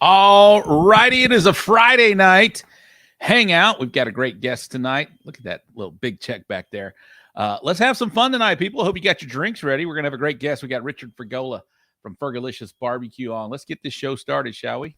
All righty, it is a Friday night hangout. We've got a great guest tonight. Look at that little big check back there. Let's have some fun tonight, people. Hope you got your drinks ready. We're going to have a great guest. We got Richard Fergola from Fergolicious BBQ on. Let's get this show started, shall we?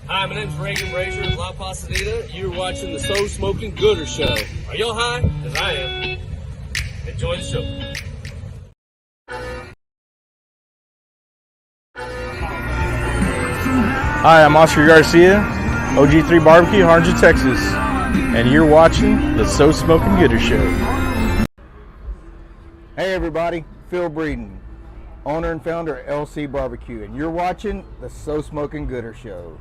Hi, my name's Reagan Brazier of La Pasadena. You're watching the Soul Smoking Gooder Show. Are y'all high? Because I am. Enjoy the show. Hi, I'm Oscar Garcia, OG3 Barbecue, Harlingen, Texas, and you're watching the So Smoking Gooder Show. Hey everybody, Phil Breeden, owner and founder of LC Barbecue, and you're watching the So Smoking Gooder Show.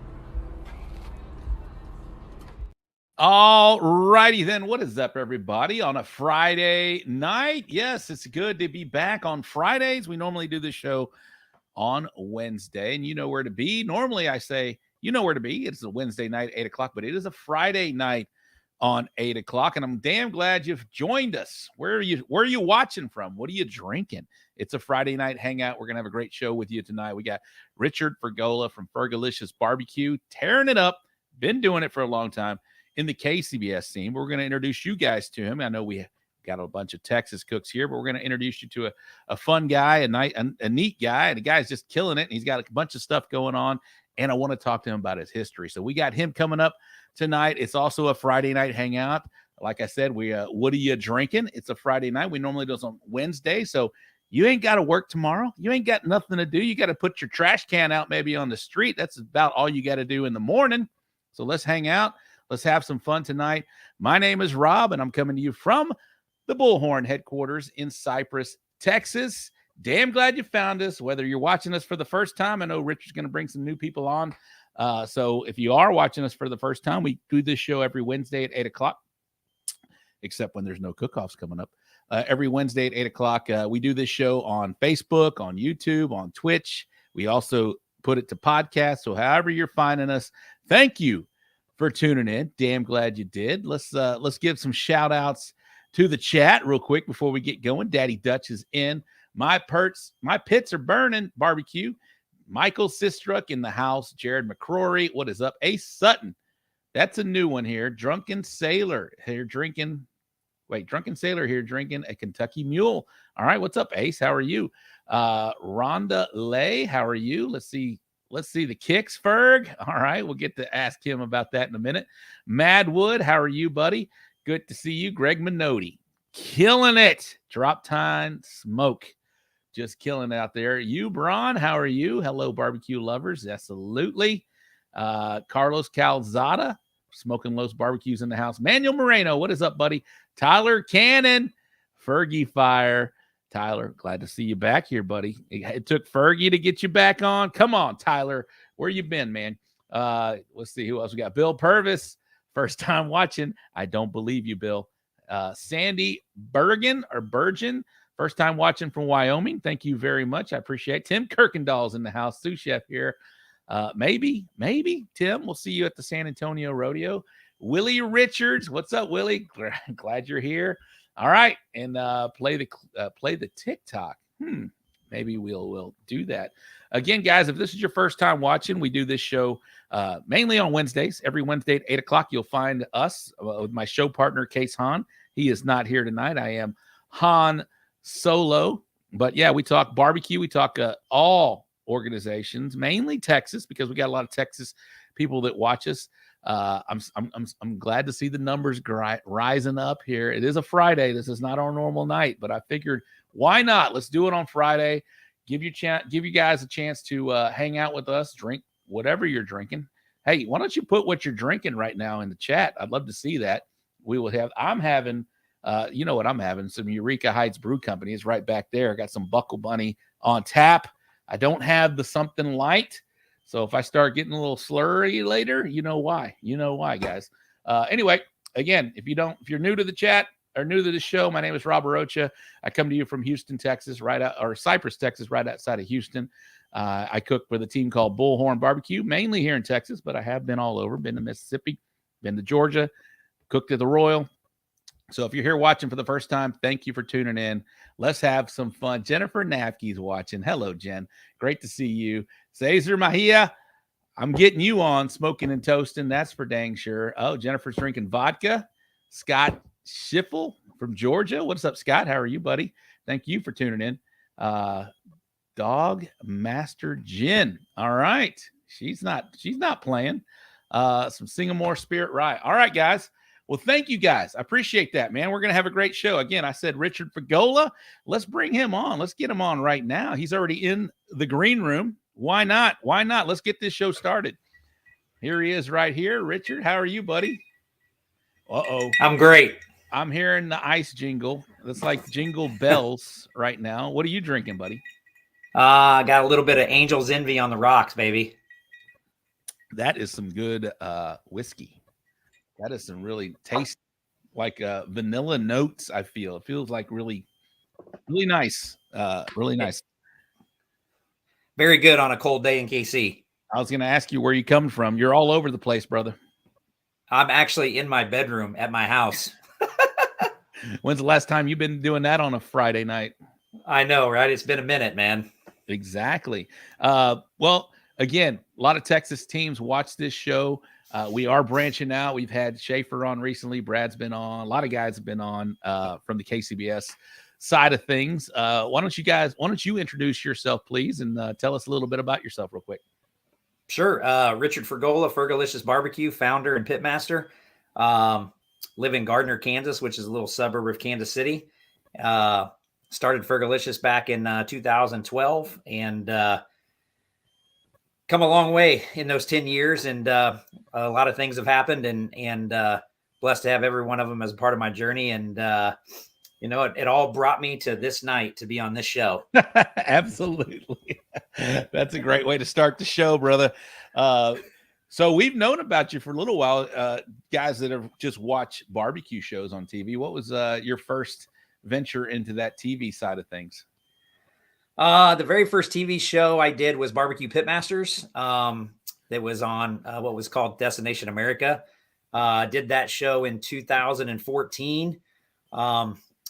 All righty then. What is up, everybody, on a Friday night? Yes, it's good to be back on Fridays. We normally do the show on Wednesday, and you know where to be. Normally I say, you know where to be. It's a Wednesday night, 8 o'clock, but it is a Friday night on 8 o'clock, and I'm damn glad you've joined us. Where are you watching from? What are you drinking? It's a Friday night hangout. We're going to have a great show with you tonight. We got Richard Fergola from Fergolicious BBQ, tearing it up, been doing it for a long time in the KCBS scene. We're going to introduce you guys to him. I know we got a bunch of Texas cooks here, but we're going to introduce you to a fun guy, a neat guy, and the guy's just killing it. And he's got a bunch of stuff going on, and I want to talk to him about his history. So we got him coming up tonight. It's also a Friday night hangout. Like I said, what are you drinking? It's a Friday night. We normally do this on Wednesday, so you ain't got to work tomorrow. You ain't got nothing to do. You got to put your trash can out maybe on the street. That's about all you got to do in the morning. So let's hang out. Let's have some fun tonight. My name is Rob, and I'm coming to you from the Bullhorn headquarters in Cypress, Texas. Damn glad you found us, whether you're watching us for the first time. I know Richard's going to bring some new people on. So if you are watching us for the first time, we do this show every Wednesday at 8 o'clock, except when there's no cook-offs coming up. Every Wednesday at 8 o'clock, we do this show on Facebook, on YouTube, on Twitch. We also put it to podcast. So however you're finding us, thank you for tuning in. Damn glad you did. Let's give some shout outs to the chat real quick before we get going. Daddy Dutch is in. My pits are burning barbecue. Michael Sistruck in the house. Jared McCrory. What is up? Ace Sutton. That's a new one here. Drunken Sailor here drinking a Kentucky Mule. All right. What's up, Ace? How are you? Rhonda Lay. How are you? Let's see the kicks, Ferg. All right. We'll get to ask him about that in a minute. Madwood. How are you, buddy? Good to see you. Greg Minotti. Killing it. Drop time smoke. Just killing it out there. You, Braun, how are you? Hello, barbecue lovers. Absolutely. Carlos Calzada, Smoking Los Barbecues in the house. Manuel Moreno, what is up, buddy? Tyler Cannon, Fergie Fire. Tyler, glad to see you back here, buddy. It took Fergie to get you back on. Come on, Tyler. Where you been, man? Let's see who else we got. Bill Purvis, first time watching. I don't believe you, Bill. Sandy Bergen, first time watching from Wyoming. Thank you very much. I appreciate it. Tim Kirkendall's in the house. Sous chef here. Maybe, Tim. We'll see you at the San Antonio Rodeo. Willie Richards. What's up, Willie? Glad you're here. All right. And play the TikTok. Maybe we'll do that. Again, guys, if this is your first time watching, we do this show mainly on Wednesdays. Every Wednesday at 8 o'clock, you'll find us with my show partner, Case Han. He is not here tonight. I am Han Solo. But yeah, we talk barbecue. We talk all organizations, mainly Texas, because we got a lot of Texas people that watch us. I'm glad to see the numbers rising up here. It is a Friday. This is not our normal night, but I figured why not? Let's do it on Friday. Give you guys a chance to hang out with us, drink whatever you're drinking. Hey, why don't you put what you're drinking right now in the chat? I'd love to see that. I'm having, you know what I'm having? Some Eureka Heights Brew Company is right back there. I got some Buckle Bunny on tap. I don't have the something light. So if I start getting a little slurry later, you know why. You know why, guys. Anyway, again, if you're new to the chat or new to the show, my name is Rob Rocha. I come to you from Houston, Texas, Cypress, Texas, right outside of Houston. I cook with a team called Bullhorn Barbecue, mainly here in Texas, but I have been all over. Been to Mississippi, been to Georgia, cooked at the Royal. So if you're here watching for the first time, thank you for tuning in. Let's have some fun. Jennifer Nafke's watching. Hello, Jen. Great to see you. Cesar Mahia, I'm getting you on Smoking and Toasting. That's for dang sure. Oh, Jennifer's drinking vodka. Scott Schiffel from Georgia. What's up, Scott? How are you, buddy? Thank you for tuning in. Dog Master Gin. All right. She's not playing. Some Singapore Spirit Rye. All right, guys. Well, thank you guys. I appreciate that, man. We're going to have a great show. Again, I said Richard Fergola. Let's bring him on. Let's get him on right now. He's already in the green room. Why not? Why not? Let's get this show started. Here he is right here. Richard, how are you, buddy? Uh-oh. I'm great. I'm hearing the ice jingle. That's like jingle bells right now. What are you drinking, buddy? I got a little bit of Angel's Envy on the rocks, baby. That is some good whiskey. That is some really taste like vanilla notes. I feel it feels like really, really nice. Really nice. Very good on a cold day in KC. I was going to ask you where you come from. You're all over the place, brother. I'm actually in my bedroom at my house. When's the last time you've been doing that on a Friday night? I know, right? It's been a minute, man. Exactly. Well, again, a lot of Texas teams watch this show. We are branching out. We've had Schaefer on recently. Brad's been on. A lot of guys have been on from the KCBS side of things. Why don't you introduce yourself, please, and tell us a little bit about yourself real quick. Sure. Richard Fergola, Fergolicious BBQ, founder and pitmaster. Live in Gardner, Kansas, which is a little suburb of Kansas City. Started Fergolicious back in 2012 and come a long way in those 10 years. And a lot of things have happened and blessed to have every one of them as a part of my journey. And it all brought me to this night to be on this show. Absolutely. That's a great way to start the show, brother. So we've known about you for a little while, guys that have just watched barbecue shows on TV. What was your first venture into that TV side of things? The very first TV show I did was Barbecue Pitmasters. That was on what was called Destination America. Did that show in 2014.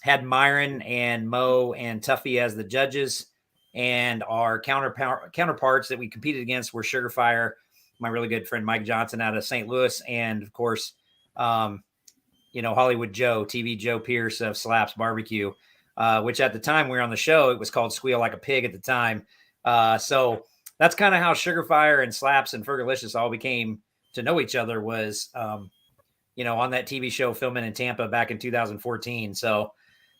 Had Myron and Mo and Tuffy as the judges, and our counterparts that we competed against were Sugarfire, my really good friend Mike Johnson out of St. Louis, and of course, Hollywood Joe, TV Joe Pierce of Slaps Barbecue, which at the time we were on the show, it was called Squeal Like a Pig at the time. So that's kind of how Sugarfire and Slaps and Fergolicious all became to know each other, was, on that TV show filming in Tampa back in 2014. So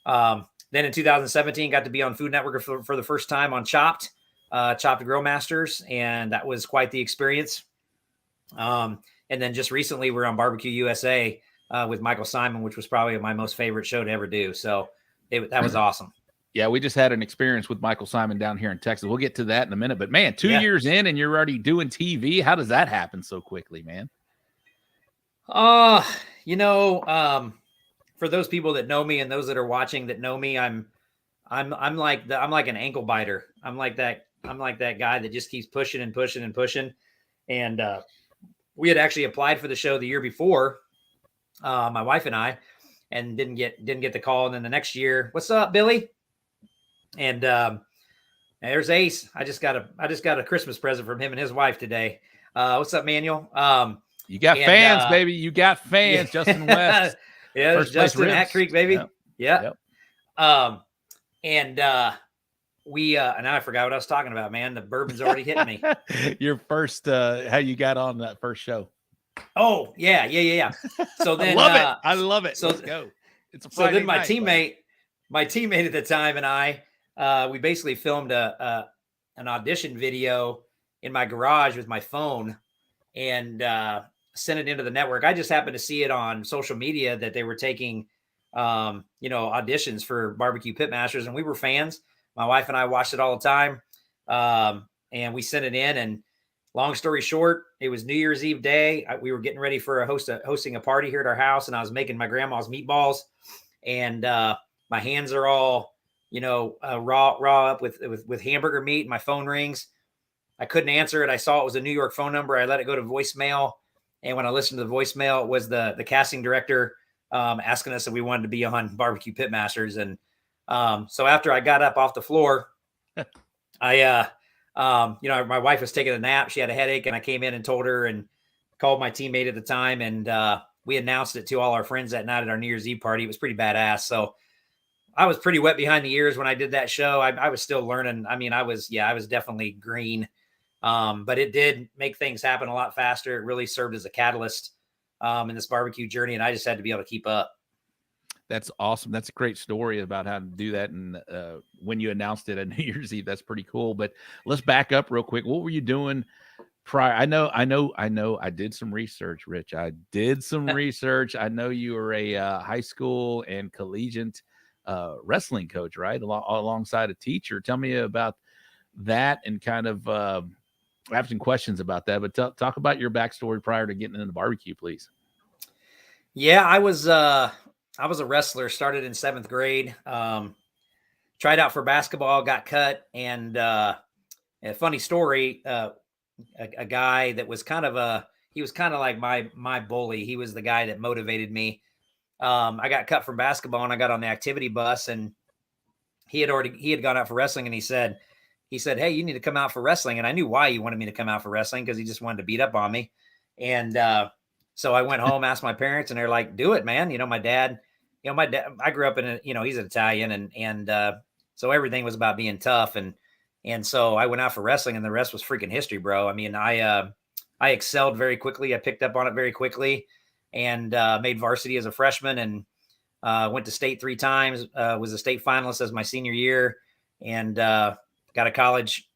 then in 2017, got to be on Food Network for the first time on Chopped Grill Masters, and that was quite the experience. And then just recently we're on Barbecue USA with Michael Simon, which was probably my most favorite show to ever do. So that was awesome. Yeah, we just had an experience with Michael Simon down here in Texas. We'll get to that in a minute. But, man, 2 years in and you're already doing TV. How does that happen so quickly, man? For those people that know me and those that are watching that know me, I'm like an ankle biter. I'm like that guy that just keeps pushing and pushing and pushing. And we had actually applied for the show the year before, my wife and I, and didn't get the call. And then the next year, what's up, Billy? And there's Ace. I just got a Christmas present from him and his wife today. What's up, Manuel? You got fans, baby. You got fans. Yeah. Justin West. Yeah, there's Justin Hat Creek, baby. Yep. Yeah. Yep. And now I forgot what I was talking about, man. The bourbon's already hitting me. Your first, how you got on that first show. Oh, yeah. So then I love it. So let's go. It's a Friday so then my night, teammate at the time and I, we basically filmed an audition video in my garage with my phone and sent it into the network. I just happened to see it on social media that they were taking, auditions for Barbecue Pitmasters, and we were fans. My wife and I watched it all the time, and we sent it in. And long story short, it was New Year's Eve day. We were getting ready for hosting a party here at our house, and I was making my grandma's meatballs, and my hands are all, raw up with hamburger meat. And my phone rings. I couldn't answer it. I saw it was a New York phone number. I let it go to voicemail. And when I listened to the voicemail, it was the casting director asking us if we wanted to be on Barbecue Pitmasters. And so after I got up off the floor, my wife was taking a nap. She had a headache, and I came in and told her and called my teammate at the time. And we announced it to all our friends that night at our New Year's Eve party. It was pretty badass. So I was pretty wet behind the ears when I did that show. I was still learning. I mean, I was definitely green. But it did make things happen a lot faster. It really served as a catalyst in this barbecue journey, and I just had to be able to keep up. That's awesome. That's a great story about how to do that. And when you announced it at New Year's Eve, that's pretty cool. But let's back up real quick. What were you doing prior? I know. I did some research, Rich. I did some research. I know you were a high school and collegiate wrestling coach, right? Alongside a teacher. Tell me about that and kind of I have some questions about that, but talk about your backstory prior to getting into the barbecue, please. Yeah, I was a wrestler, started in 7th grade, tried out for basketball, got cut. And a funny story, a guy that was he was kind of like my bully. He was the guy that motivated me. I got cut from basketball and I got on the activity bus, and he had gone out for wrestling, and he said, "Hey, you need to come out for wrestling." And I knew why he wanted me to come out for wrestling, because he just wanted to beat up on me. And so I went home, asked my parents, and they're like, "Do it, man." My dad, I grew up in he's an Italian, and so everything was about being tough. And so I went out for wrestling, and the rest was freaking history, bro. I mean, I excelled very quickly. I picked up on it very quickly, and made varsity as a freshman, and went to state 3 times, was a state finalist as my senior year, and got a college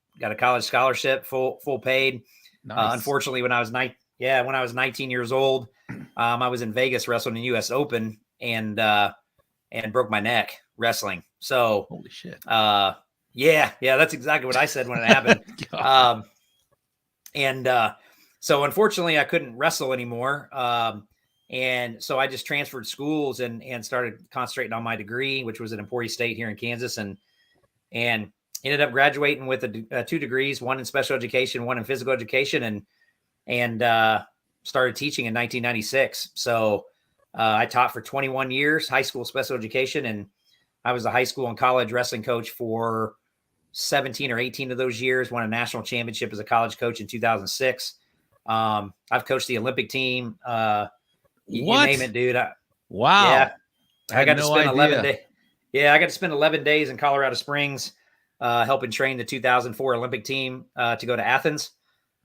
scholarship, full paid. Nice. Unfortunately, when I was 19 years old, I was in Vegas wrestling in the U.S. Open and broke my neck. wrestling. So, Holy shit. yeah, that's exactly what I said when it happened. So unfortunately I couldn't wrestle anymore. And so I just transferred schools and started concentrating on my degree, which was at Emporia State here in Kansas, and ended up graduating with 2 degrees, one in special education, one in physical education, and started teaching in 1996. So I taught for 21 years, high school special education, and I was a high school and college wrestling coach for 17 or 18 of those years, won a national championship as a college coach in 2006. I've coached the Olympic team. You name it, dude. Wow. Yeah. I got to no spend idea. 11 days. Yeah. I got to spend 11 days in Colorado Springs, helping train the 2004 Olympic team, to go to Athens.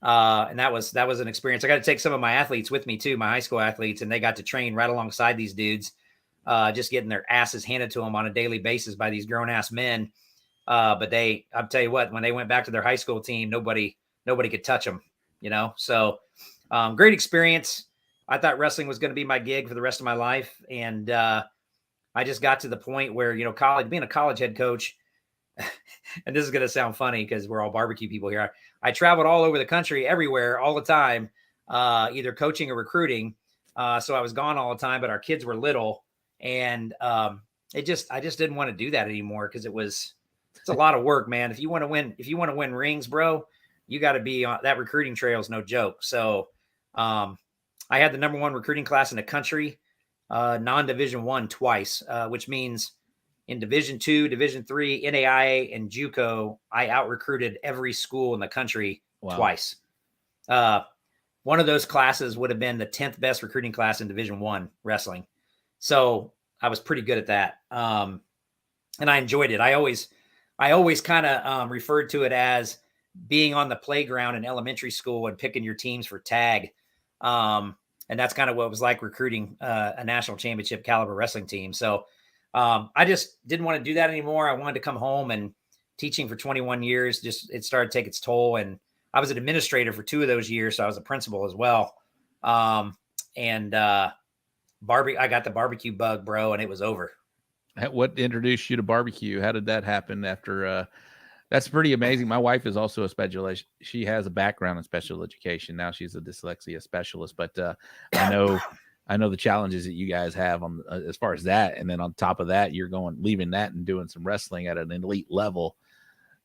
And that was an experience. I got to take some of my athletes with me too, my high school athletes, and they got to train right alongside these dudes, just getting their asses handed to them on a daily basis by these grown ass men. But I'll tell you what, when they went back to their high school team, nobody could touch them, So, great experience. I thought wrestling was going to be my gig for the rest of my life. And, I just got to the point where, being a college head coach, and this is going to sound funny because we're all barbecue people here. I traveled all over the country, everywhere, all the time, either coaching or recruiting. So I was gone all the time, but our kids were little, and, I just didn't want to do that anymore. Cause it's a lot of work, man. If you want to win rings, bro, you got to be on that recruiting trail is no joke. So, I had the number 1 recruiting class in the country, non-Division I twice, which means in Division II, Division III, NAIA, and JUCO, I out-recruited every school in the country twice. One of those classes would have been the 10th best recruiting class in Division I wrestling. So I was pretty good at that. And I enjoyed it. I always kind of referred to it as being on the playground in elementary school and picking your teams for tag. And that's kind of what it was like recruiting a national championship caliber wrestling team. So I just didn't want to do that anymore. I wanted to come home, and teaching for 21 years, it started to take its toll. And I was an administrator for 2 of those years. So I was a principal as well. I got the barbecue bug, bro, and it was over. What introduced you to barbecue? How did that happen after, that's pretty amazing. My wife is also she has a background in special education. Now she's a dyslexia specialist, but I know the challenges that you guys have on as far as that. And then on top of that, you're leaving that and doing some wrestling at an elite level.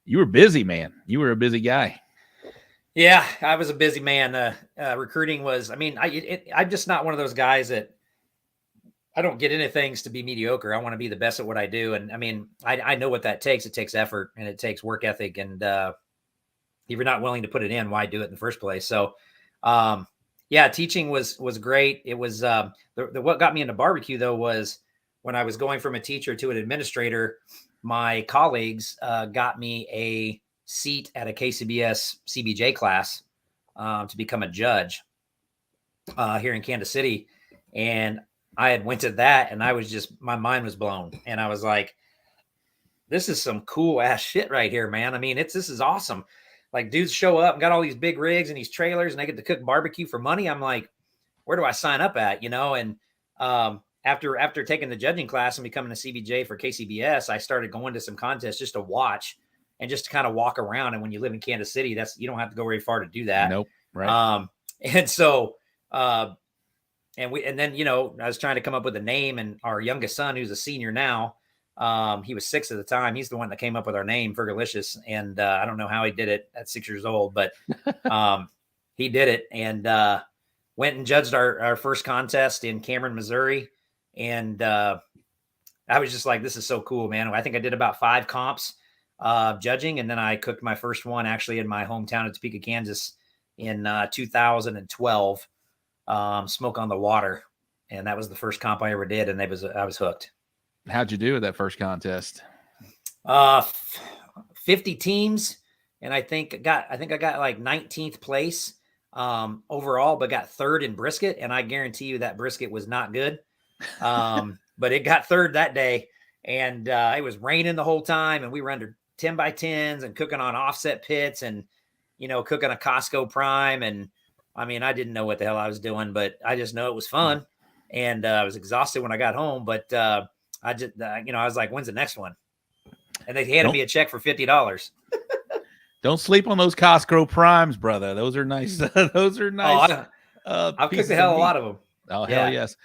You were busy, man. You were a busy guy. Yeah, I was a busy man. Recruiting was, I'm just not one of those guys that I don't get into things to be mediocre. I want to be the best at what I do. And I know what that takes. It takes effort and it takes work ethic. And if you're not willing to put it in, why do it in the first place? So, teaching was great. It was what got me into barbecue though was when I was going from a teacher to an administrator, my colleagues got me a seat at a KCBS CBJ class to become a judge here in Kansas City. And I had went to that and my mind was blown. And I was like, this is some cool ass shit right here, man. This is awesome. Like dudes show up and got all these big rigs and these trailers and they get to cook barbecue for money. I'm like, where do I sign up at? And after taking the judging class and becoming a CBJ for KCBS, I started going to some contests just to watch and just to kind of walk around. And when you live in Kansas City, you don't have to go very far to do that. Nope. Right. And so, and then, I was trying to come up with a name, and our youngest son, who's a senior now, he was 6 at the time. He's the one that came up with our name, Fergolicious. And I don't know how he did it at 6 years old, but he did it, and went and judged our first contest in Cameron, Missouri. And I was just like, this is so cool, man. I think I did about 5 comps judging. And then I cooked my first one actually in my hometown of Topeka, Kansas in 2012. Smoke on the Water, and that was the first comp I ever did, and I was hooked. How'd you do with that first contest? 50 teams, and I think I got like 19th place overall, but got 3rd in brisket, and I guarantee you that brisket was not good. But it got 3rd that day, and it was raining the whole time, and we were under 10 by 10s and cooking on offset pits, and cooking a Costco Prime. And I didn't know what the hell I was doing, but I just know it was fun. And I was exhausted when I got home, but I just, I was like, when's the next one? And they handed Don't- me a check for $50. Don't sleep on those Costco Primes, brother. Those are nice. Those are nice. I've cooked pieces the hell of a lot meat. of them. Oh, Yeah. hell yes.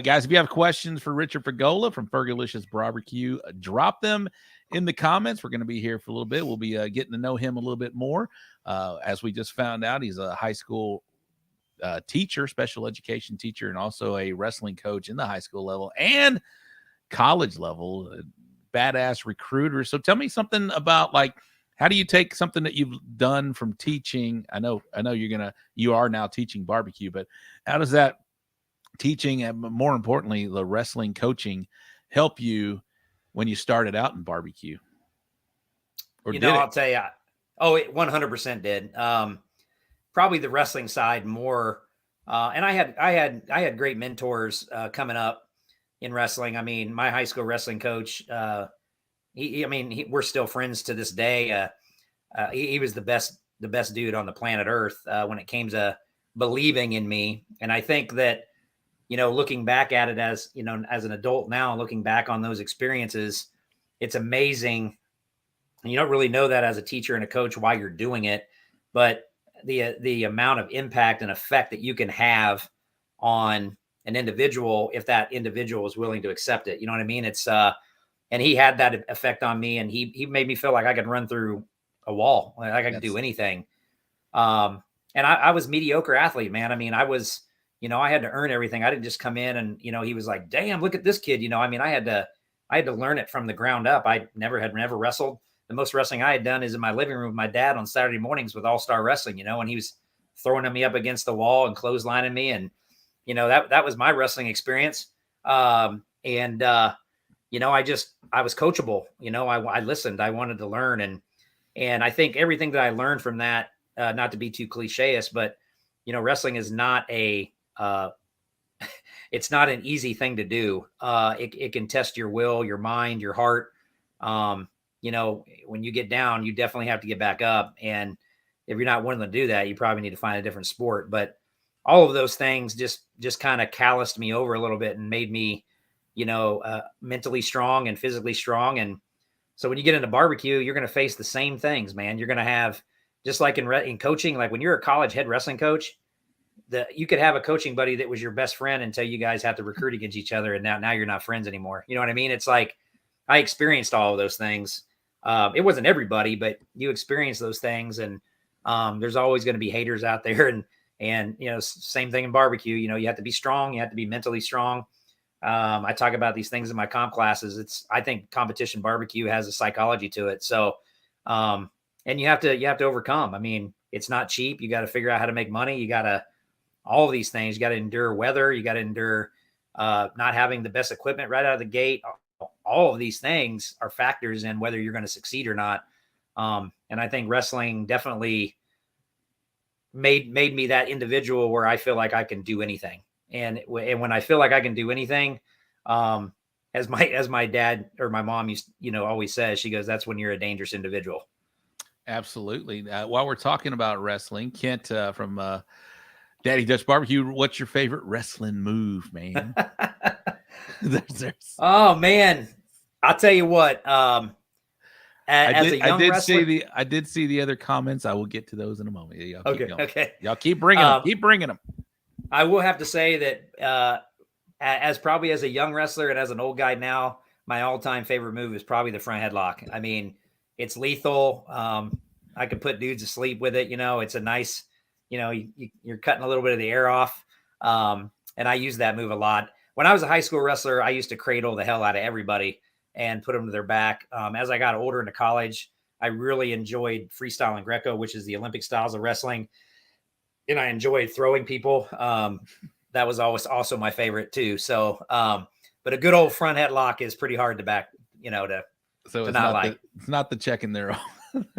Guys, if you have questions for Richard Fergola from Fergolicious BBQ, drop them in the comments. We're going to be here for a little bit. We'll be getting to know him a little bit more. As we just found out, he's a high school teacher, special education teacher, and also a wrestling coach in the high school level and college level. Badass recruiter. So tell me something about, like, how do you take something that you've done from teaching? I know you are now teaching barbecue, but how does that teaching and, more importantly, the wrestling coaching help you when you started out in barbecue? Or I'll tell you, it 100% did. Probably the wrestling side more. And I had great mentors coming up in wrestling. I mean, my high school wrestling coach, we're still friends to this day. He was the best dude on the planet Earth when it came to believing in me. And I think that, looking back at it as an adult now, looking back on those experiences, it's amazing. And you don't really know that as a teacher and a coach why you're doing it, but the amount of impact and effect that you can have on an individual if that individual is willing to accept it. You know what I mean? It's and he had that effect on me, and he made me feel like I could run through a wall, like I could do anything. And I was mediocre athlete, man. I mean, I was, I had to earn everything. I didn't just come in and, he was like, damn, look at this kid. I mean, I had to learn it from the ground up. I never wrestled. The most wrestling I had done is in my living room with my dad on Saturday mornings with All Star Wrestling, and he was throwing me up against the wall and clotheslining me. And, that was my wrestling experience. I was coachable, I listened, I wanted to learn. And I think everything that I learned from that, not to be too cliche-ish, but, wrestling is not it's not an easy thing to do. It can test your will, your mind, your heart. When you get down, you definitely have to get back up. And if you're not willing to do that, you probably need to find a different sport. But all of those things just kind of calloused me over a little bit and made me, mentally strong and physically strong. And so when you get into barbecue, you're going to face the same things, man. You're going to have, just like in coaching, like when you're a college head wrestling coach, you could have a coaching buddy that was your best friend until you guys have to recruit against each other. And now you're not friends anymore. You know what I mean? It's like, I experienced all of those things. It wasn't everybody, but you experience those things. And there's always going to be haters out there. And same thing in barbecue. You have to be strong. You have to be mentally strong. I talk about these things in my comp classes. I think competition barbecue has a psychology to it. So, and you have to overcome. I mean, it's not cheap. You got to figure out how to make money. You got to, all of these things, you got to endure weather. You got to endure not having the best equipment right out of the gate. All of these things are factors in whether you're going to succeed or not. And I think wrestling definitely made me that individual where I feel like I can do anything. And when I feel like I can do anything, as my dad or my mom used, always says, she goes, that's when you're a dangerous individual. Absolutely. While we're talking about wrestling, Kent from Daddy Dutch Barbecue, what's your favorite wrestling move, man? Oh man, I'll tell you what. I did see the other comments. I will get to those in a moment. Y'all keep going. Okay. Y'all keep bringing them. Keep bringing them. I will have to say that as probably as a young wrestler and as an old guy now, my all-time favorite move is probably the front headlock. I mean, it's lethal. I could put dudes to sleep with it. It's a nice, you're cutting a little bit of the air off. And I use that move a lot. When I was a high school wrestler, I used to cradle the hell out of everybody and put them to their back. As I got older into college, I really enjoyed freestyle and Greco, which is the Olympic styles of wrestling. And I enjoyed throwing people. That was always also my favorite too. So, but a good old front headlock is pretty hard to back, it's not the checking their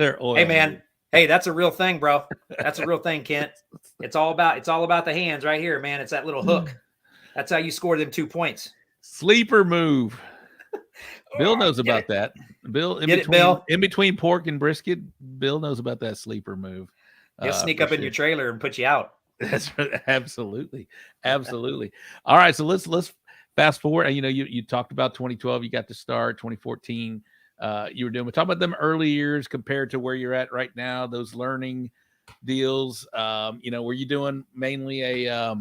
oil. Hey man. Hey, that's a real thing, bro. That's a real thing, Kent. It's all about the hands right here, man. It's that little hook. That's how you score them 2 points. Sleeper move. Bill knows about that. Bill, in between pork and brisket, Bill knows about that sleeper move. He'll sneak up in your trailer and put you out. That's right. Absolutely. All right, so let's fast forward, you talked about 2012, you got to start 2014. You were doing, we talk about them early years compared to where you're at right now, those learning deals. Were you doing mainly a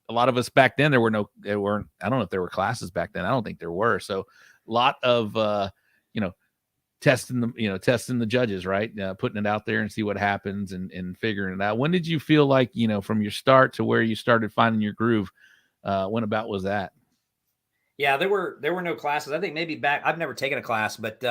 lot of us back then, there weren't, I don't know if there were classes back then. I don't think there were. So a lot of, testing the judges, right? Putting it out there and see what happens and figuring it out. When did you feel like, from your start to where you started finding your groove, when about was that? Yeah, there were no classes. I think maybe back, I've never taken a class, but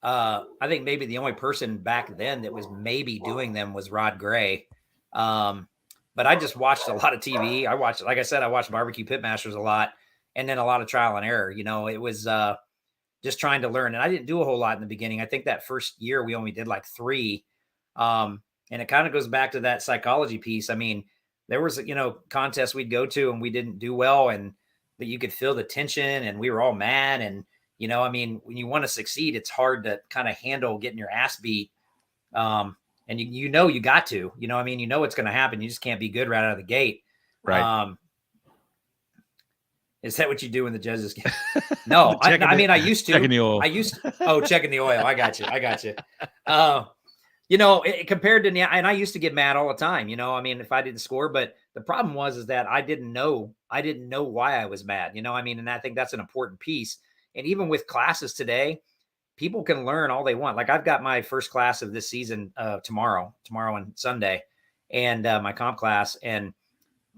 I think maybe the only person back then that was maybe doing them was Rod Gray. But I just watched a lot of TV. Like I said, I watched Barbecue Pitmasters a lot, and then a lot of trial and error. It was just trying to learn. And I didn't do a whole lot in the beginning. I think that first year we only did like 3. And it kind of goes back to that psychology piece. I mean, there was, contests we'd go to and we didn't do well, and that you could feel the tension and we were all mad. And, when you want to succeed, it's hard to kind of handle getting your ass beat. And you got to, it's going to happen. You just can't be good right out of the gate. Right. Is that what you do when the judges get? No, I used to. Checking the oil. Checking the oil. I got you. Compared to now, and I used to get mad all the time, if I didn't score, but the problem is that I didn't know why I was mad, and I think that's an important piece. And even with classes today, people can learn all they want. Like I've got my first class of this season tomorrow and Sunday, and my comp class, and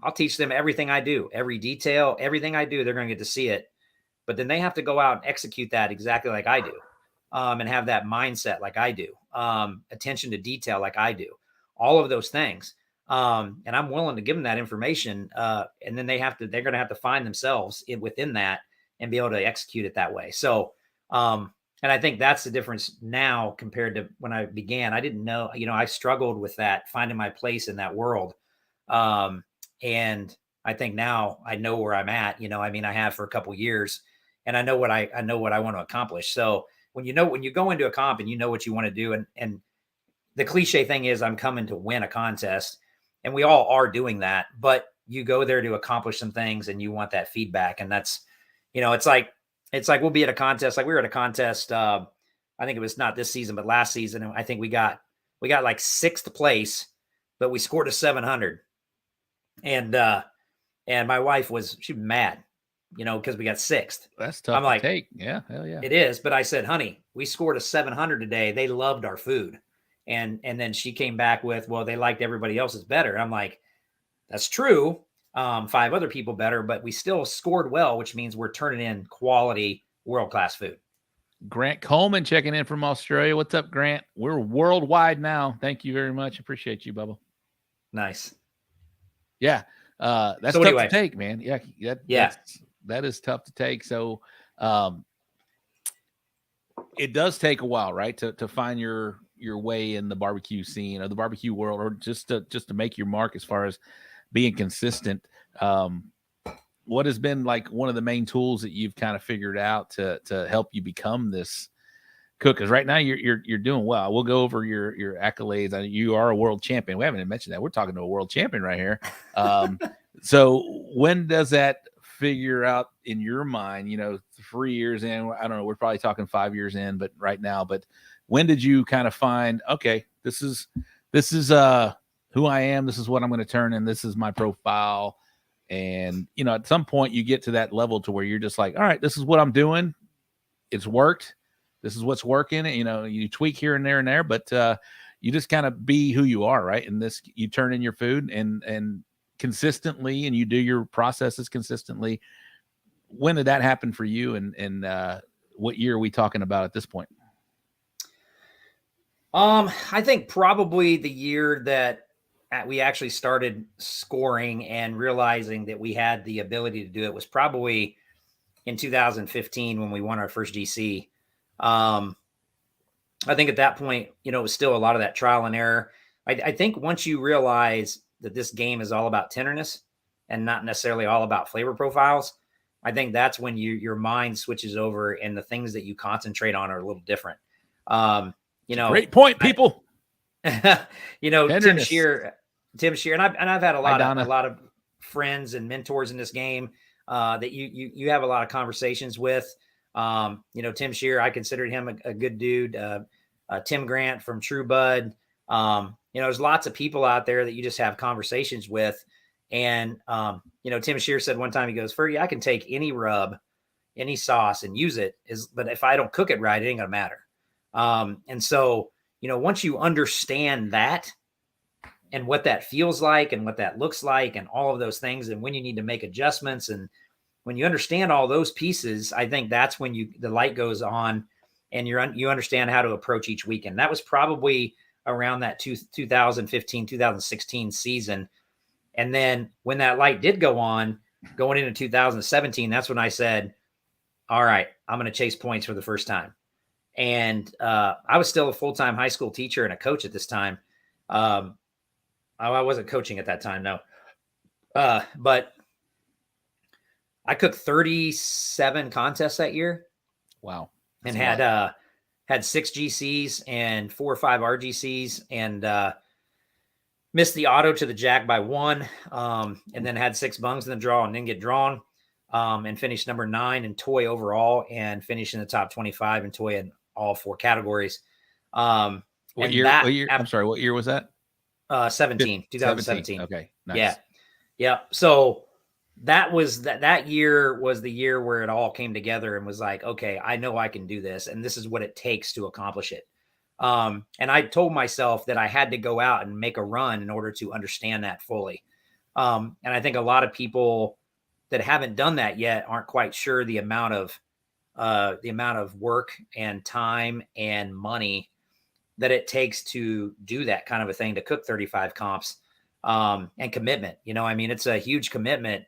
I'll teach them everything I do, every detail, everything I do. They're going to get to see it, but then they have to go out and execute that exactly like I do, and have that mindset like I do, attention to detail like I do, all of those things. And I'm willing to give them that information, and then they're going to have to find themselves within that and be able to execute it that way. So, and I think that's the difference now compared to when I began. I didn't know, I struggled with that, finding my place in that world. And I think now I know where I'm at, I have for a couple of years, and I know what I want to accomplish. So when you go into a comp and you know what you want to do, and the cliche thing is I'm coming to win a contest, and we all are doing that, but you go there to accomplish some things and you want that feedback. And that's, it's like we'll be at a contest. Like we were at a contest. I think it was not this season, but last season. And I think we got like 6th place, but we scored a 700. And my wife she was mad, because we got 6th. That's tough to take. Yeah. Hell yeah. It is. But I said, honey, we scored a 700 today. They loved our food. And then she came back with, well, they liked everybody else's better. I'm like, that's true. 5 other people better, but we still scored well, which means we're turning in quality world-class food. Grant Coleman checking in from Australia. What's up, Grant? We're worldwide now. Thank you very much. Appreciate you, Bubba. Nice. Yeah. That's tough to take, man. Yeah. That is tough to take. So it does take a while, right? To find your way in the barbecue scene or the barbecue world, or just to make your mark as far as being consistent. What has been like one of the main tools that you've kind of figured out to help you become this cook? Because right now you're doing well. We'll go over your accolades. You are a world champion. We haven't even mentioned that. We're talking to a world champion right here. So when does that figure out in your mind? 3 years in, I don't know. We're probably talking 5 years in, but right now. But when did you kind of find, okay, this is who I am. This is what I'm going to turn in. This is my profile. And, at some point you get to that level to where you're just like, all right, this is what I'm doing. It's worked. This is what's working. You tweak here and there, but you just kind of be who you are, right? And this, you turn in your food and consistently, and you do your processes consistently. When did that happen for you? And what year are we talking about at this point? I think probably the year that we actually started scoring and realizing that we had the ability to do it was probably in 2015 when we won our first GC. I think at that point, it was still a lot of that trial and error. I think once you realize that this game is all about tenderness and not necessarily all about flavor profiles, I think that's when your mind switches over and the things that you concentrate on are a little different. Great point, people. Tim Shear, and I've had a lot of friends and mentors in this game. that you have a lot of conversations with. Tim Shear, I considered him a good dude. Tim Grant from True Bud. There's lots of people out there that you just have conversations with. And, Tim Shear said one time, he goes, Fergie, I can take any rub, any sauce and use it, but if I don't cook it right, it ain't gonna matter. And so, once you understand that and what that feels like and what that looks like and all of those things, and when you need to make adjustments, and when you understand all those pieces, I think that's when the light goes on and you understand how to approach each weekend. That was probably around that 2015, 2016 season. And then when that light did go on going into 2017, that's when I said, all right, I'm going to chase points for the first time. And I was still a full-time high school teacher and a coach at this time. I wasn't coaching at that time, no. But I cooked 37 contests that year. Wow. And had 6 GCs and 4 or 5 RGCs, and missed the auto to the jack by 1, and then had 6 bungs in the draw and didn't get drawn, and finished number 9 in toy overall and finished in the top 25 in toy in all 4 categories. What year? I'm sorry, what year was that? 2017. Okay. Nice. Yeah. So that year was the year where it all came together and was like, okay, I know I can do this, and this is what it takes to accomplish it. And I told myself that I had to go out and make a run in order to understand that fully. And I think a lot of people that haven't done that yet aren't quite sure the amount of work and time and money that it takes to do that kind of a thing, to cook 35 comps, and commitment. It's a huge commitment,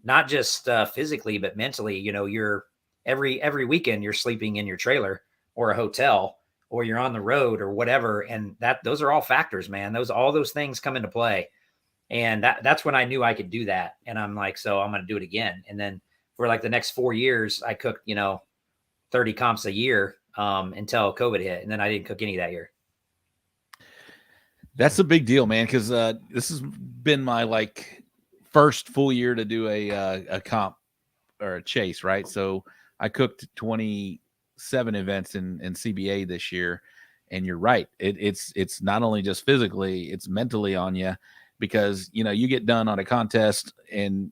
not just physically, but mentally. You're every weekend you're sleeping in your trailer or a hotel, or you're on the road or whatever. And those are all factors, man. All those things come into play. And that's when I knew I could do that. And I'm like, so I'm going to do it again. And then for like the next 4 years, I cooked, 30 comps a year, until COVID hit. And then I didn't cook any that year. That's a big deal, man. Cause this has been my first full year to do a comp or a chase. Right. So I cooked 27 events in CBA this year, and you're right. It's not only just physically, it's mentally on you, because you get done on a contest, and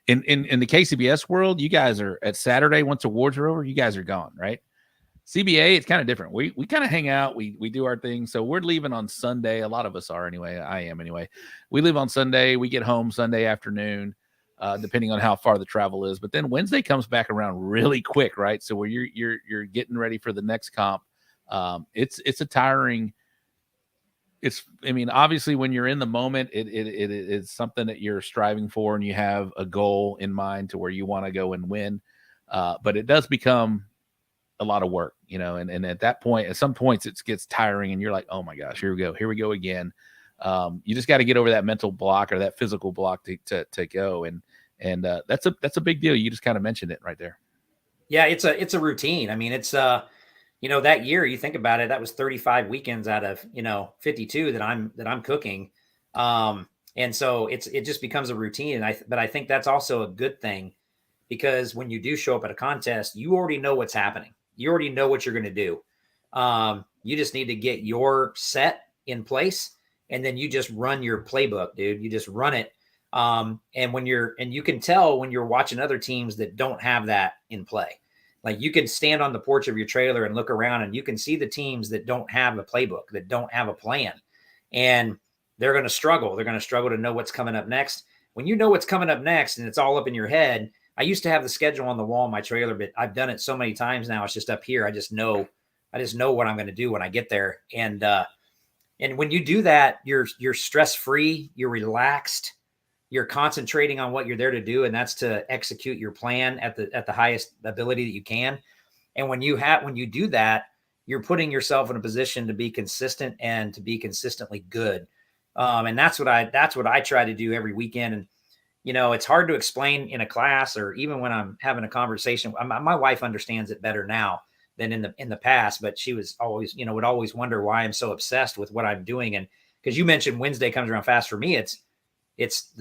in the KCBS world, you guys are at Saturday, once awards are over, you guys are gone, right? CBA, it's kind of different. We kind of hang out, we do our thing. So we're leaving on Sunday. A lot of us are anyway. I am anyway. We leave on Sunday. We get home Sunday afternoon, depending on how far the travel is. But then Wednesday comes back around really quick, right? So where you're getting ready for the next comp. It's a tiring. Obviously when you're in the moment, it's something that you're striving for, and you have a goal in mind to where you want to go and win. But it does become a lot of work, and at that point, at some points it gets tiring, and you're like, oh my gosh, here we go again. You just got to get over that mental block or that physical block to go. And that's a big deal. You just kind of mentioned it right there. Yeah. It's a routine. It's, that year, you think about it, that was 35 weekends out of, 52 that I'm cooking. And so it just becomes a routine. But I think that's also a good thing, because when you do show up at a contest, you already know what's happening. You already know what you're going to do. You just need to get your set in place, and then you just run your playbook, dude. You just run it. And you can tell when you're watching other teams that don't have that in play. Like, you can stand on the porch of your trailer and look around, and you can see the teams that don't have a playbook, that don't have a plan, and they're going to struggle. They're going to struggle to know what's coming up next. When you know what's coming up next and it's all up in your head, I used to have the schedule on the wall in my trailer, but I've done it so many times now. It's just up here. I just know what I'm going to do when I get there. And when you do that, you're stress-free, you're relaxed, you're concentrating on what you're there to do. And that's to execute your plan at the highest ability that you can. And when you do that, you're putting yourself in a position to be consistent and to be consistently good. And that's what I try to do every weekend. And, it's hard to explain in a class, or even when I'm having a conversation. My wife understands it better now than in the past, but she was always, would always wonder why I'm so obsessed with what I'm doing. And because you mentioned Wednesday comes around fast, for me, It's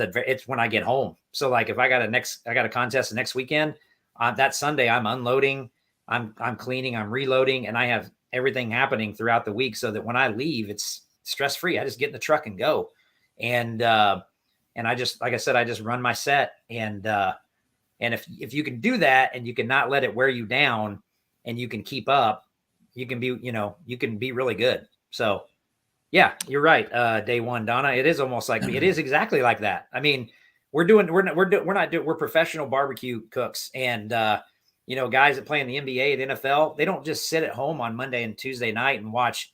when I get home. So like if I got a contest the next weekend, that Sunday I'm unloading, I'm cleaning, I'm reloading, and I have everything happening throughout the week so that when I leave, it's stress free. I just get in the truck and go. And I just, like I said, I just run my set. And if you can do that and you can not let it wear you down and you can keep up, you can be really good. So yeah, you're right. Day one, Donna, it is almost like it is exactly like that. I mean, we're professional barbecue cooks, and guys that play in the NBA, the NFL, they don't just sit at home on Monday and Tuesday night and watch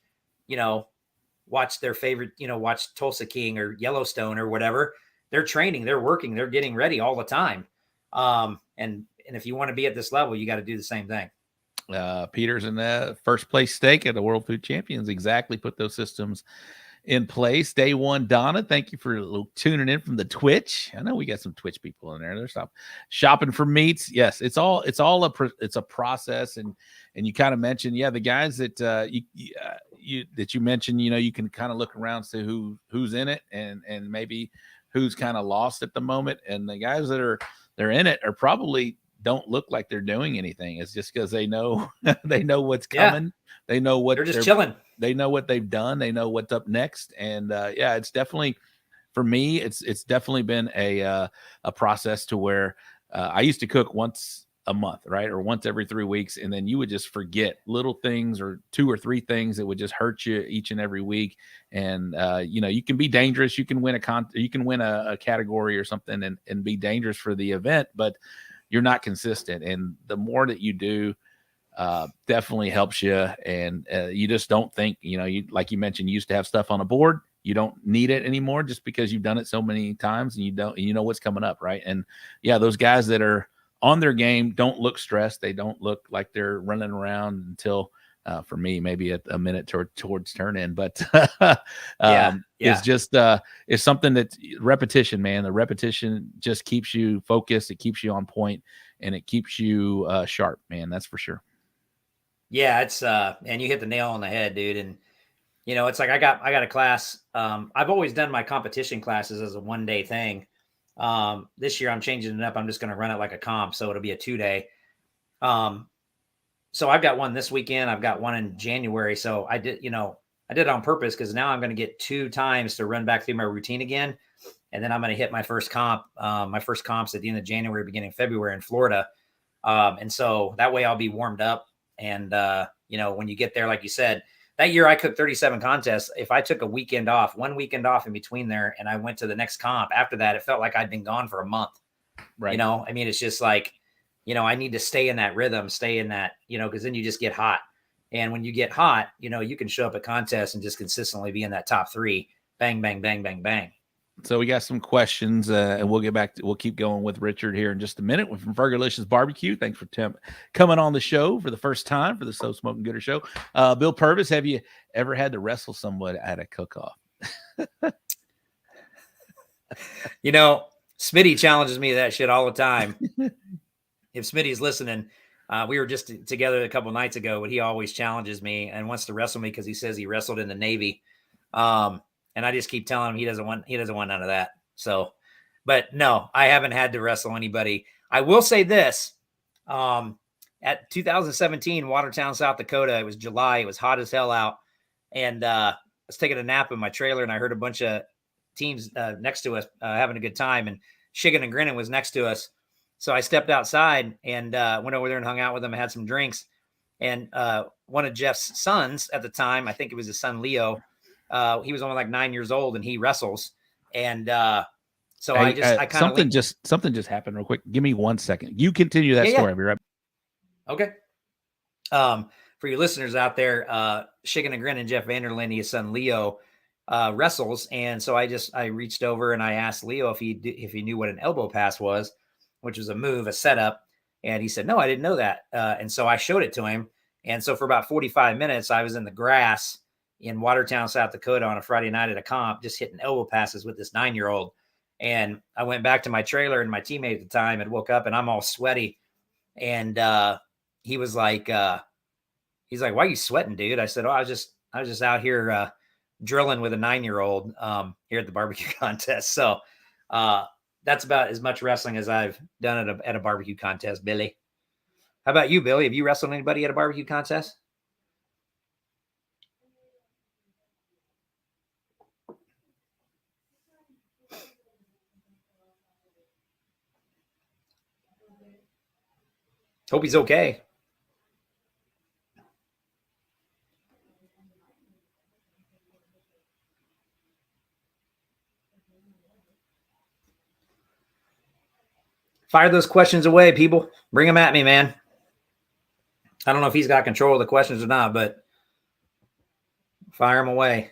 their favorite, watch Tulsa King or Yellowstone or whatever. They're training, they're working, they're getting ready all the time. And if you want to be at this level, you got to do the same thing. Peter's in the first place stake at the World Food Champions. Exactly. Put those systems in place. Day one, Donna, thank you for tuning in from the Twitch. I know we got some Twitch people in there. They're shopping for meats. Yes, it's a process. And you kind of mentioned, the guys that you mentioned, you can kind of look around, see who's in it and maybe who's kind of lost at the moment. And the guys they're in it are probably don't look like they're doing anything. It's just because they know what's coming. Yeah. They know what they're just chilling. They know what they've done. They know what's up next. And it's definitely, for me, it's definitely been a process to where I used to cook once a month, right? Or once every 3 weeks. And then you would just forget little things or 2 or 3 things that would just hurt you each and every week. And, you can be dangerous. You can win a category or something and be dangerous for the event, but you're not consistent. And the more that you do, definitely helps you. And you just don't think, like you mentioned, you used to have stuff on a board. You don't need it anymore just because you've done it so many times and you know what's coming up. Right. And those guys that are on their game don't look stressed. They don't look like they're running around until, for me, maybe a minute towards turn in, but it's just, it's something that repetition, man. The repetition just keeps you focused. It keeps you on point and it keeps you sharp, man. That's for sure. Yeah. It's, and you hit the nail on the head, dude. And, it's like, I got a class. I've always done my competition classes as a 1-day thing. This year I'm changing it up. I'm just going to run it like a comp. So it'll be a 2-day. So I've got one this weekend. I've got one in January. So I did it on purpose because now I'm going to get 2 times to run back through my routine again. And then I'm going to hit my first comp. My first comp's at the end of January, beginning of February in Florida. And so that way I'll be warmed up. And, when you get there, like you said, that year I cooked 37 contests. If I took 1 weekend off in between there, and I went to the next comp after that, it felt like I'd been gone for a month. Right. It's just like, I need to stay in that rhythm, stay in that, because then you just get hot. And when you get hot, you can show up at contests and just consistently be in that top 3, bang, bang, bang, bang, bang. So we got some questions and we'll keep going with Richard here in just a minute. We're from Fergolicious BBQ. Thanks for coming on the show for the first time for the So Smoking Gooder show. Bill Purvis, have you ever had to wrestle someone at a cook-off? Smitty challenges me that shit all the time. If Smitty's listening, we were just together a couple nights ago, but he always challenges me and wants to wrestle me because he says he wrestled in the Navy. And I just keep telling him he doesn't want none of that. So, but no, I haven't had to wrestle anybody. I will say this, at 2017, Watertown, South Dakota, it was July. It was hot as hell out. And, I was taking a nap in my trailer and I heard a bunch of teams next to us having a good time, and Shiggin and Grinning was next to us. So I stepped outside and went over there and hung out with them and had some drinks. And one of Jeff's sons at the time, I think it was his son, Leo, he was only like 9 years old and he wrestles. And so I kind of something just happened real quick. Give me 1 second. You continue that story. I'll be right back. Okay. For your listeners out there, Shiggin and Grin and Jeff Vanderlyn, his son Leo, wrestles. And so I reached over and I asked Leo if he knew what an elbow pass was, which was a move, a setup. And he said, no, I didn't know that. And so I showed it to him. And so for about 45 minutes, I was in the grass in Watertown, South Dakota on a Friday night at a comp, just hitting elbow passes with this 9-year-old. And I went back to my trailer, and my teammate at the time had woke up and I'm all sweaty. And he was like, he's like, why are you sweating, dude? I said, I was just out here drilling with a 9-year-old here at the barbecue contest. So That's about as much wrestling as I've done at a barbecue contest, Billy. How about you, Billy? Have you wrestled anybody at a barbecue contest? Hope he's okay. Fire those questions away, people. Bring them at me, man. I don't know if he's got control of the questions or not, but fire them away.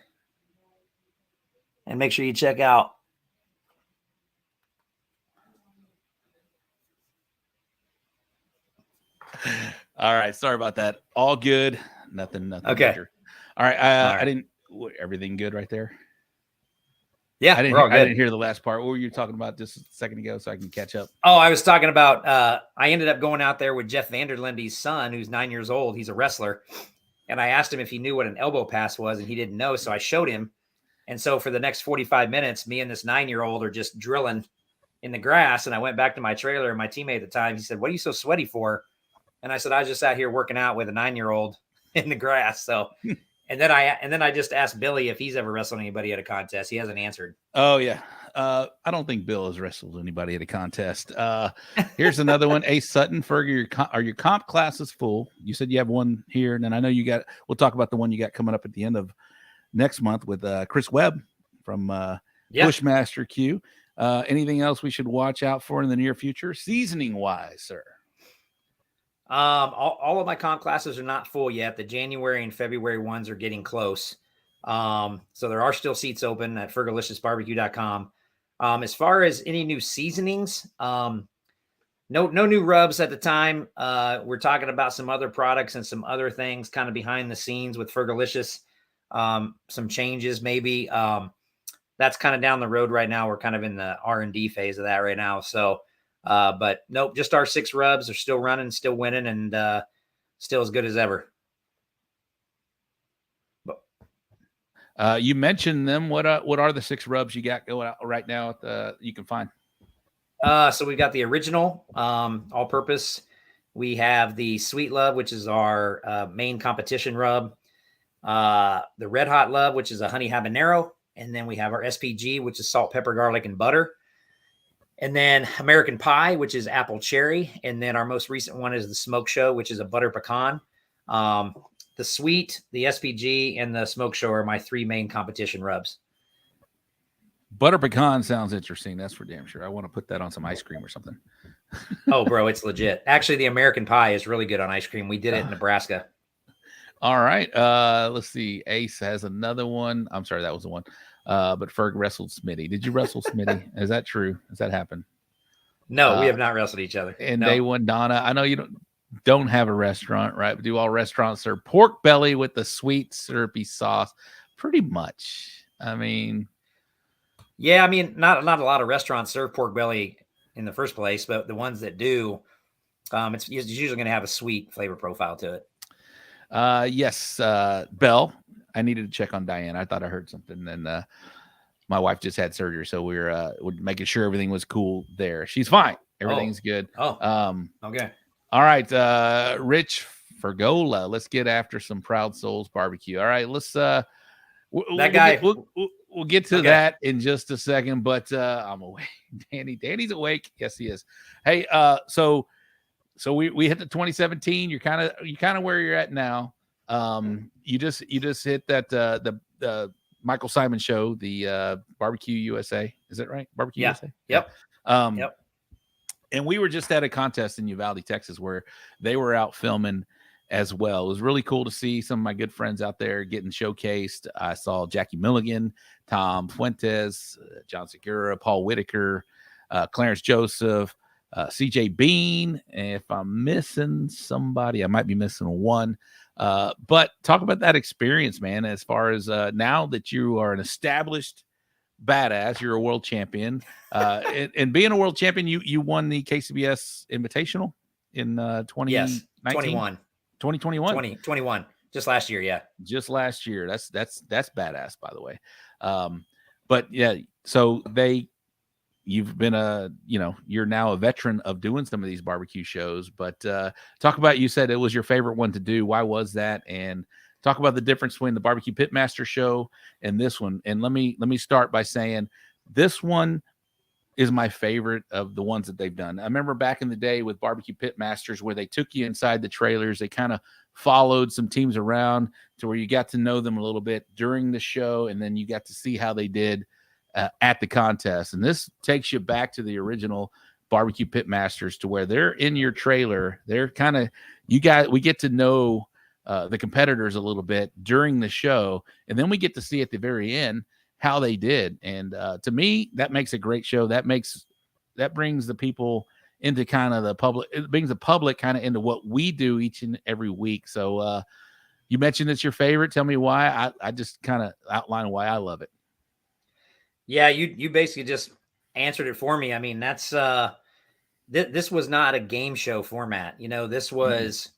And make sure you check out. All right. Sorry about that. All good. Nothing. Okay. Major. All right. All right. I didn't. Everything good right there? Yeah, I didn't hear the last part. What were you talking about just a second ago so I can catch up? Oh, I was talking about I ended up going out there with Jeff Vanderlindy's son, who's 9 years old. He's a wrestler. And I asked him if he knew what an elbow pass was, and he didn't know. So I showed him. And so for the next 45 minutes, me and this 9-year-old are just drilling in the grass. And I went back to my trailer, and my teammate at the time, he said, "What are you so sweaty for?" And I said, "I was just out here working out with a 9-year-old in the grass." So and then I just asked Billy if he's ever wrestled anybody at a contest. He hasn't answered. Oh yeah. I don't think Bill has wrestled anybody at a contest. Here's another one. Ace Sutton, Fergie, are your comp classes full? You said you have one here, and then I know we'll talk about the one you got coming up at the end of next month with Chris Webb from Bushmaster Q. Anything else we should watch out for in the near future, seasoning wise, sir? All of my comp classes are not full yet. The January and February ones are getting close. So there are still seats open at fergolicious.barbecue.com. As far as any new seasonings, no new rubs at the time. We're talking about some other products and some other things kind of behind the scenes with Fergolicious. Some changes maybe. That's kind of down the road right now. We're kind of in the R&D phase of that right now. So, but nope, just our 6 rubs are still running, still winning, and still as good as ever. You mentioned them. What are the 6 rubs you got going out right now you can find? So we've got the original all-purpose. We have the Sweet Love, which is our main competition rub. The Red Hot Love, which is a honey habanero. And then we have our SPG, which is salt, pepper, garlic, and butter. And then American Pie, which is apple cherry. And then our most recent one is the Smoke Show, which is a butter pecan. The Sweet, the SPG, and the Smoke Show are my 3 main competition rubs. Butter pecan sounds interesting. That's for damn sure. I want to put that on some ice cream or something. Oh, bro, it's legit. Actually, the American Pie is really good on ice cream. We did it in Nebraska. All right. Let's see. Ace has another one. I'm sorry, that was the one. But Ferg wrestled Smitty. Did you wrestle Smitty? Is that true? Has that happened? No, we have not wrestled each other. And Day One Donna, I know you don't have a restaurant, right? But do all restaurants serve pork belly with the sweet syrupy sauce? Pretty much. I mean, yeah, I mean, not a lot of restaurants serve pork belly in the first place, but the ones that do, it's usually going to have a sweet flavor profile to it. Yes, Belle. I needed to check on Diane. I thought I heard something, and my wife just had surgery, so we're making sure everything was cool there. She's fine. Everything's good. Oh, okay. All right, Rich Fergola. Let's get after some Proud Souls barbecue. All right, let's. We'll get to that in just a second, but I'm awake. Danny's awake. Yes, he is. Hey, so we hit the 2017. You're kind of where you're at now. You just hit that the Michael Simon show, the Barbecue USA. Is that right? Barbecue USA. Yep. Yep. And we were just at a contest in Uvalde, Texas, where they were out filming as well. It was really cool to see some of my good friends out there getting showcased. I saw Jackie Milligan, Tom Fuentes, John Segura, Paul Whitaker, Clarence Joseph, CJ Bean. And if I'm missing somebody, I might be missing one. But talk about that experience, man, as far as now that you are an established badass, you're a world champion. And being a world champion, you won the KCBS Invitational in 2019? 2021. Just last year, yeah. Just last year. That's badass, by the way. But yeah, so you've been you're now a veteran of doing some of these barbecue shows, but talk about, you said it was your favorite one to do. Why was that? And talk about the difference between the Barbecue Pitmaster show and this one. And let me start by saying this one is my favorite of the ones that they've done. I remember back in the day with Barbecue Pitmasters where they took you inside the trailers. They kind of followed some teams around to where you got to know them a little bit during the show, and then you got to see how they did at the contest. And this takes you back to the original Barbecue Pitmasters to where they're in your trailer. They're kind of, we get to know the competitors a little bit during the show, and then we get to see at the very end how they did. And to me, that makes a great show. That brings the people into kind of the public. It brings the public kind of into what we do each and every week. So you mentioned it's your favorite. Tell me why. I just kind of outline why I love it. Yeah, you basically just answered it for me. I mean, that's this was not a game show format. This was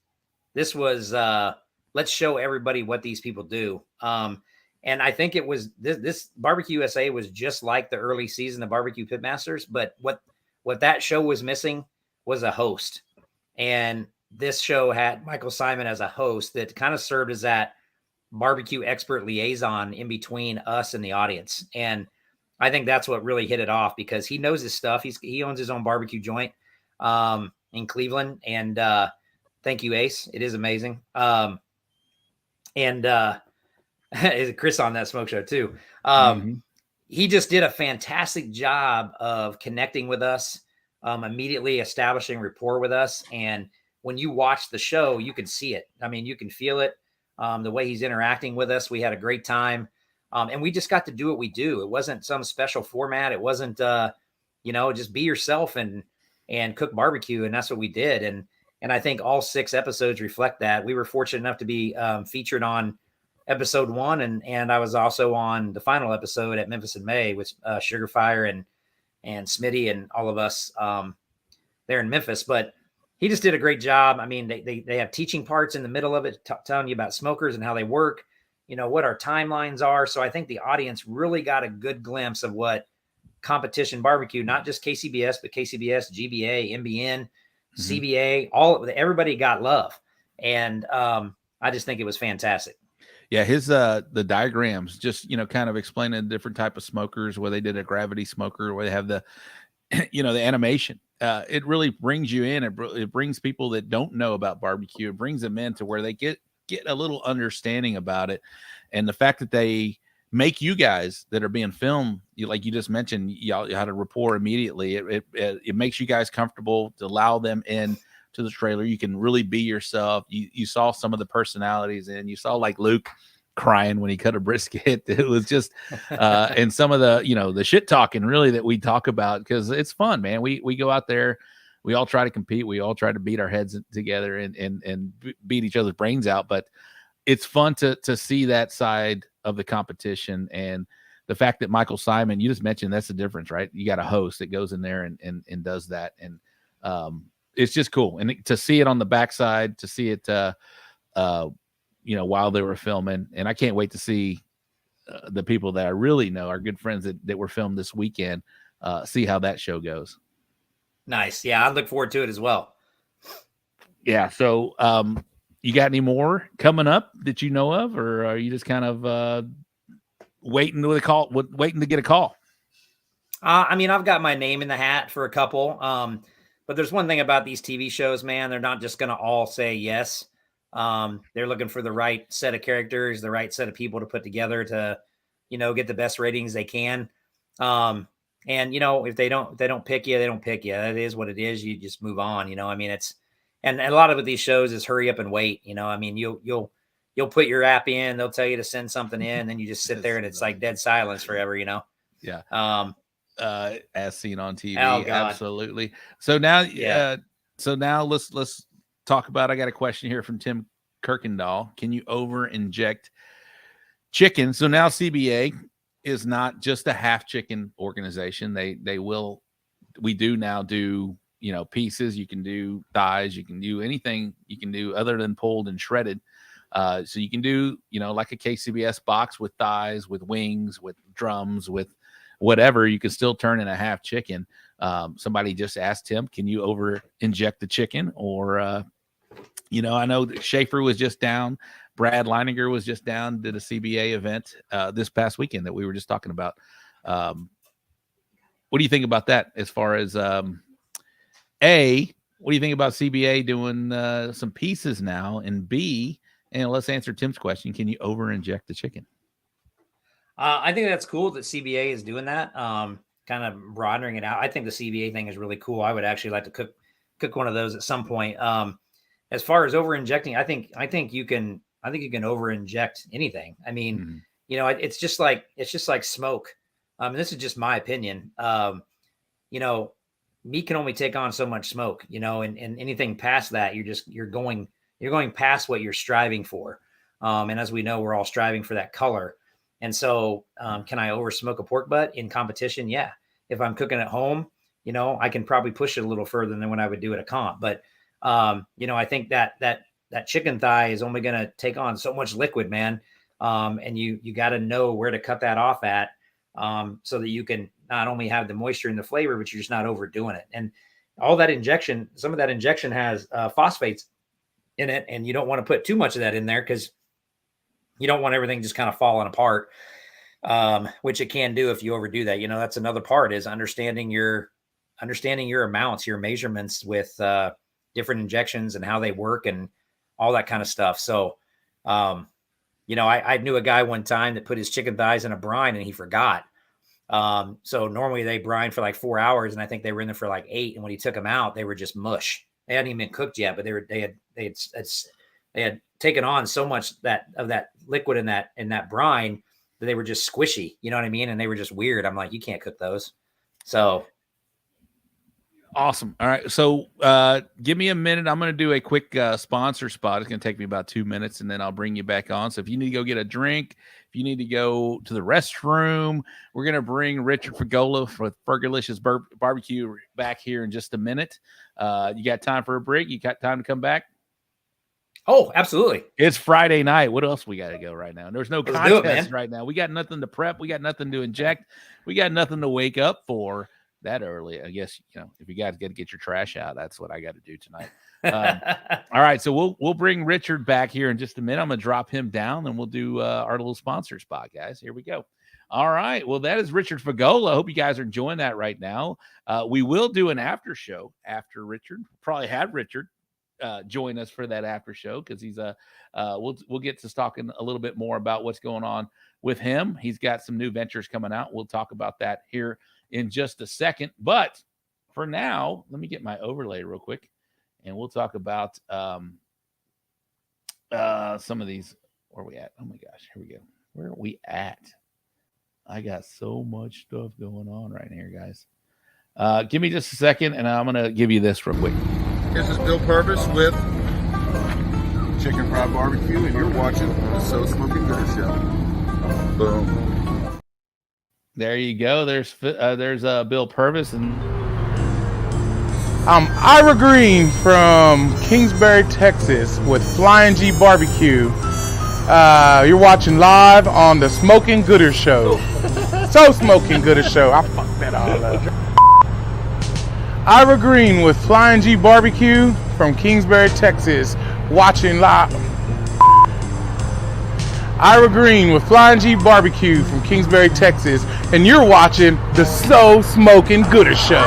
let's show everybody what these people do. And I think it was this Barbecue USA was just like the early season of Barbecue Pitmasters, but what that show was missing was a host. And this show had Michael Simon as a host that kind of served as that barbecue expert liaison in between us and the audience. And I think that's what really hit it off, because he knows his stuff. He owns his own barbecue joint in Cleveland. And thank you, Ace. It is amazing. Is Chris on that smoke show too? He just did a fantastic job of connecting with us, immediately establishing rapport with us. And when you watch the show, you can see it. I mean, you can feel it. The way he's interacting with us, we had a great time. And we just got to do what we do. It wasn't some special format. It wasn't, just be yourself and cook barbecue. And that's what we did. And I think all 6 episodes reflect that. We were fortunate enough to be featured on episode 1, and I was also on the final episode at Memphis in May with Sugarfire and Smitty and all of us there in Memphis. But he just did a great job. I mean, they have teaching parts in the middle of it, telling you about smokers and how they work, what our timelines are. So I think the audience really got a good glimpse of what competition barbecue, not just KCBS, but KCBS, GBA, MBN, CBA, everybody got love. And I just think it was fantastic. Yeah, his the diagrams just kind of explaining different type of smokers, where they did a gravity smoker, where they have the the animation. It really brings you in. It brings people that don't know about barbecue. It brings them in to where they get a little understanding about it, and the fact that they make you guys that are being filmed, like you just mentioned, y'all had a rapport immediately. It makes you guys comfortable to allow them in to the trailer. You can really be yourself. You saw some of the personalities, and you saw like Luke crying when he cut a brisket. It was just and some of the the shit talking really that we talk about, because it's fun, man. We go out there, we all try to compete, we all try to beat our heads together and beat each other's brains out, but it's fun to see that side of the competition. And the fact that Michael Simon, you just mentioned, that's the difference, right? You got a host that goes in there and does that. And it's just cool. And to see it on the backside, to see it, while they were filming. And I can't wait to see the people that I really know, our good friends that were filmed this weekend, see how that show goes. Nice. Yeah, I look forward to it as well. Yeah. So you got any more coming up that you know of, or are you just kind of waiting to get a call? I mean, I've got my name in the hat for a couple. But there's one thing about these TV shows, man. They're not just going to all say yes. They're looking for the right set of characters, the right set of people to put together to, get the best ratings they can. And if they don't pick you, they don't pick you. That is what it is. You just move on. I mean, and a lot of these shows is hurry up and wait. I mean, you'll put your app in, they'll tell you to send something in, and then you just sit there and it's like dead silence forever. Yeah. As seen on TV. Oh, absolutely. So now, let's talk about, I got a question here from Tim Kirkendall. Can you over inject chicken? So now CBA is not just a half chicken organization. We do now do, pieces. You can do thighs, you can do anything you can do other than pulled and shredded. So you can do, like a KCBS box with thighs, with wings, with drums, with whatever, you can still turn in a half chicken. Somebody just asked him, can you over inject the chicken? Or, I know that Schaefer was just down. Brad Leininger was just down, did a CBA event this past weekend that we were just talking about. What do you think about that as far as, A, what do you think about CBA doing some pieces now? And B, and let's answer Tim's question, can you over inject the chicken? I think that's cool that CBA is doing that, kind of broadening it out. I think the CBA thing is really cool. I would actually like to cook one of those at some point. As far as over injecting, I think you can over inject anything. I mean, it's just like smoke. This is just my opinion. Meat can only take on so much smoke, and anything past that, you're going past what you're striving for. And as we know, we're all striving for that color. And so, can I over smoke a pork butt in competition? Yeah. If I'm cooking at home, I can probably push it a little further than what I would do at a comp. But, I think that chicken thigh is only going to take on so much liquid, man. And you got to know where to cut that off at, so that you can not only have the moisture and the flavor, but you're just not overdoing it. And all that injection, some of that injection has phosphates in it, and you don't want to put too much of that in there because you don't want everything just kind of falling apart, which it can do if you overdo that. That's another part, is understanding your amounts, your measurements with different injections and how they work and all that kind of stuff. So, I knew a guy one time that put his chicken thighs in a brine and he forgot. So normally they brine for like 4 hours, and I think they were in there for like 8. And when he took them out, they were just mush. They hadn't even been cooked yet, but they had taken on so much of that liquid in that brine that they were just squishy. You know what I mean? And they were just weird. I'm like, you can't cook those. So awesome. All right. So give me a minute. I'm going to do a quick sponsor spot. It's going to take me about 2 minutes, and then I'll bring you back on. So if you need to go get a drink, if you need to go to the restroom, we're going to bring Richard Fergola for Fergolicious BBQ back here in just a minute. You got time for a break? You got time to come back? Oh, absolutely. It's Friday night. What else we got to go right now? There's no contest right now. We got nothing to prep. We got nothing to inject. We got nothing to wake up for that early. I guess, if you guys got to get your trash out, that's what I got to do tonight. All right. So we'll bring Richard back here in just a minute. I'm going to drop him down, and we'll do our little sponsor spot, guys. Here we go. All right. Well, that is Richard Fergola. I hope you guys are enjoying that right now. We will do an after show after Richard. Probably have Richard join us for that after show, because he's we'll get to talking a little bit more about what's going on with him. He's got some new ventures coming out. We'll talk about that here in just a second. But for now, let me get my overlay real quick, and we'll talk about some of these. Where are we at? Oh my gosh, here we go. Where are we at? I got so much stuff going on right here, guys. Give me just a second, and I'm going to give you this real quick. This is Bill Purvis with Chicken Fried Barbecue, and you're watching the So Smoking Good Show. Boom. There you go. There's Bill Purvis, and I'm Ira Green from Kingsbury, Texas with Flying G Barbecue. You're watching live on the Smoking Gooder Show. So Smoking Gooder Show. I fucked that all up. Ira Green with Flying G Barbecue from Kingsbury, Texas, watching live. Ira Green with Flying G Barbecue from Kingsbury, Texas, and you're watching the So Smoking Gooder Show.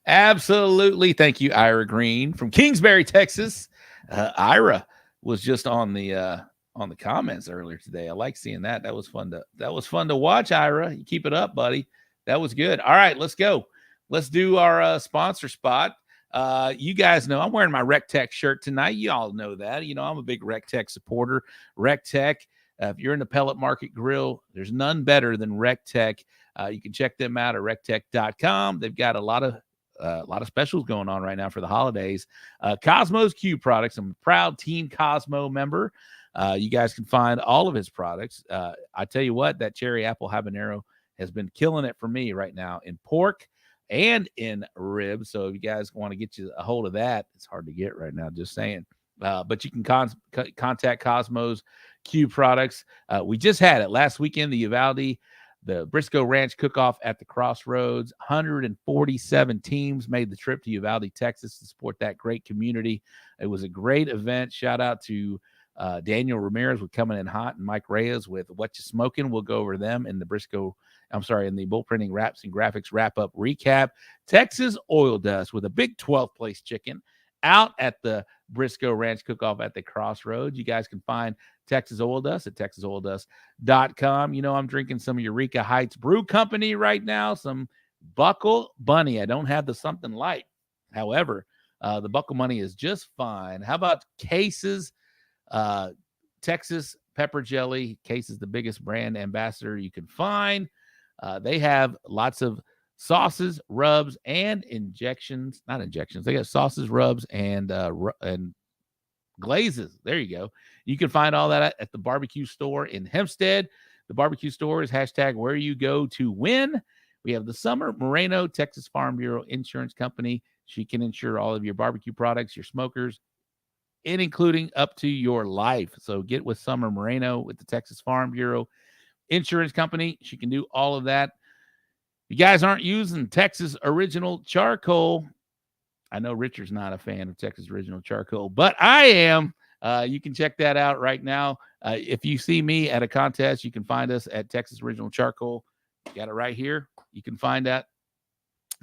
Absolutely. Thank you, Ira Green from Kingsbury, Texas. Ira was just on the comments earlier today. I like seeing that. That was fun to watch, Ira. You keep it up, buddy. That was good. All right, let's go. Let's do our sponsor spot. You guys know I'm wearing my RecTech shirt tonight. You all know that. I'm a big RecTech supporter. RecTech, if you're in the pellet market grill, there's none better than RecTech. You can check them out at rectech.com. They've got a lot of specials going on right now for the holidays. Cosmo's Q products. I'm a proud Team Cosmo member. You guys can find all of his products. I tell you what, that cherry apple habanero has been killing it for me right now in pork and in ribs. So if you guys want to get you a hold of that, it's hard to get right now, just saying. But you can contact Cosmos Q Products. We just had it last weekend, the Uvalde, the Briscoe Ranch Cook-Off at the Crossroads. 147 teams made the trip to Uvalde, Texas to support that great community. It was a great event. Shout out to Daniel Ramirez with Coming In Hot and Mike Reyes with What You Smoking. We'll go over them in the in the Bull Printing Wraps and Graphics wrap-up recap. Texas Oil Dust with a big 12th place chicken out at the Briscoe Ranch Cook-Off at the Crossroads. You guys can find Texas Oil Dust at texasoildust.com. You know, I'm drinking some Eureka Heights Brew Company right now, some Buckle Bunny. I don't have the something light. However, the Buckle Bunny is just fine. How about Case's Texas Pepper Jelly? Case is the biggest brand ambassador you can find. They have lots of sauces, rubs, and not injections. They got sauces, rubs, and glazes. There you go. You can find all that at the barbecue store in Hempstead. The barbecue store is hashtag where you go to win. We have the Summer Moreno, Texas Farm Bureau Insurance Company. She can insure all of your barbecue products, your smokers, and including up to your life. So get with Summer Moreno with the Texas Farm Bureau Insurance Company. She can do all of that. If you guys aren't using Texas Original Charcoal, I know Richard's not a fan of Texas Original Charcoal, but I am. You can check that out right now. If you see me at a contest, you can find us at Texas Original Charcoal. Got it right here. You can find that.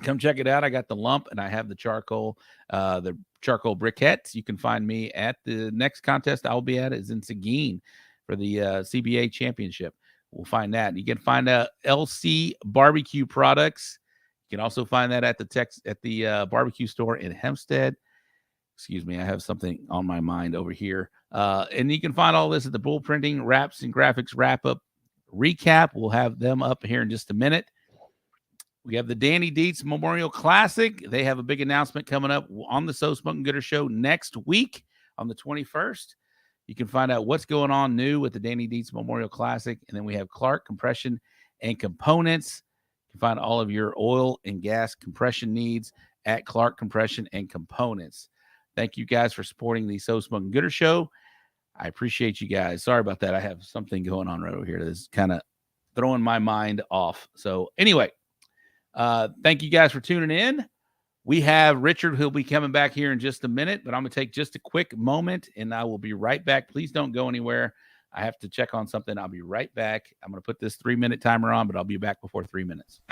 Come check it out. I got the lump and I have the charcoal briquettes. You can find me at the next contest I'll be at is in Seguin for the CBA championship. We'll find that. You can find LC barbecue products. You can also find that at the barbecue store in Hempstead. Excuse me, I have something on my mind over here. And you can find all this at the Bull Printing Wraps and Graphics wrap-up recap. We'll have them up here in just a minute. We have the Danny Dietz Memorial Classic. They have a big announcement coming up on the So Smoking Gooder Show next week on the 21st. You can find out what's going on new with the Danny Dietz Memorial Classic. And then we have Clark Compression and Components. You can find all of your oil and gas compression needs at Clark Compression and Components. Thank you guys for supporting the So Smoking Gooder Show. I appreciate you guys. Sorry about that. I have something going on right over here that's kind of throwing my mind off. So anyway, thank you guys for tuning in. We have Richard who'll be coming back here in just a minute, but I'm going to take just a quick moment and I will be right back. Please don't go anywhere. I have to check on something. I'll be right back. I'm going to put this 3-minute timer on, but I'll be back before 3 minutes.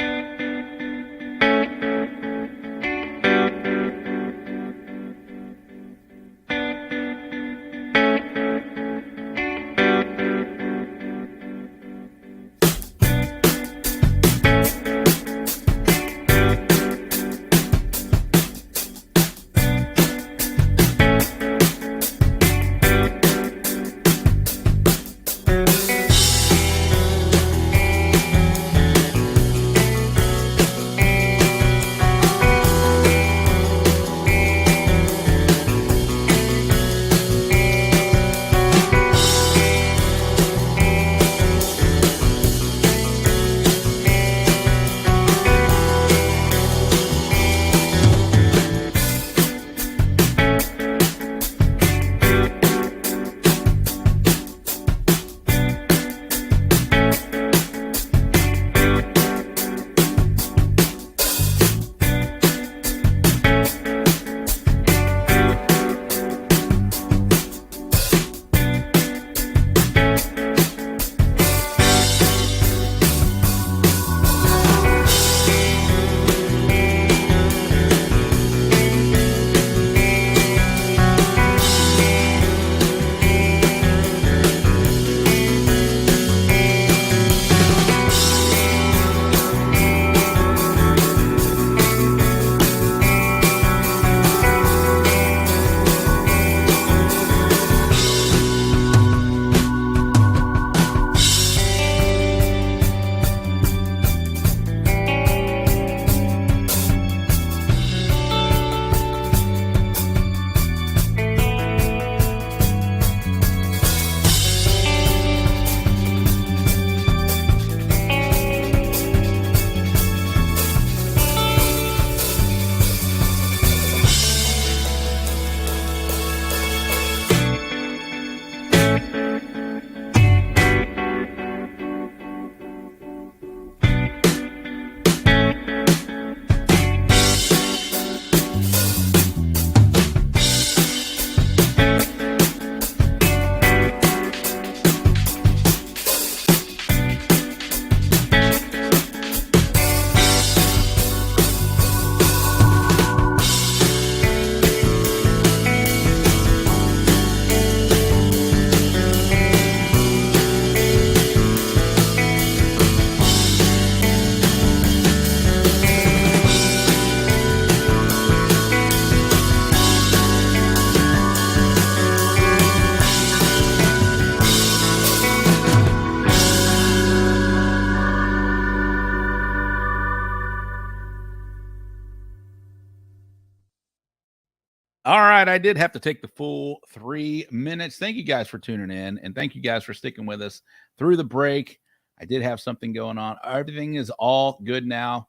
All right, I did have to take the full 3 minutes. Thank you guys for tuning in, and thank you guys for sticking with us through the break. I did have something going on. Everything is all good now.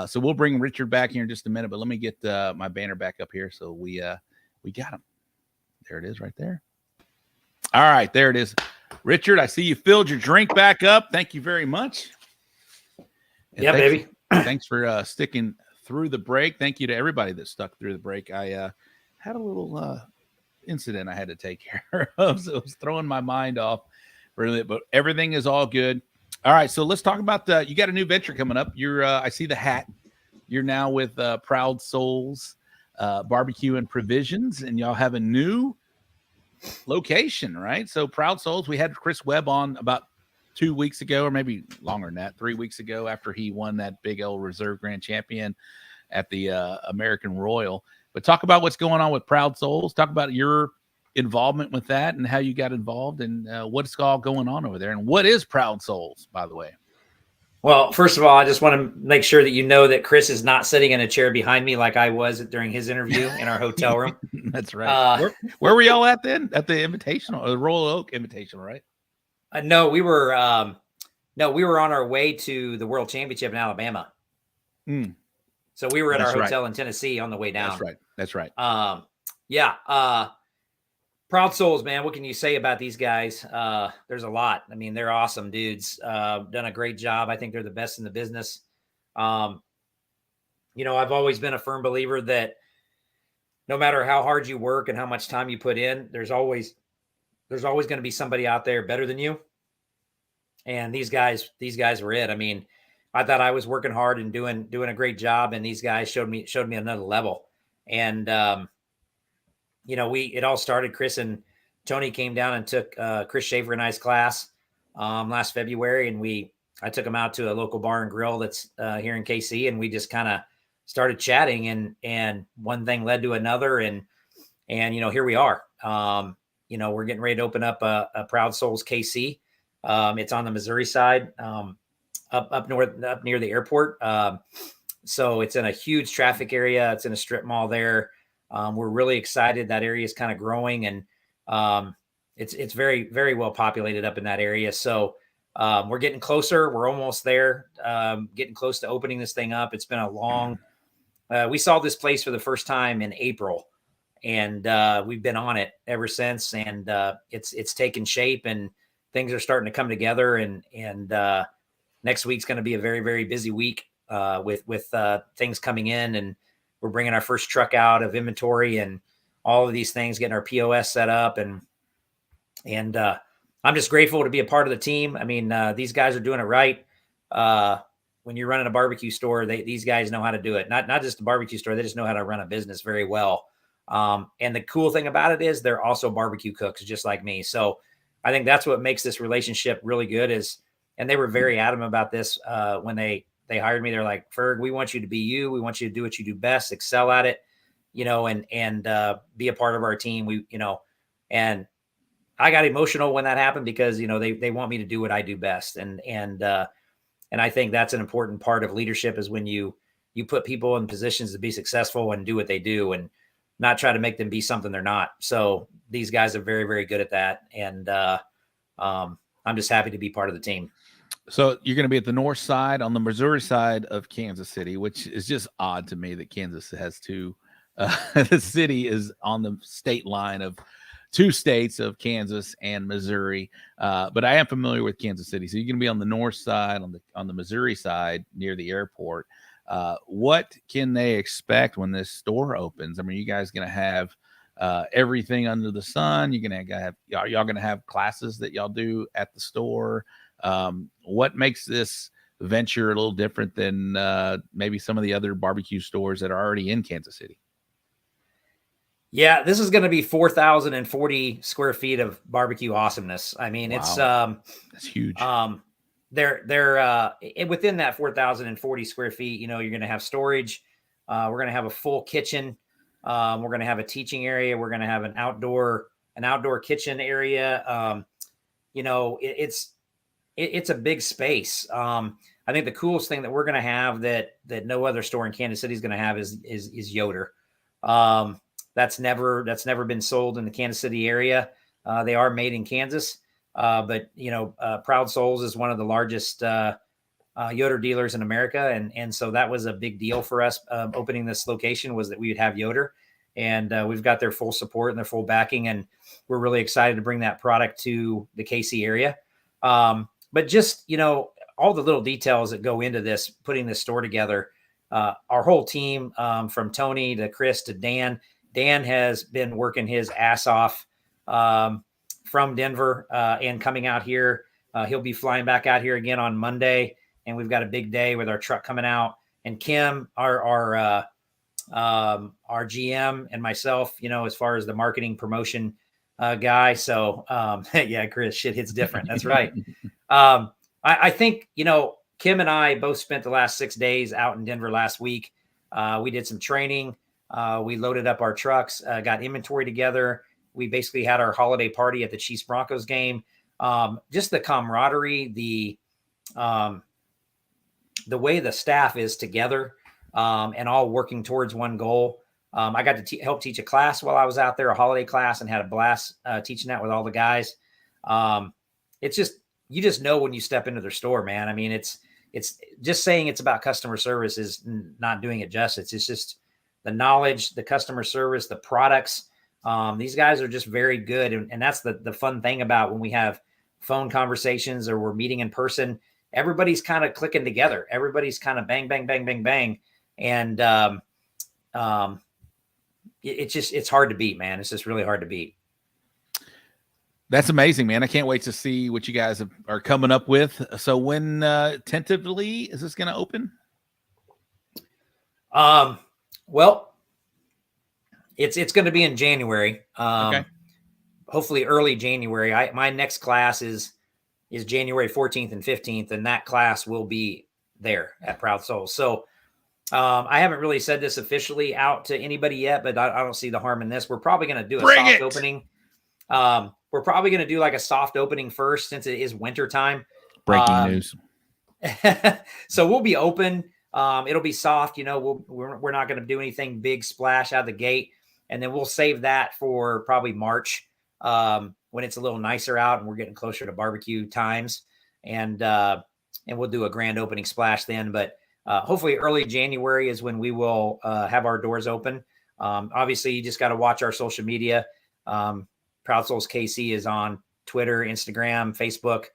So we'll bring Richard back here in just a minute, but let me get my banner back up here. So we got him. There it is right there. All right, there it is. Richard, I see you filled your drink back up. Thank you very much. And yeah, baby. Thanks for sticking through the break. Thank you to everybody that stuck through the break. I had a little incident I had to take care of, so it was throwing my mind off really, but everything is all good. All right, so let's talk about you got a new venture coming up. You're I see the hat. You're now with Proud Souls Barbecue and Provisions, and y'all have a new location, right? So Proud Souls, we had Chris Webb on about 2 weeks ago, or maybe longer than that, 3 weeks ago, after he won that Big L Reserve Grand Champion at the American Royal. But talk about what's going on with Proud Souls. Talk about your involvement with that and how you got involved and what's all going on over there. And what is Proud Souls, by the way? Well, first of all, I just want to make sure that you know that Chris is not sitting in a chair behind me like I was during his interview in our hotel room. That's right. Where were y'all at then? At the Invitational, the Royal Oak Invitational, right? No, we were on our way to the World Championship in Alabama. Mm. So we were at our hotel in Tennessee on the way down. That's right. Proud Souls, man. What can you say about these guys? There's a lot. I mean, they're awesome dudes. Done a great job. I think they're the best in the business. I've always been a firm believer that no matter how hard you work and how much time you put in, there's always going to be somebody out there better than you. And these guys were it. I mean, I thought I was working hard and doing a great job, and these guys showed me another level. And it all started. Chris and Tony came down and took Chris Schaefer and I's class last February, and I took him out to a local bar and grill that's here in KC, and we just kind of started chatting, and one thing led to another, and here we are. We're getting ready to open up a Proud Souls KC. It's on the Missouri side, up north, up near the airport. So it's in a huge traffic area. It's in a strip mall there. We're really excited. That area is kind of growing, and it's very, very well populated up in that area. So we're getting closer. We're almost there, getting close to opening this thing up. It's been a long. We saw this place for the first time in April, and we've been on it ever since. And it's taken shape, and things are starting to come together. And next week's going to be a very, very busy week with things coming in, and we're bringing our first truck out of inventory and all of these things, getting our POS set up. And I'm just grateful to be a part of the team. I mean, these guys are doing it right. When you're running a barbecue store, these guys know how to do it. Not just a barbecue store. They just know how to run a business very well. And the cool thing about it is they're also barbecue cooks, just like me. So I think that's what makes this relationship really good and they were very adamant about this when they hired me. They're like, Ferg, we want you to be you. We want you to do what you do best, excel at it, and be a part of our team. And I got emotional when that happened because, they want me to do what I do best. And I think that's an important part of leadership is when you put people in positions to be successful and do what they do and not try to make them be something they're not. So these guys are very, very good at that. And I'm just happy to be part of the team. So you're going to be at the north side, on the Missouri side of Kansas City, which is just odd to me that Kansas has two. The city is on the state line of two states of Kansas and Missouri. But I am familiar with Kansas City. So you're going to be on the north side, on the Missouri side near the airport. What can they expect when this store opens? I mean, you guys going to have everything under the sun? You're going to have y'all going to have classes that y'all do at the store? What makes this venture a little different than maybe some of the other barbecue stores that are already in Kansas City? Yeah, this is going to be 4,040 square feet of barbecue awesomeness. I mean, wow. That's huge. They're within that 4,040 square feet, you're going to have storage. We're going to have a full kitchen. We're going to have a teaching area. We're going to have an outdoor kitchen area. It's a big space. I think the coolest thing that we're going to have that no other store in Kansas City is going to have is Yoder. that's never been sold in the Kansas City area. They are made in Kansas, but Proud Souls is one of the largest Yoder dealers in America, and so that was a big deal for us opening this location, was that we would have Yoder, and we've got their full support and their full backing, and we're really excited to bring that product to the KC area. But just all the little details that go into this, putting this store together. Our whole team, from Tony to Chris to Dan. Dan has been working his ass off from Denver and coming out here. He'll be flying back out here again on Monday, and we've got a big day with our truck coming out. And Kim, our GM, and myself, as far as the marketing promotion guy. So yeah, Chris, shit hits different. That's right. I think Kim and I both spent the last 6 days out in Denver last week. We did some training. We loaded up our trucks, got inventory together. We basically had our holiday party at the Chiefs Broncos game. Just the camaraderie, the way the staff is together, and all working towards one goal. I got to help teach a class while I was out there, a holiday class, and had a blast teaching that with all the guys. It's just, you just know when you step into their store, man. I mean, it's just saying it's about customer service is not doing it justice. It's just the knowledge, the customer service, the products. These guys are just very good. And that's the fun thing about when we have phone conversations or we're meeting in person, everybody's kind of clicking together. Everybody's kind of bang, bang, bang, bang, bang. And it's hard to beat, man. It's just really hard to beat. That's amazing, man. I can't wait to see what you guys are coming up with. So when tentatively is this going to open? Well, it's going to be in January. Okay. Hopefully early January. My next class is January 14th and 15th, and that class will be there at Proud Souls. So I haven't really said this officially out to anybody yet, but I don't see the harm in this. We're probably going to do a soft opening. We're probably going to do like a soft opening first, since it is winter time. Breaking news. So we'll be open. It'll be soft. We're not going to do anything big splash out of the gate. And then we'll save that for probably March, when it's a little nicer out and we're getting closer to barbecue times. And we'll do a grand opening splash then. But hopefully early January is when we will have our doors open. Obviously, you just got to watch our social media. Proud Souls KC is on Twitter, Instagram, Facebook.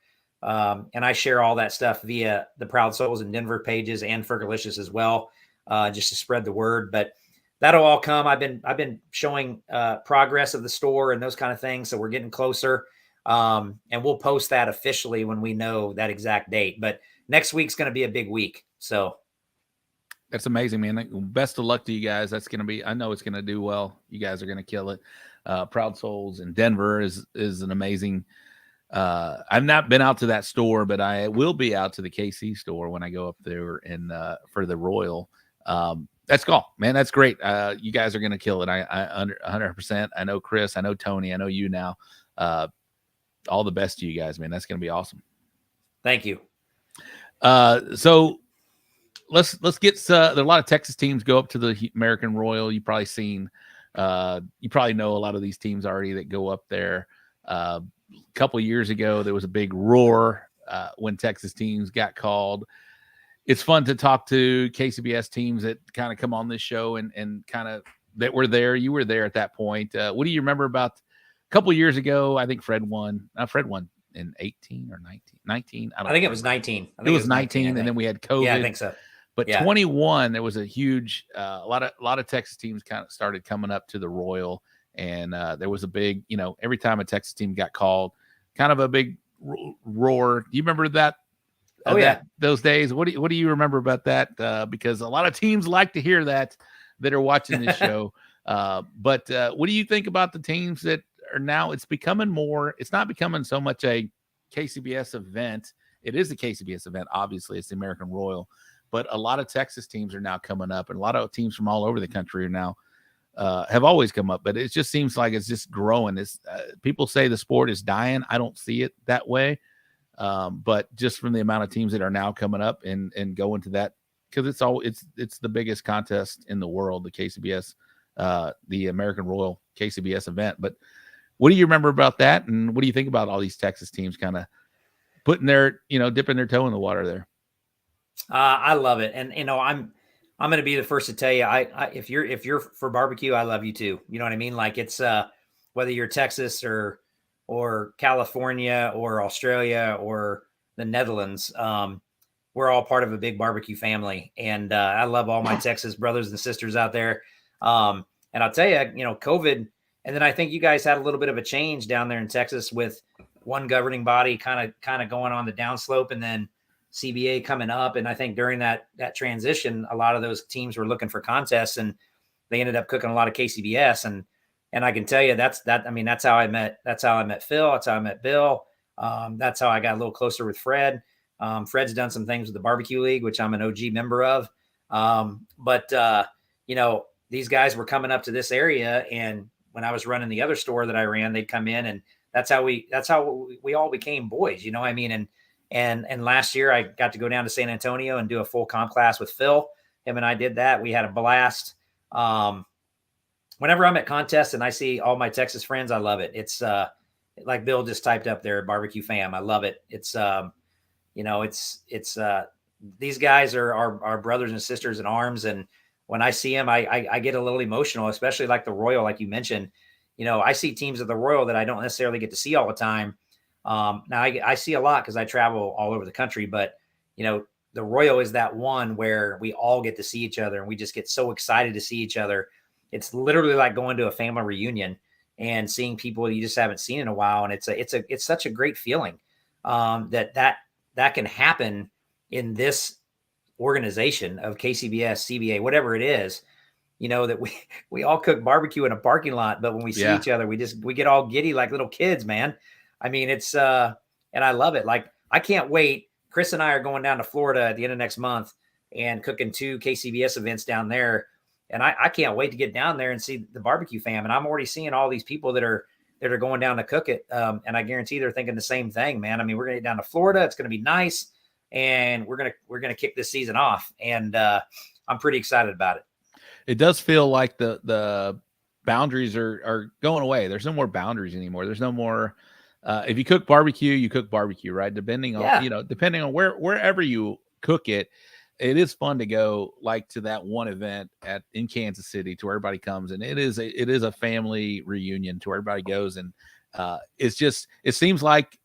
And I share all that stuff via the Proud Souls in Denver pages and Fergolicious as well, just to spread the word. But that'll all come. I've been showing progress of the store and those kind of things. So we're getting closer. And we'll post that officially when we know that exact date. But next week's going to be a big week. So that's amazing, man. Best of luck to you guys. That's going to be, I know it's going to do well. You guys are going to kill it. Proud Souls in Denver is an amazing. I've not been out to that store, but I will be out to the KC store when I go up there and for the Royal. That's cool, man. That's great. You guys are going to kill it. I 100%. I know Chris. I know Tony. I know you now. All the best to you guys, man. That's going to be awesome. Thank you. So let's get there are a lot of Texas teams go up to the American Royal. You've probably seen. You probably know a lot of these teams already that go up there. A couple of years ago, there was a big roar when Texas teams got called. It's fun to talk to KCBS teams that kind of come on this show and kind of that were there. You were there at that point. What do you remember about a couple of years ago? I think Fred won. Fred won in 18 or 19. 19. I think it was 19. It was 19, and then we had COVID. Yeah, I think so. But 21, there was a huge, a lot of Texas teams kind of started coming up to the Royal, and there was a big, every time a Texas team got called, kind of a big roar. Do you remember that? Those days. What do you remember about that? Because a lot of teams like to hear that are watching this show. But what do you think about the teams that are now? It's becoming more. It's not becoming so much a KCBS event. It is a KCBS event. Obviously, it's the American Royal. But a lot of Texas teams are now coming up, and a lot of teams from all over the country are now have always come up. But it just seems like it's just growing. It's people say the sport is dying. I don't see it that way. But just from the amount of teams that are now coming up and go into that, because it's the biggest contest in the world, the KCBS the American Royal KCBS event. But what do you remember about that? And what do you think about all these Texas teams kind of putting their, dipping their toe in the water there? I love it. And, I'm going to be the first to tell you, if you're for barbecue, I love you too. You know what I mean? Like it's, whether you're Texas or California or Australia or the Netherlands, we're all part of a big barbecue family. And, I love all my Texas brothers and sisters out there. And I'll tell you, COVID, and then I think you guys had a little bit of a change down there in Texas with one governing body kind of going on the downslope, and then CBA coming up. And I think during that transition, a lot of those teams were looking for contests, and they ended up cooking a lot of KCBS. And I can tell you that's how I met Phil. That's how I met Bill. That's how I got a little closer with Fred. Fred's done some things with the barbecue league, which I'm an OG member of. But these guys were coming up to this area, and when I was running the other store that I ran, they'd come in, and that's how we all became boys, And last year I got to go down to San Antonio and do a full comp class with Phil. Him and I did that. We had a blast. Whenever I'm at contests and I see all my Texas friends, I love it. It's like Bill just typed up there, barbecue fam. I love it. It's these guys are our brothers and sisters in arms. And when I see them, I get a little emotional, especially like the Royal, like you mentioned. I see teams of the Royal that I don't necessarily get to see all the time. Now I see a lot because I travel all over the country, but the Royal is that one where we all get to see each other, and we just get so excited to see each other. It's literally like going to a family reunion and seeing people you just haven't seen in a while. And it's such a great feeling that can happen in this organization of KCBS, CBA, whatever it is. That we all cook barbecue in a parking lot, but when we see each other, we get all giddy like little kids, man. I mean, it's and I love it. Like, I can't wait. Chris and I are going down to Florida at the end of next month and cooking 2 KCBS events down there. And I can't wait to get down there and see the barbecue fam. And I'm already seeing all these people that are going down to cook it. And I guarantee they're thinking the same thing, man. I mean, we're going to get down to Florida. It's going to be nice, and we're going to kick this season off. And I'm pretty excited about it. It does feel like the boundaries are going away. There's no more boundaries anymore. There's no more. If you cook barbecue, you cook barbecue, right? Depending on wherever you cook it, it is fun to go like to that one event in Kansas City to where everybody comes, and it is a family reunion to where everybody goes. And it seems like,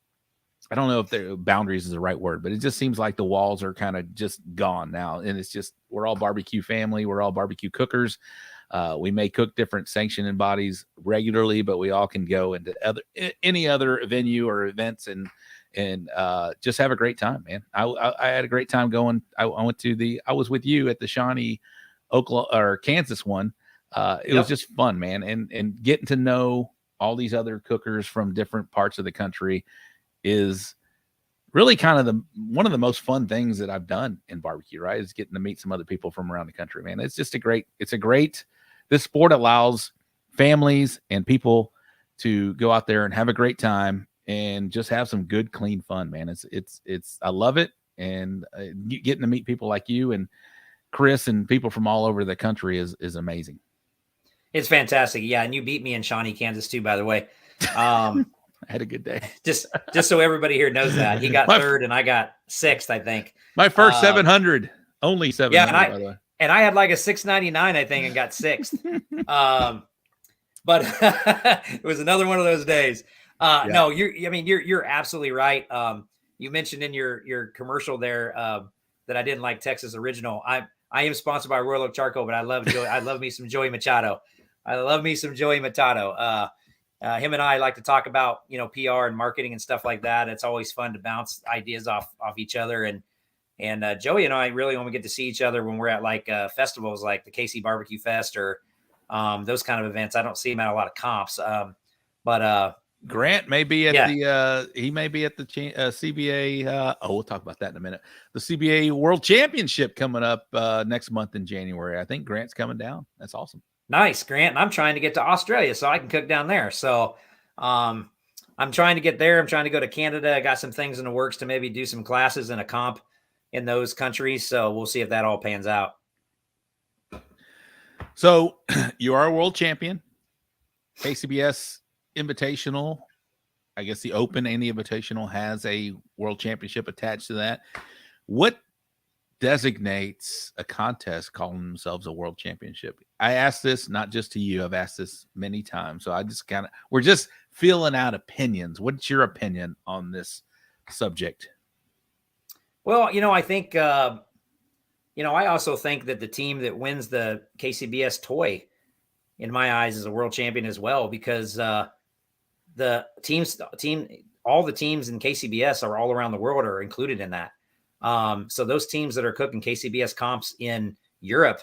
I don't know if the boundaries is the right word, but it just seems like the walls are kind of just gone now. And it's just, we're all barbecue family. We're all barbecue cookers. We may cook different sanctioning bodies regularly, but we all can go into any other venue or events and just have a great time, man. I had a great time going. I was with you at the Shawnee, Oklahoma or Kansas one. It was just fun, man. And getting to know all these other cookers from different parts of the country is really kind of one of the most fun things that I've done in barbecue, right? Is getting to meet some other people from around the country, man. It's just this sport allows families and people to go out there and have a great time and just have some good, clean fun, man. I love it. And getting to meet people like you and Chris and people from all over the country is amazing. It's fantastic. Yeah. And you beat me in Shawnee, Kansas too, by the way. I had a good day. Just so everybody here knows that. He got third and I got sixth, I think. My first 700, only 700, yeah, by the way. And I had like a 699, I think, and got sixth. But it was another one of those days. No, you're absolutely right. You mentioned in your commercial there that I didn't like Texas Original. I am sponsored by Royal Oak Charcoal, but I love me some Joey Machado. Him and I like to talk about, PR and marketing and stuff like that. It's always fun to bounce ideas off each other. And Joey and I really only get to see each other when we're at like festivals like the KC Barbecue Fest or those kind of events. I don't see him at a lot of comps. But Grant may be at the CBA. We'll talk about that in a minute. The CBA World Championship coming up next month in January. I think Grant's coming down. That's awesome. Nice, Grant. And I'm trying to get to Australia so I can cook down there. So I'm trying to get there. I'm trying to go to Canada. I got some things in the works to maybe do some classes and a comp in those countries. So we'll see if that all pans out. So you are a world champion, KCBS Invitational. I guess the Open and the Invitational has a world championship attached to that. What designates a contest calling themselves a world championship? I asked this not just to you. I've asked this many times. So I just we're just feeling out opinions. What's your opinion on this subject? Well, I think, I also think that the team that wins the KCBS toy, in my eyes, is a world champion as well, because all the teams in KCBS are all around the world are included in that. So those teams that are cooking KCBS comps in Europe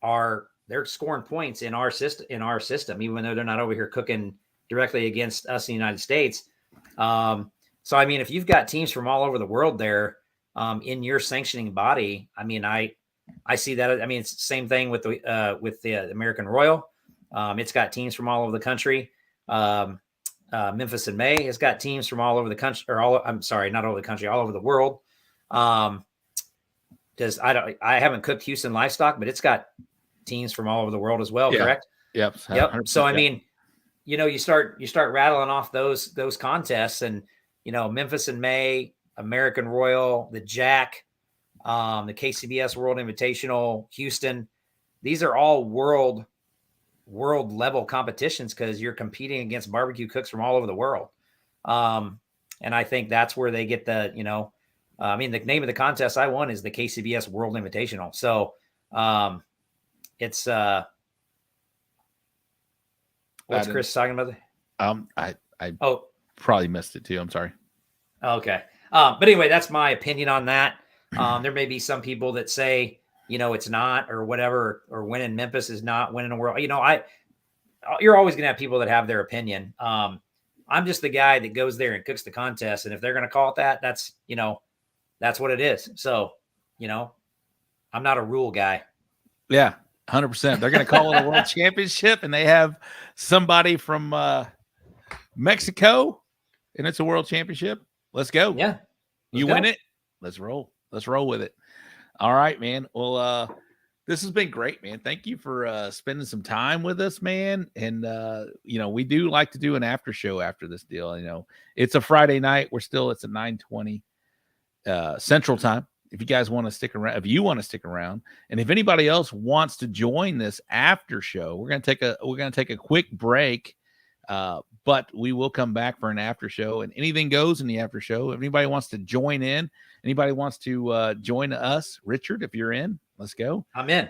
they're scoring points in our system, even though they're not over here cooking directly against us in the United States. So, I mean, if you've got teams from all over the world there in your sanctioning body, I mean, I see that. I mean, it's the same thing with the American Royal. It's got teams from all over the country. Memphis in May has got teams from all over the country, not all over the country, all over the world. Because I haven't cooked Houston Livestock, but it's got teams from all over the world as well. Yeah. Correct? Yep. So, I mean, you start rattling off those contests, and, Memphis in May, American Royal, the Jack, the KCBS World Invitational, Houston. These are all world level competitions because you're competing against barbecue cooks from all over the world. And I think that's where they get the, the name of the contest I won is the KCBS World Invitational. So it's what's Chris talking about? I probably missed it too. I'm sorry. Okay. But anyway, that's my opinion on that. There may be some people that say, it's not, or whatever, or winning Memphis is not winning a world. You're always going to have people that have their opinion. I'm just the guy that goes there and cooks the contest. And if they're going to call it that, that's what it is. So, I'm not a rule guy. Yeah, 100%. They're going to call it a world championship, and they have somebody from Mexico, and it's a world championship. Let's go. Yeah. You win it. Let's roll. Let's roll with it. All right, man. Well, this has been great, man. Thank you for spending some time with us, man. And, we do like to do an after show after this deal. It's a Friday night. It's at 9:20 Central Time. If you guys want to stick around, and if anybody else wants to join this after show, we're going to take a quick break. But we will come back for an after show, and anything goes in the after show. If anybody wants to join in, anybody wants to join us, Richard, if you're in, let's go. I'm in.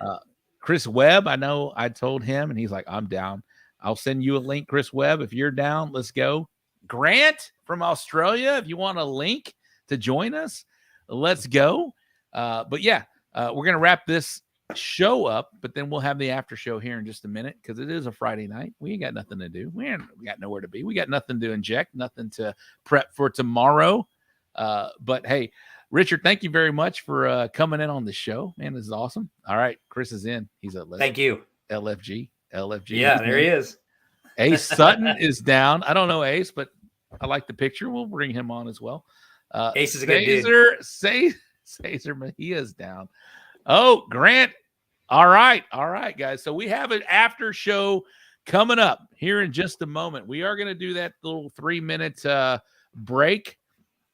Chris Webb, I know I told him, and he's like, I'm down. I'll send you a link, Chris Webb. If you're down, let's go. Grant from Australia, if you want a link to join us, let's go. But yeah, we're going to wrap this show up, but then we'll have the after show here in just a minute because it is a Friday night. We ain't got nothing to do. We got nowhere to be. We got nothing to inject, nothing to prep for tomorrow. But hey, Richard, thank you very much for coming in on the show, man. This is awesome. All right, Chris is in. He's at thank you. LFG. Yeah, there he is. Ace Sutton is down. I don't know Ace, but I like the picture. We'll bring him on as well. Ace is a good dude. Cesar Mejia is down. Oh, Grant. All right, guys. So we have an after show coming up here in just a moment. We are going to do that little 3-minute break.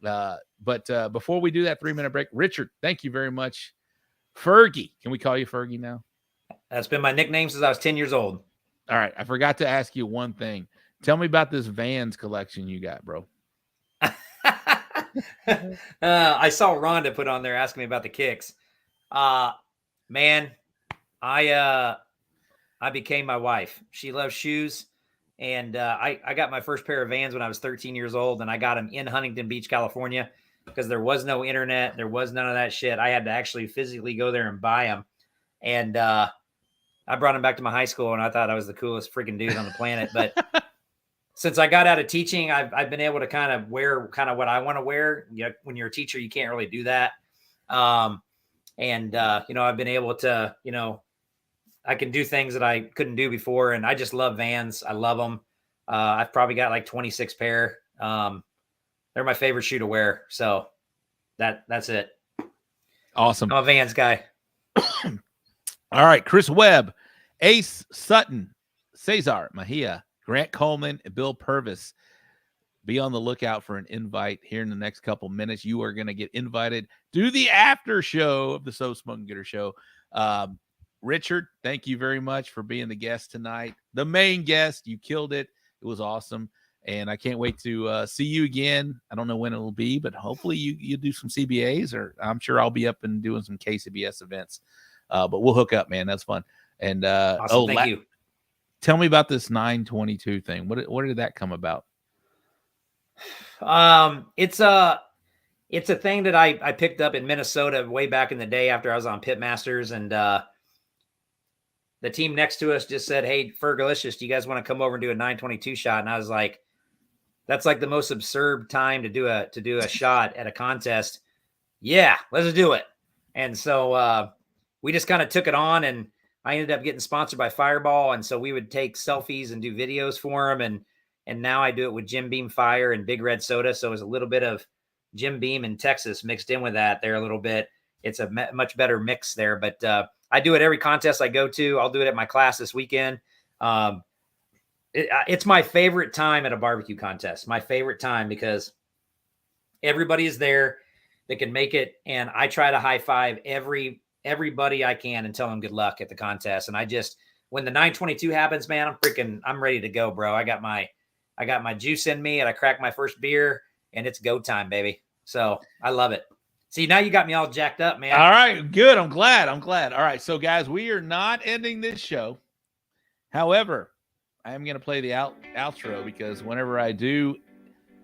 But before we do that 3-minute break, Richard, thank you very much. Fergie. Can we call you Fergie now? That's been my nickname since I was 10 years old. All right. I forgot to ask you one thing. Tell me about this Vans collection you got, bro. I saw Rhonda put on there asking me about the kicks. Man, I became my wife. She loves shoes. And I got my first pair of Vans when I was 13 years old, and I got them in Huntington Beach, California, because there was no internet. There was none of that shit. I had to actually physically go there and buy them. And I brought them back to my high school, and I thought I was the coolest freaking dude on the planet. But since I got out of teaching, I've been able to kind of wear kind of what I want to wear. When you're a teacher, you can't really do that. I've been able to, I can do things that I couldn't do before. And I just love Vans. I love them. I've probably got like 26 pair. They're my favorite shoe to wear. So that's it. Awesome. I'm a Vans guy. All right. Chris Webb, Ace Sutton, Cesar Mejia, Grant Coleman, and Bill Purvis. Be on the lookout for an invite here in the next couple minutes. You are going to get invited to the after show of the So Smoking Gooder Show. Richard, thank you very much for being the guest tonight. The main guest. You killed it. It was awesome. And I can't wait to see you again. I don't know when it'll be, but hopefully you do some CBAs, or I'm sure I'll be up and doing some KCBS events. But we'll hook up, man. That's fun. And Awesome. Thank you. Tell me about this 922 thing. What did that come about? It's a thing that I picked up in Minnesota way back in the day after I was on Pitmasters, and the team next to us just said, "Hey, Fergolicious, do you guys want to come over and do a 922 shot?" And I was like, "That's like the most absurd time to do a shot at a contest." Yeah, let's do it. And so we just kind of took it on, and I ended up getting sponsored by Fireball, and so we would take selfies and do videos for them, and now I do it with Jim Beam Fire and Big Red Soda. So it's a little bit of Jim Beam in Texas mixed in with that there a little bit. It's a much better mix there. But I do it every contest I go to. I'll do it at my class this weekend. It's my favorite time at a barbecue contest. My favorite time because everybody is there that can make it. And I try to high five everybody I can and tell them good luck at the contest. And when the 922 happens, man, I'm ready to go, bro. I got my juice in me, and I cracked my first beer, and it's go time, baby. So I love it. See, now you got me all jacked up, man. All right, good. I'm glad. All right, so guys, we are not ending this show. However, I am going to play the outro because whenever I do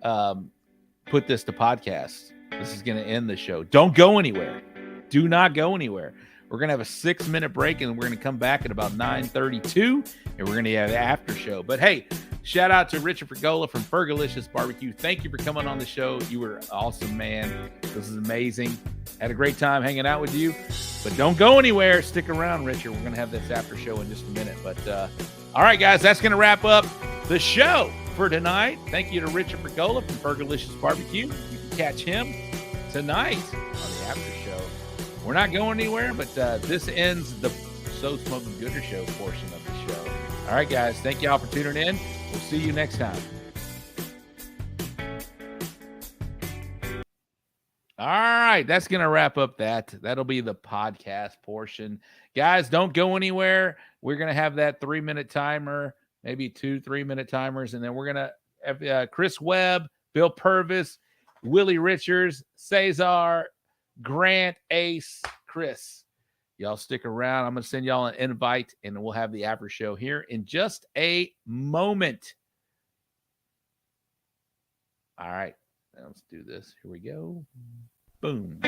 put this to podcast, this is going to end the show. Don't go anywhere. Do not go anywhere. We're going to have a 6-minute break, and we're going to come back at about 9:32, and we're going to have the after show. But hey, shout out to Richard Fergola from Fergolicious BBQ. Thank you for coming on the show. You were awesome, man. This is amazing. Had a great time hanging out with you. But don't go anywhere. Stick around, Richard. We're going to have this after show in just a minute. But all right, guys, that's going to wrap up the show for tonight. Thank you to Richard Fergola from Fergolicious BBQ. You can catch him tonight on the after show. We're not going anywhere, but this ends the So Smoking Gooder Show portion of the show. All right, guys, thank you all for tuning in. We'll see you next time. All right, that's going to wrap up that. That'll be the podcast portion. Guys, don't go anywhere. We're going to have that 3-minute timer, maybe 2 3-minute timers, and then we're going to have Chris Webb, Bill Purvis, Willie Richards, Cesar, Grant, Ace, Chris. Y'all stick around. I'm going to send y'all an invite, and we'll have the after show here in just a moment. All right. Let's do this. Here we go. Boom.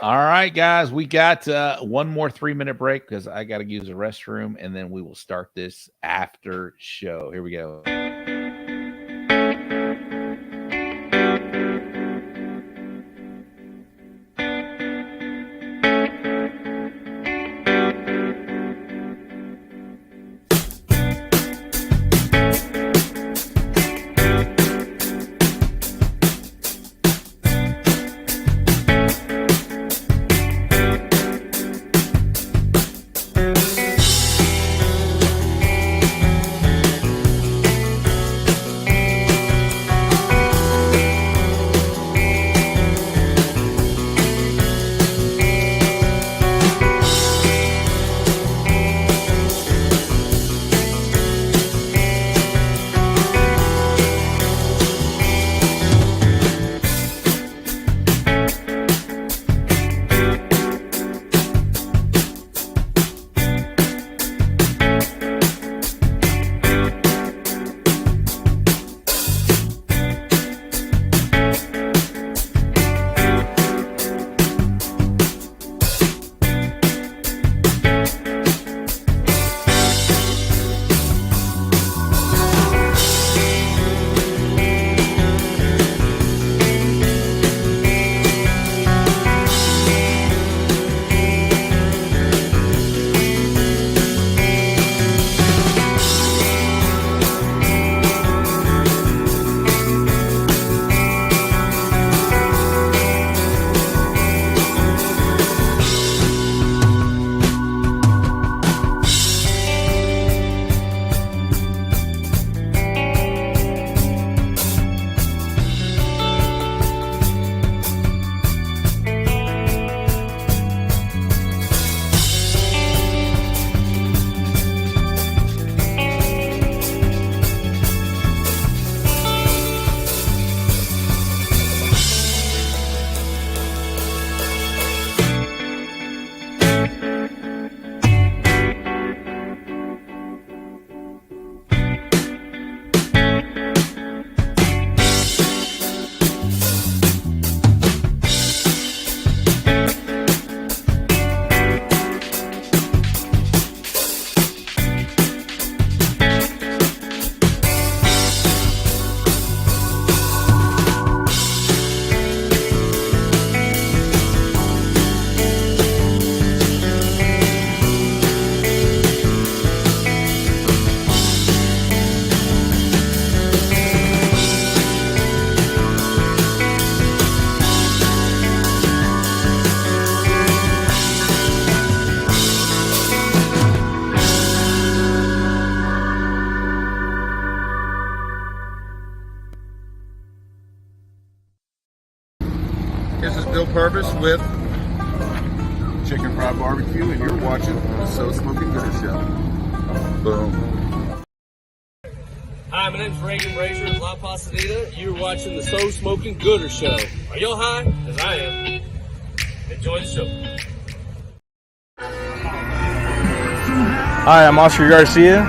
All right, guys, we got one more 3-minute break because I got to use the restroom, and then we will start this after show. Here we go. This is Bill Purvis with Chicken Fried Barbecue, and you're watching the So Smoking Gooder Show. Boom. Hi, my name's Reagan Brazier of La Pasadena. You're watching the So Smoking Gooder Show. Are y'all high? Because I am. Enjoy the show. Hi, I'm Oscar Garcia,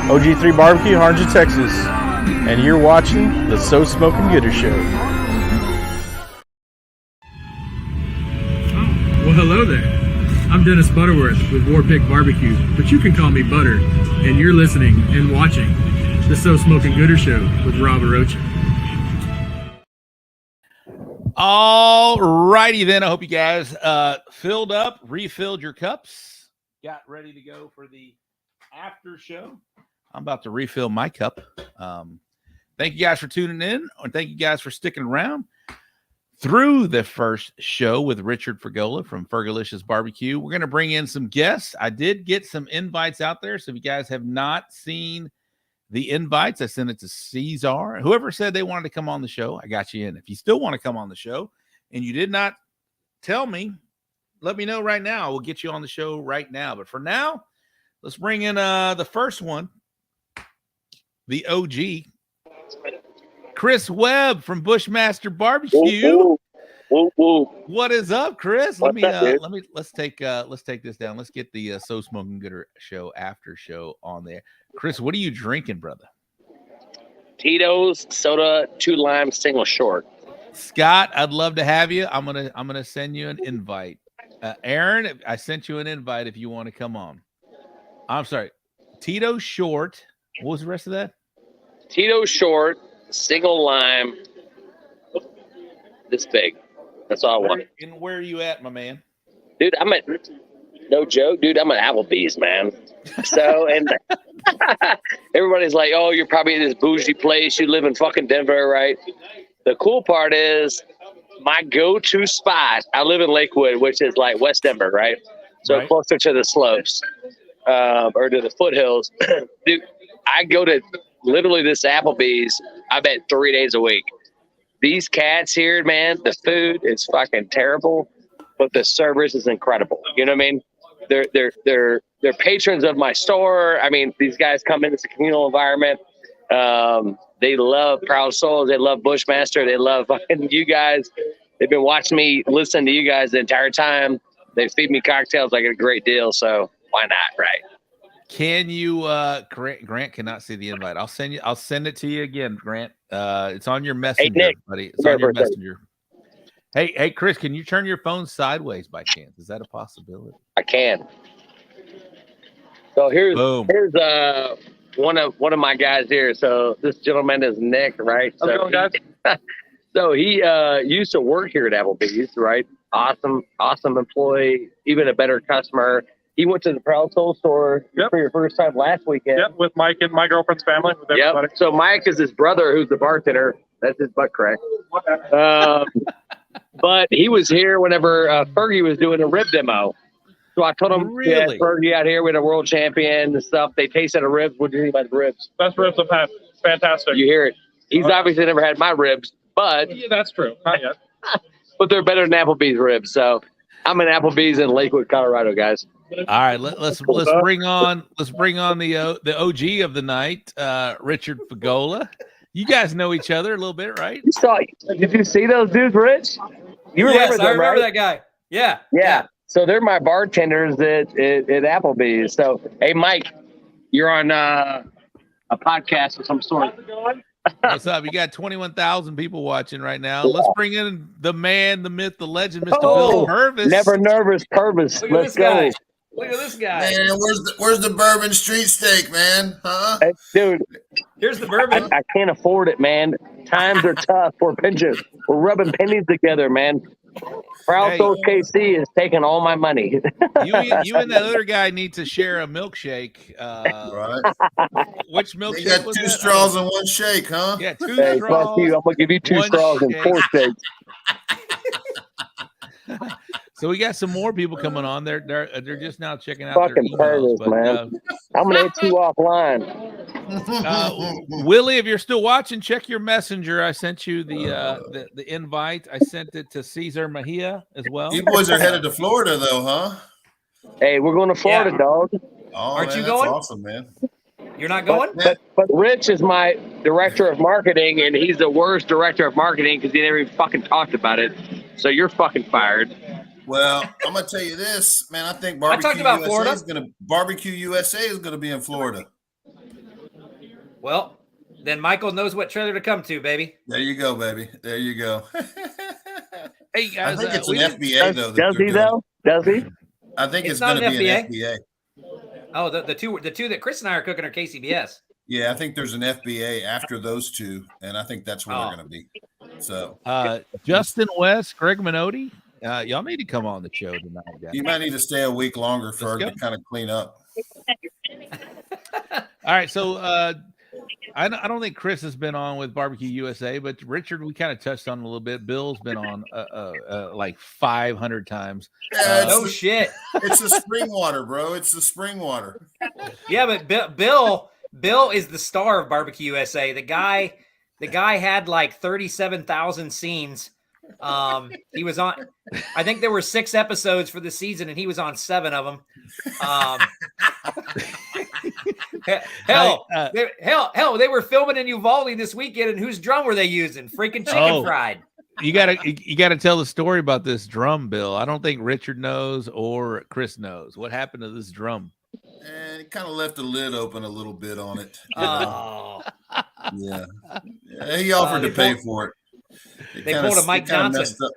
OG3 Barbecue, Harlingen, Texas, and you're watching the So Smoking Gooder Show. Well, hello there. I'm Dennis Butterworth with Warpig Barbecue, but you can call me Butter, and you're listening and watching the So Smoking Gooder Show with Rob Arocha. All righty then. I hope you guys filled up, refilled your cups, got ready to go for the after show. I'm about to refill my cup. Thank you guys for tuning in, and thank you guys for sticking around through the first show with Richard Fergola from Fergolicious BBQ. We're going to bring in some guests. I did get some invites out there, so if you guys have not seen the invites, I sent it to Cesar. Whoever said they wanted to come on the show, I got you in. If you still want to come on the show and you did not tell me, let me know right now. We'll get you on the show right now. But for now, let's bring in the first one, the OG, Chris Webb from Bushmaster Barbecue. What is up, Chris? Let's take this down. Let's get the So Smoking Gooder Show after show on there. Chris, what are you drinking, brother? Tito's soda, 2 lime, single short. Scott, I'd love to have you. I'm gonna send you an invite Aaron, I sent you an invite if you want to come on. I'm sorry. Tito Short. What was the rest of that? Tito Short, single lime, this big. That's all I want. And where are you at, my man? Dude, no joke, dude, I'm at Applebee's, man. So, and everybody's like, oh, you're probably in this bougie place. You live in fucking Denver, right? The cool part is my go-to spot, I live in Lakewood, which is like West Denver, right? So closer to the slopes or to the foothills. Dude, I go to literally this Applebee's, I bet 3 days a week. These cats here, man, the food is fucking terrible, but the service is incredible. You know what I mean? They're patrons of my store. I mean, these guys come in, it's a communal environment. They love Proud Souls. They love Bushmaster. They love fucking you guys. They've been watching me, listen to you guys the entire time. They feed me cocktails. I get a great deal. So why not, right? Can you Grant cannot see the invite. I'll send it to you again, Grant. It's on your messenger, Nick, buddy. It's on your messenger. Hey, Chris, can you turn your phone sideways by chance? Is that a possibility? I can. So here's one of my guys here. So this gentleman is Nick, right? How's it going, guys? So he used to work here at Applebee's, right? Awesome employee, even a better customer. He went to the Proud Soul store for your first time last weekend. Yep, with Mike and my girlfriend's family. With everybody. Yep. So Mike is his brother, who's the bartender. That's his butt crack. But he was here whenever Fergie was doing a rib demo. So I told him, really? Yeah, Fergie out here with a world champion and stuff. They tasted the ribs. What do you think about the ribs? Best ribs I've had. It's fantastic. You hear it. He's obviously never had my ribs, but Yeah, that's true. Not yet. but they're better than Applebee's ribs. So I'm in Applebee's in Lakewood, Colorado, guys. All right, let's bring on the OG of the night, Richard Fergola. You guys know each other a little bit, right? Did you see those dudes, Rich? You remember them, I remember right? that guy. Yeah. Yeah. So they're my bartenders at Applebee's. So, hey, Mike, you're on a podcast of some sort. What's up? You got 21,000 people watching right now. Let's bring in the man, the myth, the legend, Mr. Bill Purvis. Never nervous, Purvis. Look at Let's this guy. go. Look at this guy. Man, where's the bourbon street steak, man? Huh? Hey, dude, Here's the bourbon. I can't afford it, man. Times are tough. We're pinching. We're rubbing pennies together, man. Proud Soul KC is taking all my money. You and that other guy need to share a milkshake. Right. Which You milkshake got was two that? straws and one shake, huh? Yeah, two Hey, straws. fuck you. I'm going to give you 2 one straws and shake. 4 shakes. So we got some more people coming on. They're just now checking out Fucking their emails. Purvis, man. I'm going to hit you offline. Willie, if you're still watching, check your messenger. I sent you the invite. I sent it to Cesar Mejia as well. You boys are headed to Florida, though, huh? Hey, we're going to Florida, dog. Oh, Aren't man, you that's going? awesome, man. You're not going? But Rich is my director of marketing, and he's the worst director of marketing because he never even fucking talked about it. So you're fucking fired. Well, I'm gonna tell you this, man. I think I talked about Florida. Barbecue USA is gonna be in Florida. Well, then Michael knows what trailer to come to, baby. There you go, baby. There you go. Hey guys, I think it's an FBA though. Does he though? Does he? I think It's it's not gonna an be FBA. an FBA. Oh, the two that Chris and I are cooking are KCBS. Yeah, I think there's an FBA after those two, and I think that's where they're gonna be. So Justin West, Greg Minotti. Y'all need to come on the show tonight, guys. you might need to stay a week longer for Let's her to kind of clean up. All right, so I don't think Chris has been on with Barbecue USA, but Richard, we kind of touched on a little bit. Bill's been on like 500 times. Yeah, No shit. it's the spring water, bro. It's the spring water. Yeah, but Bill is the star of Barbecue USA. The guy had like 37,000 scenes. He was on, I think there were 6 episodes for the season, and he was on 7 of them. They were filming in Uvalde this weekend, and whose drum were they using? Freaking chicken fried. You gotta tell the story about this drum, Bill. I don't think Richard knows or Chris knows what happened to this drum. And it kind of left the lid open a little bit on it. Oh, Yeah, he offered to pay for it. They pulled a Mike Johnson. Messed up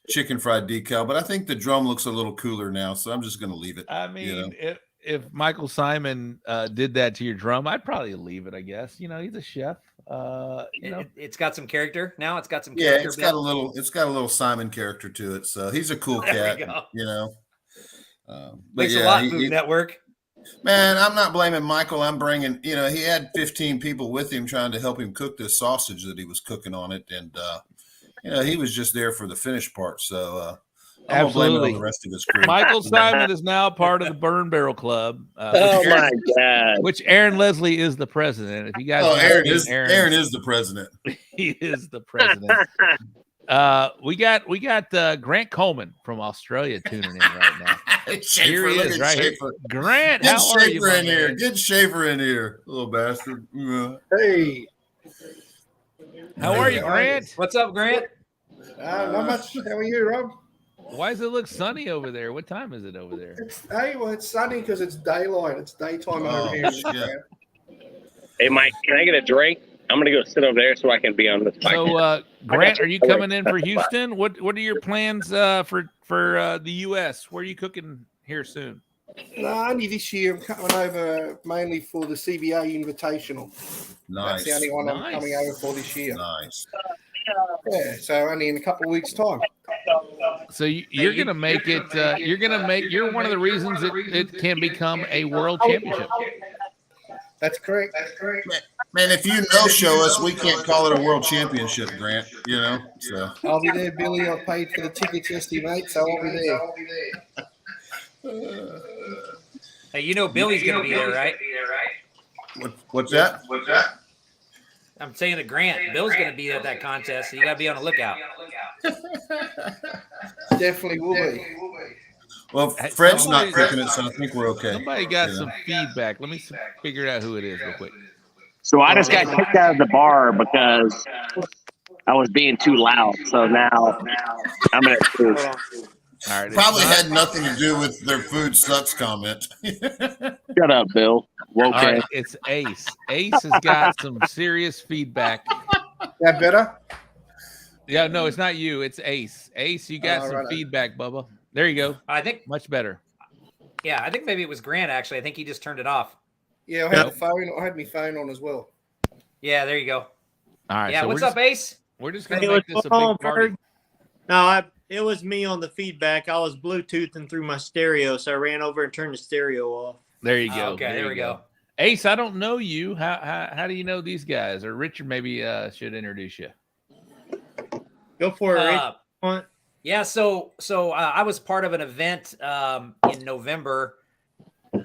chicken fried decal, but I think the drum looks a little cooler now, so I'm just going to leave it. I mean, you know? if Michael Simon did that to your drum, I'd probably leave it. I guess he's a chef. It's got some character now. It's got some Yeah, character. it's got a little Simon character to it, so he's a cool cat. But Thanks yeah, a lot, Food Network. Man, I'm not blaming Michael. I'm bringing, he had 15 people with him trying to help him cook this sausage that he was cooking on it. And, he was just there for the finished part. So I'm going to blame it on the rest of his crew. Michael Simon is now part of the Burn Barrel Club. My God. Which Aaron Leslie is the president. If you guys Aaron is the president. He is the president. We got Grant Coleman from Australia tuning in right now. Schaefer, here he is, right here. Grant, Get how are you, in here. Get Schaefer in here, little bastard. Hey. How are you, Grant? What's up, Grant? Not much. How are you, Rob? Why does it look sunny over there? What time is it over there? It's sunny because it's daylight. It's daytime over here. Hey, Mike, can I get a drink? I'm going to go sit over there so I can be on this mic. So, Grant, are you coming in for Houston? What are your plans for the U.S.? Where are you cooking here soon? No, only this year. I'm coming over mainly for the CBA Invitational. Nice. That's the only one I'm coming over for this year. Nice. Yeah, so only in a couple of weeks' time. So you're going to make it. You're one of the reasons it can become a world championship. That's correct. Man, if you show us, we can't call it a world championship, Grant. So I'll be there, Billy. I paid for the tickets yesterday, mate, so I'll be there. Hey, Billy's going to be there, right? What's that? I'm saying to Grant, Bill's going to be at that contest, so you got to be on the lookout. Definitely will be. Well, Fred's not cooking it, so I think we're okay. Somebody got some feedback. Let me figure out who it is real quick. So I just got kicked out of the bar because I was being too loud. So now I'm going to. All right, probably had nothing to do with their food sucks comment. Shut up, Bill. Okay. All right, it's Ace. Ace has got some serious feedback. That better? Yeah, no, it's not you. It's Ace. Ace, you got some feedback, Bubba. There you go. I think much better. Yeah, I think maybe it was Grant, actually. I think he just turned it off. Yeah, I had the phone. I had my phone on as well. Yeah, there you go. All right. Yeah, so what's up, Ace? We're just going to make this a big party. No, it was me on the feedback. I was Bluetoothing through my stereo, so I ran over and turned the stereo off. There you go. Okay, there we go. Ace, I don't know you. How do you know these guys? Or Richard maybe should introduce you. Go for it, Rich. Yeah, so I was part of an event in November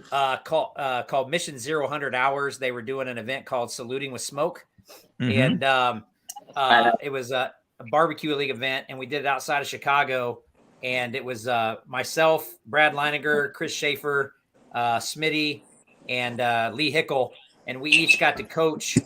called Mission 0 Hours. They were doing an event called Saluting with Smoke, and it was a barbecue league event, and we did it outside of Chicago. And it was myself, Brad Leininger, Chris Schaefer, Smitty, and Lee Hickel, and we each got to coach.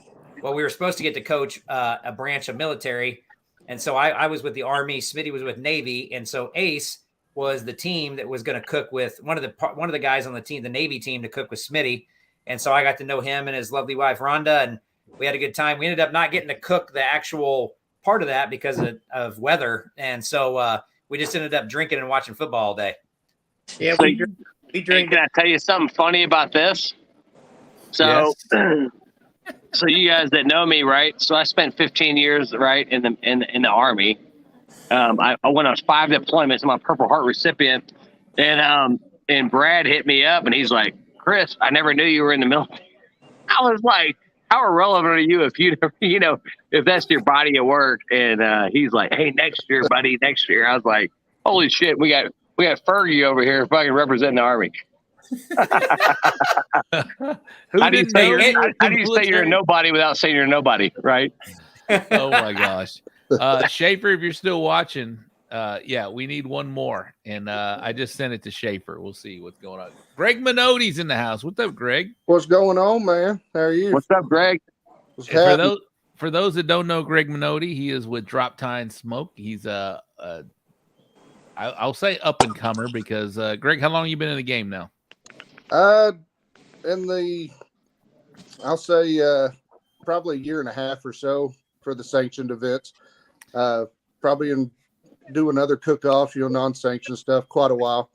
Well, we were supposed to get to coach a branch of military. And so I was with the Army, Smitty was with Navy, and so Ace was the team that was going to cook with one of the guys on the team, the Navy team, to cook with Smitty. And so I got to know him and his lovely wife Rhonda, and we had a good time. We ended up not getting to cook the actual part of that because of weather, and so we just ended up drinking and watching football all day. Yeah, so we drink. Can I tell you something funny about this? So. Yes. So you guys that know me, right? So I spent 15 years, right, in the Army. I went on 5 deployments. I'm a Purple Heart recipient, and Brad hit me up, and he's like, "Chris, I never knew you were in the military." I was like, "How irrelevant are you if that's your body of work?" And he's like, "Hey, next year, buddy, next year." I was like, "Holy shit, we got Fergie over here fucking representing the Army." How do you say you're a nobody without saying you're a nobody, right? Oh my gosh. Schaefer, if you're still watching, we need one more. And I just sent it to Schaefer. We'll see what's going on. Greg Minotti's in the house. What's up, Greg? What's going on, man? How are you? What's up, Greg? For those that don't know Greg Minotti, he is with Drop Tine Smoke. He's I'll say up and comer because Greg, how long have you been in the game now? I'll say probably a year and a half or so for the sanctioned events. Probably in doing other cook-offs, non-sanctioned stuff, quite a while.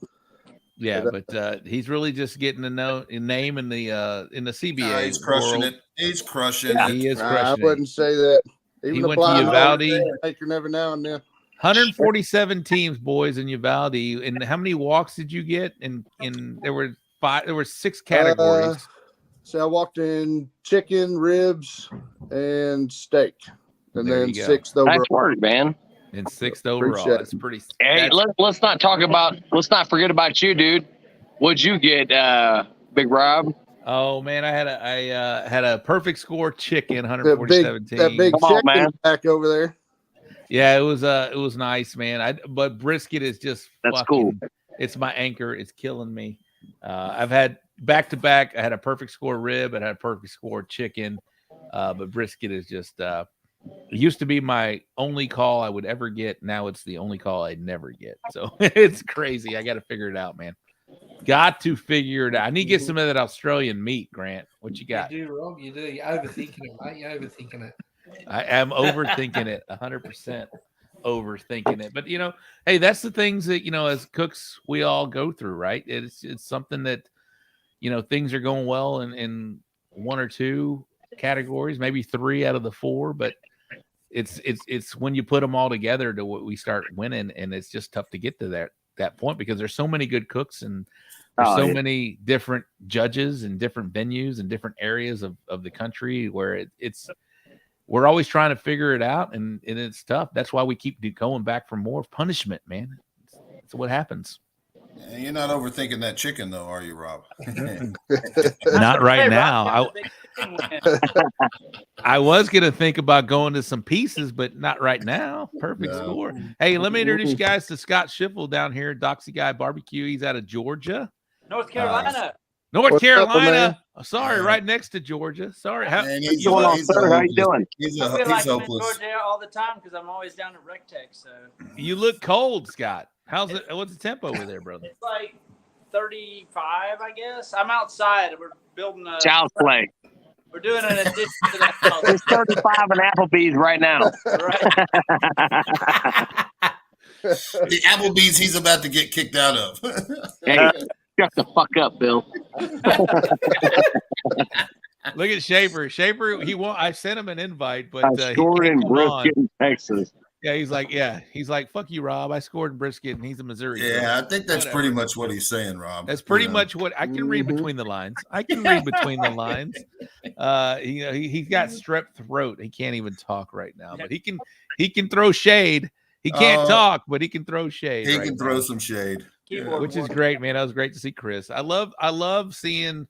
Yeah, but he's really just getting to know a name in the CBA. He's crushing world. it. He's crushing it. He is I crushing wouldn't say that. Even He the went to blind Uvalde. maker every now and then. 147 teams, boys, in Uvalde. And how many walks did you get? And there were 6 categories. So I walked in chicken, ribs, and steak, and There then you go. 6th overall. Nice work, man. And 6th overall. Appreciate it. That's pretty. Hey, that's- let's not forget about you, dude. What'd you get, Big Rob? Oh man, I had a perfect score chicken, That 147 big Come on, chicken man. back over there. Yeah, it was nice, man. But brisket is just That's fucking, cool. It's my anchor. It's killing me. I've had back to back. I had a perfect score rib. I had a perfect score chicken. But brisket is just. It used to be my only call I would ever get. Now it's the only call I'd never get. So it's crazy. I got to figure it out, man. Got to figure it out. I need to get some of that Australian meat, Grant. What you got? You do, Rob. You do. You're overthinking it, mate. You're overthinking it. I am overthinking it, 100% overthinking it. But hey, that's the things that as cooks we all go through, right? It's something that things are going well in 1 or 2 categories, maybe 3 out of the 4, but it's when you put them all together to what we start winning, and it's just tough to get to that point because there's so many good cooks and there's many different judges and different venues and different areas of the country where we're always trying to figure it out, and it's tough. That's why we keep going back for more punishment, man. That's what happens. Yeah, you're not overthinking that chicken, though, are you, Rob? Not right now. I was going to think about going to some pieces, but not right now. Perfect score. Hey, let me introduce you guys to Scott Schiffel down here, Doxy Guy Barbecue. He's out of Georgia. North Carolina. North Carolina. Sorry, right next to Georgia. Sorry. What's going on, sir? How you doing? I feel like I'm in Georgia all the time because I'm always down at RecTech. So you look cold, Scott. How's it? What's the tempo over there, brother? It's like 35, I guess. I'm outside. We're building a Child's play. We're doing an addition to the house. It's 35 in Applebee's right now. The Applebee's he's about to get kicked out of. Hey, shut the fuck up, Bill. Look at Shaper. Shaper, I sent him an invite, but I scored in brisket in Texas. Yeah, he's like, fuck you, Rob. I scored in brisket, and he's a Missouri. Yeah, I think that's pretty much what he's saying, Rob. That's pretty much what I can read between the lines. He's got strep throat. He can't even talk right now, but he can throw shade. He can't talk, but he can throw shade. He can throw some shade, which is great, man. That was great to see Chris. I love seeing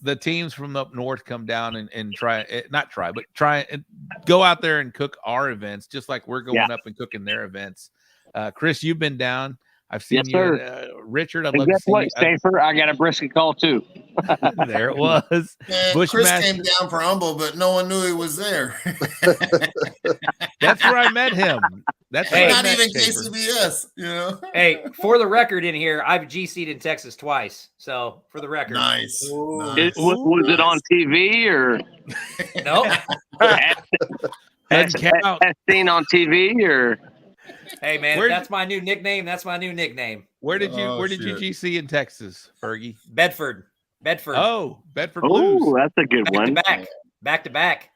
the teams from up north come down and try and go out there and cook our events, just like we're going up and cooking their events. Chris, you've been down. I've seen you. Richard, I'd love to see you. Safer, I got a brisket call too. There it was. Chris came down for Humble, but no one knew he was there. That's where I met him. That's not even KCBS, Hey, for the record in here, I've GC'd in Texas twice. So for the record. Nice. Was it on TV or no? Testing on TV or hey man, that's my new nickname. That's my new nickname. Where did you GC in Texas, Fergie? Bedford. Oh, Bedford Blues. Oh, that's a good one. Back to back.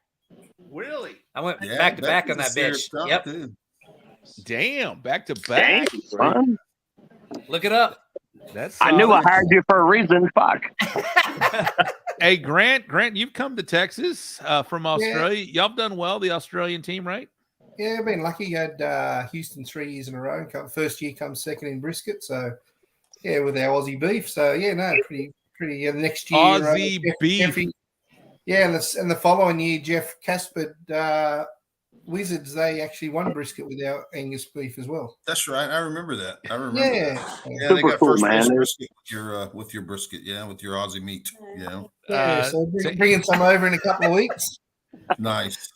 Really? I went back to back on that bitch. Yep. Too. Damn, back to back. Fun. Look it up. I knew I hired you for a reason. Fuck. Hey, Grant, you've come to Texas from Australia. Y'all have done well, the Australian team, right? Yeah, I've been lucky. Had Houston 3 years in a row. First year comes second in brisket. So, yeah, with our Aussie beef. So, yeah, no, pretty. The next year, Aussie beef. And the following year, Jeff Casper Wizards, they actually won brisket with our Angus beef as well. That's right. I remember that. Yeah, they got first place brisket with your brisket. Yeah, with your Aussie meat. So bringing some over in a couple of weeks. Nice.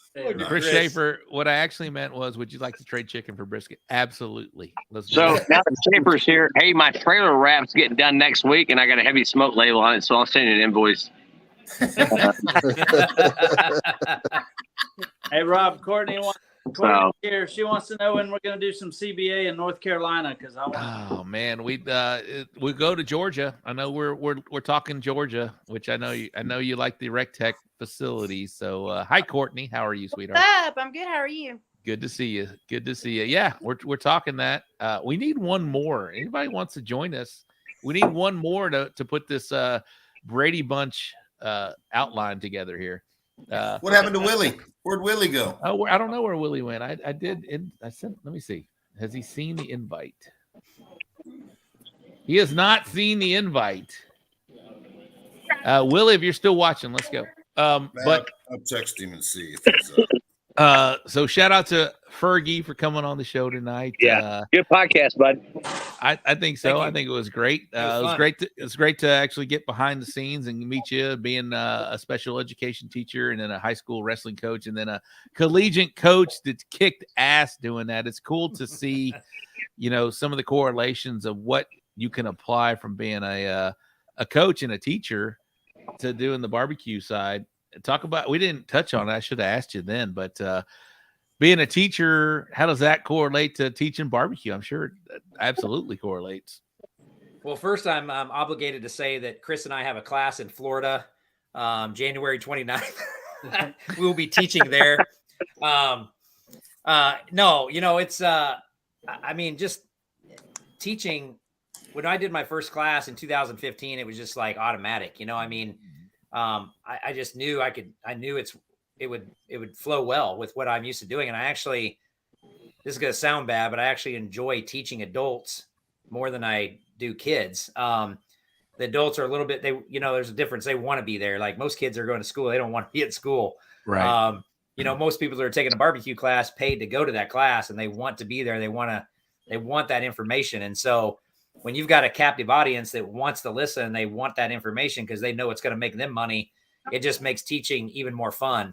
Chris Schaefer, what I actually meant was, would you like to trade chicken for brisket? Absolutely. So now that Schaefer's here, hey, my trailer wrap's getting done next week, and I got a heavy smoke label on it, so I'll send you an invoice. Hey, Rob, Courtney wants So Here, she wants to know when we're going to do some CBA in North Carolina because I want. Oh man, we go to Georgia. I know we're talking Georgia, which I know you like the Rec Tech facility. So hi Courtney, how are you, sweetheart? What's up? I'm good. How are you? Good to see you. Good to see you. Yeah, we're talking that. We need one more. Anybody wants to join us? We need one more to put this Brady Bunch outline together here. What happened to Willie? Where'd Willie go? Oh, I don't know where Willie went. I sent. Let me see. Has he seen the invite? He has not seen the invite. Willie, if you're still watching, let's go. But I'll text him and see if he's so shout out to Fergie for coming on the show tonight. Yeah, good podcast, bud. I think so. I think it was great. It was great. It's great to actually get behind the scenes and meet you, being a special education teacher and then a high school wrestling coach and then a collegiate coach that's kicked ass doing that. It's cool to see, some of the correlations of what you can apply from being a coach and a teacher to doing the barbecue side. Talk about, we didn't touch on it. I should have asked you then, but being a teacher, how does that correlate to teaching barbecue? I'm sure it absolutely correlates. Well, first, I'm obligated to say that Chris and I have a class in Florida, January 29th. We will be teaching there. No, it's, just teaching. When I did my first class in 2015, it was just like automatic, I just knew I knew it would flow well with what I'm used to doing. And this is going to sound bad, but I actually enjoy teaching adults more than I do kids. The adults are a little bit, there's a difference. They want to be there. Like most kids are going to school. They don't want to be at school. Right. Most people that are taking a barbecue class paid to go to that class and they want to be there. They want that information. And so when you've got a captive audience that wants to listen and they want that information because they know it's going to make them money, it just makes teaching even more fun.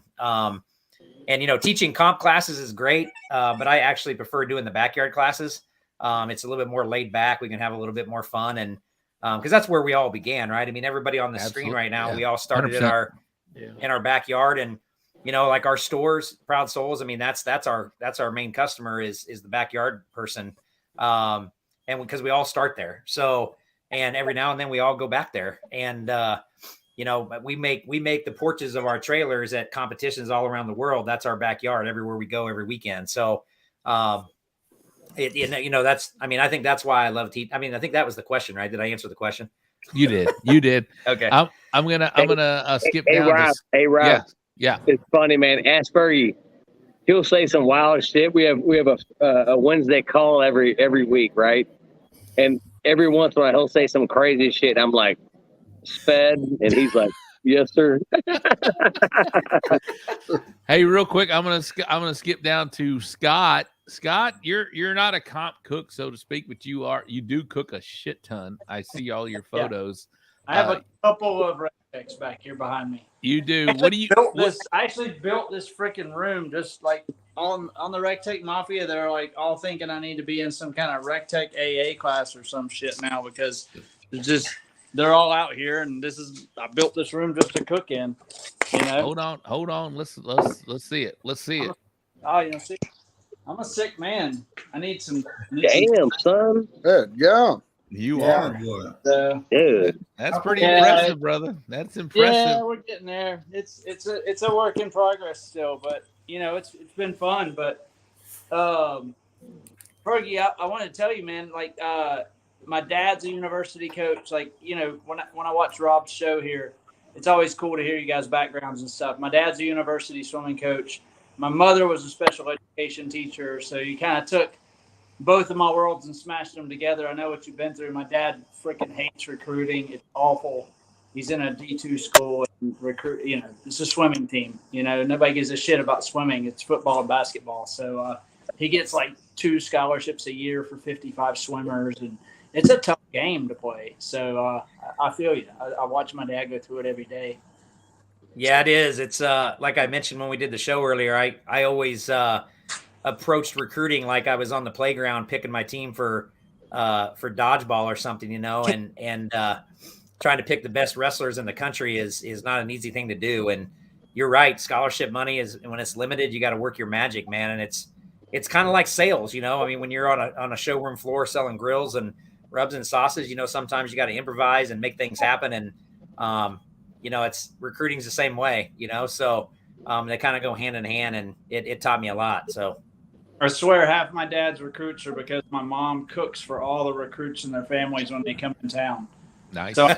Teaching comp classes is great, but I actually prefer doing the backyard classes. It's a little bit more laid back. We can have a little bit more fun. And because that's where we all began, right? I mean, everybody on the screen right now, we all started in our backyard and, like our stores, Proud Souls. I mean, that's our main customer is the backyard person. And because we all start there. So, and every now and then we all go back there and, we make the porches of our trailers at competitions all around the world. That's our backyard everywhere we go every weekend. So, I think that's why I love teaching. I mean, I think that was the question, right? Did I answer the question? You did. Okay. I'm gonna skip down. Hey, Rob. Yeah. It's funny, man. Ask Fergie. He'll say some wild shit. We have a Wednesday call every week, right? And every once in a while he'll say some crazy shit. I'm like, sped, and he's like, yes, sir. Hey, real quick, I'm gonna skip down to Scott. Scott, you're not a comp cook, so to speak, but you do cook a shit ton. I see all your photos. I have a couple of rectex back here behind me. You do. What do you built this? I actually built this freaking room just like on the Rectech Mafia. They're like all thinking I need to be in some kind of Rectech AA class or some shit now because they're all out here and I built this room just to cook in. Hold on. Let's see it. See, I'm a sick man. I need some. Damn, son. Good, yeah. You are. Dude. That's pretty impressive, brother. That's impressive. Yeah, we're getting there. It's a work in progress still, but it's been fun. But Fergie, I want to tell you, man, like my dad's a university coach. Like, when I watch Rob's show here, it's always cool to hear you guys' backgrounds and stuff. My dad's a university swimming coach. My mother was a special education teacher, so you kind of took both of my worlds and smashed them together. I know what you've been through. My dad freaking hates recruiting. It's awful. He's in a D2 school and it's a swimming team. Nobody gives a shit about swimming. It's football and basketball. So he gets like 2 scholarships a year for 55 swimmers, and it's a tough game to play. So I feel you. I watch my dad go through it every day. Yeah, it is. It's like I mentioned when we did the show earlier, I always approached recruiting like I was on the playground picking my team for dodgeball or something, and trying to pick the best wrestlers in the country is not an easy thing to do. And you're right. Scholarship money is when it's limited, you got to work your magic, man. And it's kind of like sales, you know. I mean, when you're on a showroom floor selling grills and rubs and sauces, you know, sometimes you got to improvise and make things happen. And you know, it's recruiting's the same way, you know. So they kind of go hand in hand, and it taught me a lot. So I swear half my dad's recruits are because my mom cooks for all the recruits and their families when they come in town. Nice. So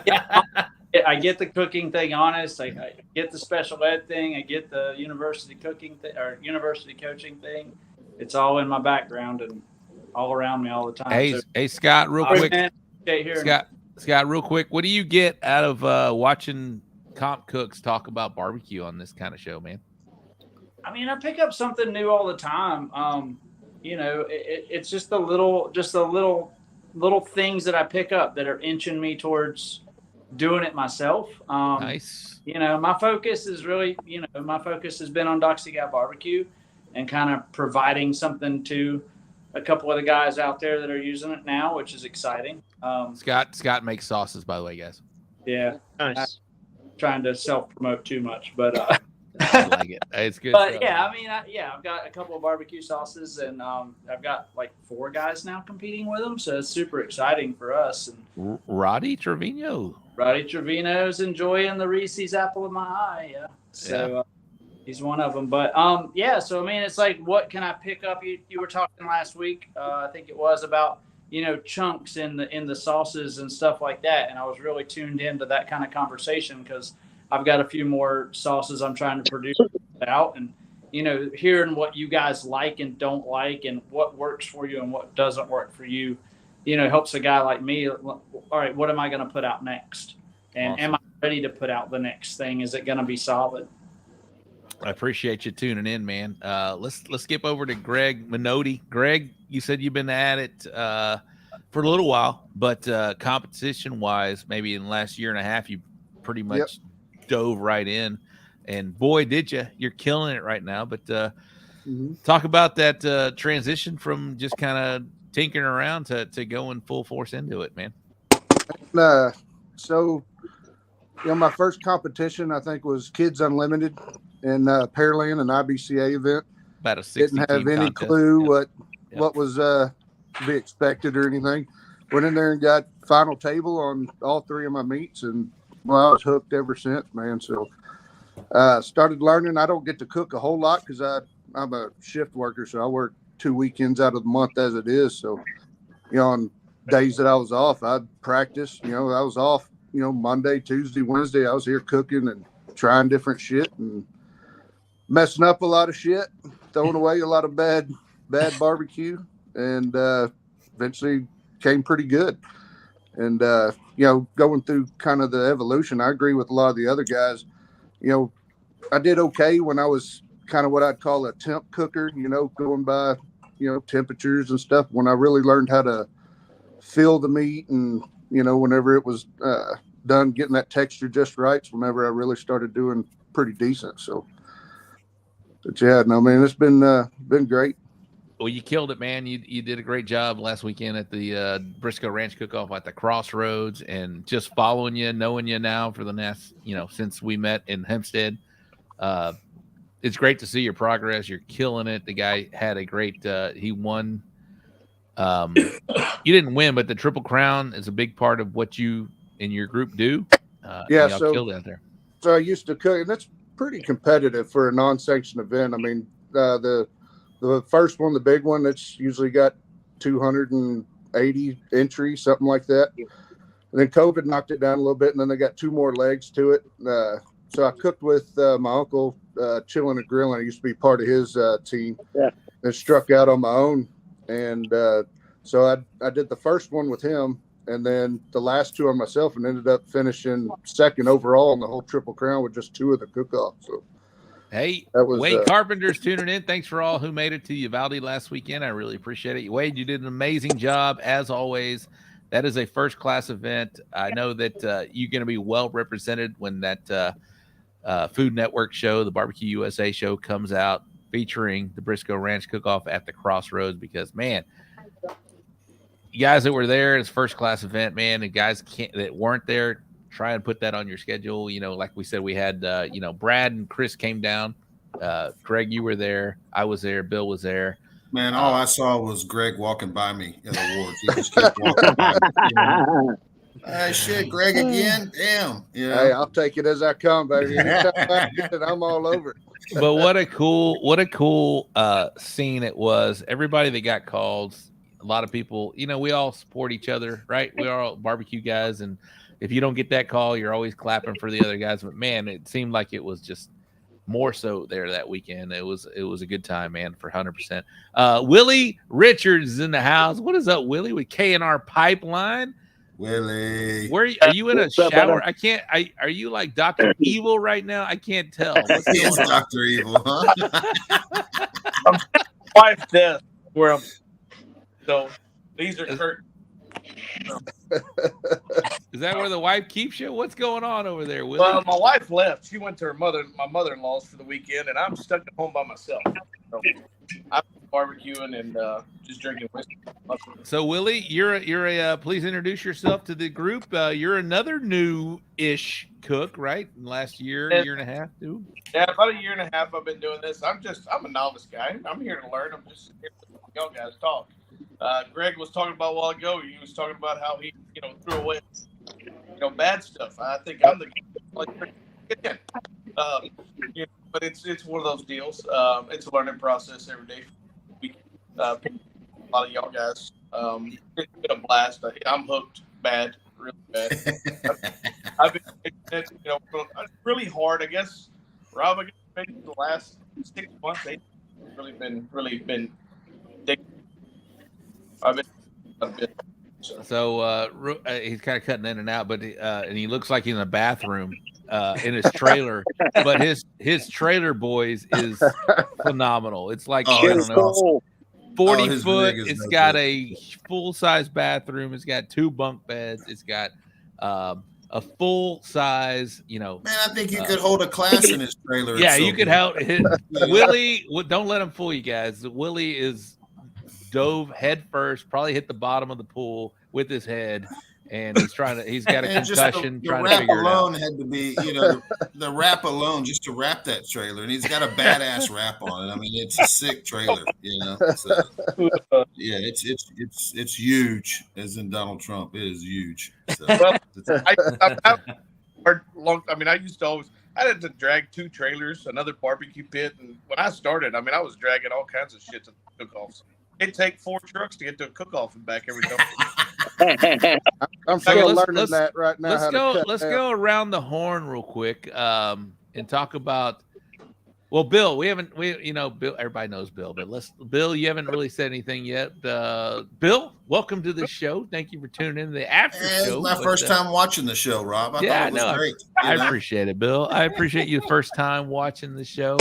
I get the cooking thing honest. I get the special ed thing. I get the university cooking or university coaching thing. It's all in my background and all around me all the time. Hey, Scott, real quick. Scott, real quick. What do you get out of watching comp cooks talk about barbecue on this kind of show, man? I mean, I pick up something new all the time. You know, it's just the little things that I pick up that are inching me towards doing it myself. Nice. You know, my focus is really, my focus has been on Doxy Guy Barbecue and kind of providing something to a couple of the guys out there that are using it now, which is exciting. Scott makes sauces, by the way, guys. Yeah. Nice. Trying to self-promote too much, but I like it. It's good. But yeah, I mean, I've got a couple of barbecue sauces, and I've got like 4 guys now competing with them, so it's super exciting for us. And Roddy Trevino's enjoying the Reese's apple of my eye. Yeah, so he's one of them. But yeah, so I mean, it's like, what can I pick up? You were talking last week, I think it was, about chunks in the sauces and stuff like that, and I was really tuned into that kind of conversation because I've got a few more sauces I'm trying to produce out, and hearing what you guys like and don't like, and what works for you and what doesn't work for you, helps a guy like me. All right, what am I going to put out next? And awesome. Am I ready to put out the next thing? Is it going to be solid? I appreciate you tuning in, man. Let's skip over to Greg Minotti. Greg, you said you've been at it for a little while, but competition wise, maybe in the last year and a half, you pretty much dove right in, and boy, did you! You're killing it right now. But talk about that transition from just kind of tinkering around to going full force into it, man. So, my first competition, I think, was Kids Unlimited in Pearland, an IBCA event. About a 60 didn't have any contest. clue what was to be expected or anything. Went in there and got final table on all 3 of my meats, and I was hooked ever since, man. So started learning. I don't get to cook a whole lot because I'm a shift worker, so I work 2 weekends out of the month as it is. So, on days that I was off, I'd practice. I was off, Monday, Tuesday, Wednesday. I was here cooking and trying different shit and messing up a lot of shit, throwing away a lot of bad barbecue, and eventually came pretty good. And, going through kind of the evolution, I agree with a lot of the other guys. I did okay when I was kind of what I'd call a temp cooker, going by, temperatures and stuff. When I really learned how to feel the meat and, whenever it was done, getting that texture just right, whenever I really started doing pretty decent. So, but yeah, no, man, it's been great. Well, you killed it, man. You did a great job last weekend at the Briscoe Ranch Cook-Off at the Crossroads, and just following you, knowing you now for the last, since we met in Hempstead. It's great to see your progress. You're killing it. The guy had a great, he won. You didn't win, but the Triple Crown is a big part of what you and your group do. So killed it out there. So I used to cook, and it's pretty competitive for a non-sanctioned event. I mean, the first one, the big one, that's usually got 280 entries, something like that. And then COVID knocked it down a little bit, and then they got 2 more legs to it. So I cooked with my uncle, Chillin' and Grillin'. I used to be part of his team, and struck out on my own. And so I did the first one with him, and then the last 2 on myself, and ended up finishing second overall in the whole Triple Crown with just 2 of the cook-offs. So. Hey, Wade Carpenter's tuning in. Thanks for all who made it to Uvalde last weekend. I really appreciate it. Wade, you did an amazing job, as always. That is a first-class event. I know that you're going to be well represented when that Food Network show, the Barbecue USA show, comes out featuring the Briscoe Ranch Cook-Off at the Crossroads, because, man, you guys that were there, it's first-class event, man. The guys that weren't there, try and put that on your schedule. Like we said, we had Brad and Chris came down. Greg, you were there. I was there. Bill was there. Man, all I saw was Greg walking by me in the wards. He just kept walking by me. Shit, Greg again? Damn. Hey, I'll take it as I come, baby. Anytime I get it, I'm all over it. But what a cool scene it was. Everybody that got called, a lot of people, we all support each other, right? We are all barbecue guys, and if you don't get that call, you're always clapping for the other guys. But man, it seemed like it was just more so there that weekend. It was a good time, man, for 100%. Willie Richards is in the house. What is up, Willie, with K&R Pipeline? Willie, where are you in a shower? I can't. Are you like Dr. Evil right now? I can't tell. He is Dr. Evil, huh? Wife death where I'm. So these are curtains. Is that where the wife keeps you? What's going on over there, Willie? Well, my wife left. She went to my mother-in-law's for the weekend, and I'm stuck at home by myself. So I'm barbecuing and just drinking whiskey. So Willie, you're a please introduce yourself to the group. You're another new-ish cook, right? In the last year and a half, dude. Yeah, about a year and a half I've been doing this. I'm a novice guy. I'm here to learn. I'm just here to let y'all guys talk. Greg was talking about a while ago. He was talking about how he, threw away, bad stuff. I think I'm the guy. But it's one of those deals. It's a learning process every day. A lot of y'all guys. It's been a blast. I'm hooked bad, really bad. I've been, it's really hard. I guess, Rob, maybe the last 6 months, 8 really been. I've been. So he's kind of cutting in and out, but and he looks like he's in a bathroom in his trailer. But his trailer, boys, is phenomenal. It's like 40 foot. It's got a full size bathroom. It's got 2 bunk beds. It's got a full size. Man, I think you could hold a class in his trailer. Yeah, you could Willie. Don't let him fool you guys. Willie is dove head first, probably hit the bottom of the pool with his head, and he's got a concussion. The wrap alone had to be, the wrap alone just to wrap that trailer, and he's got a badass wrap on it. I mean, it's a sick trailer, So, yeah, it's huge, as in Donald Trump. It is huge. So, I had to drag 2 trailers, another barbecue pit, and when I started, I was dragging all kinds of shit to the cook-offs. It'd take 4 trucks to get to a cook-off and back every time. I'm still learning that right now. Let's go around the horn real quick and talk about. Well, Bill, Bill. Everybody knows Bill, but Bill, you haven't really said anything yet. Bill, welcome to the show. Thank you for tuning in to the after show. It's my first time watching the show, Rob. I thought it was great. I appreciate it, Bill. I appreciate you first time watching the show.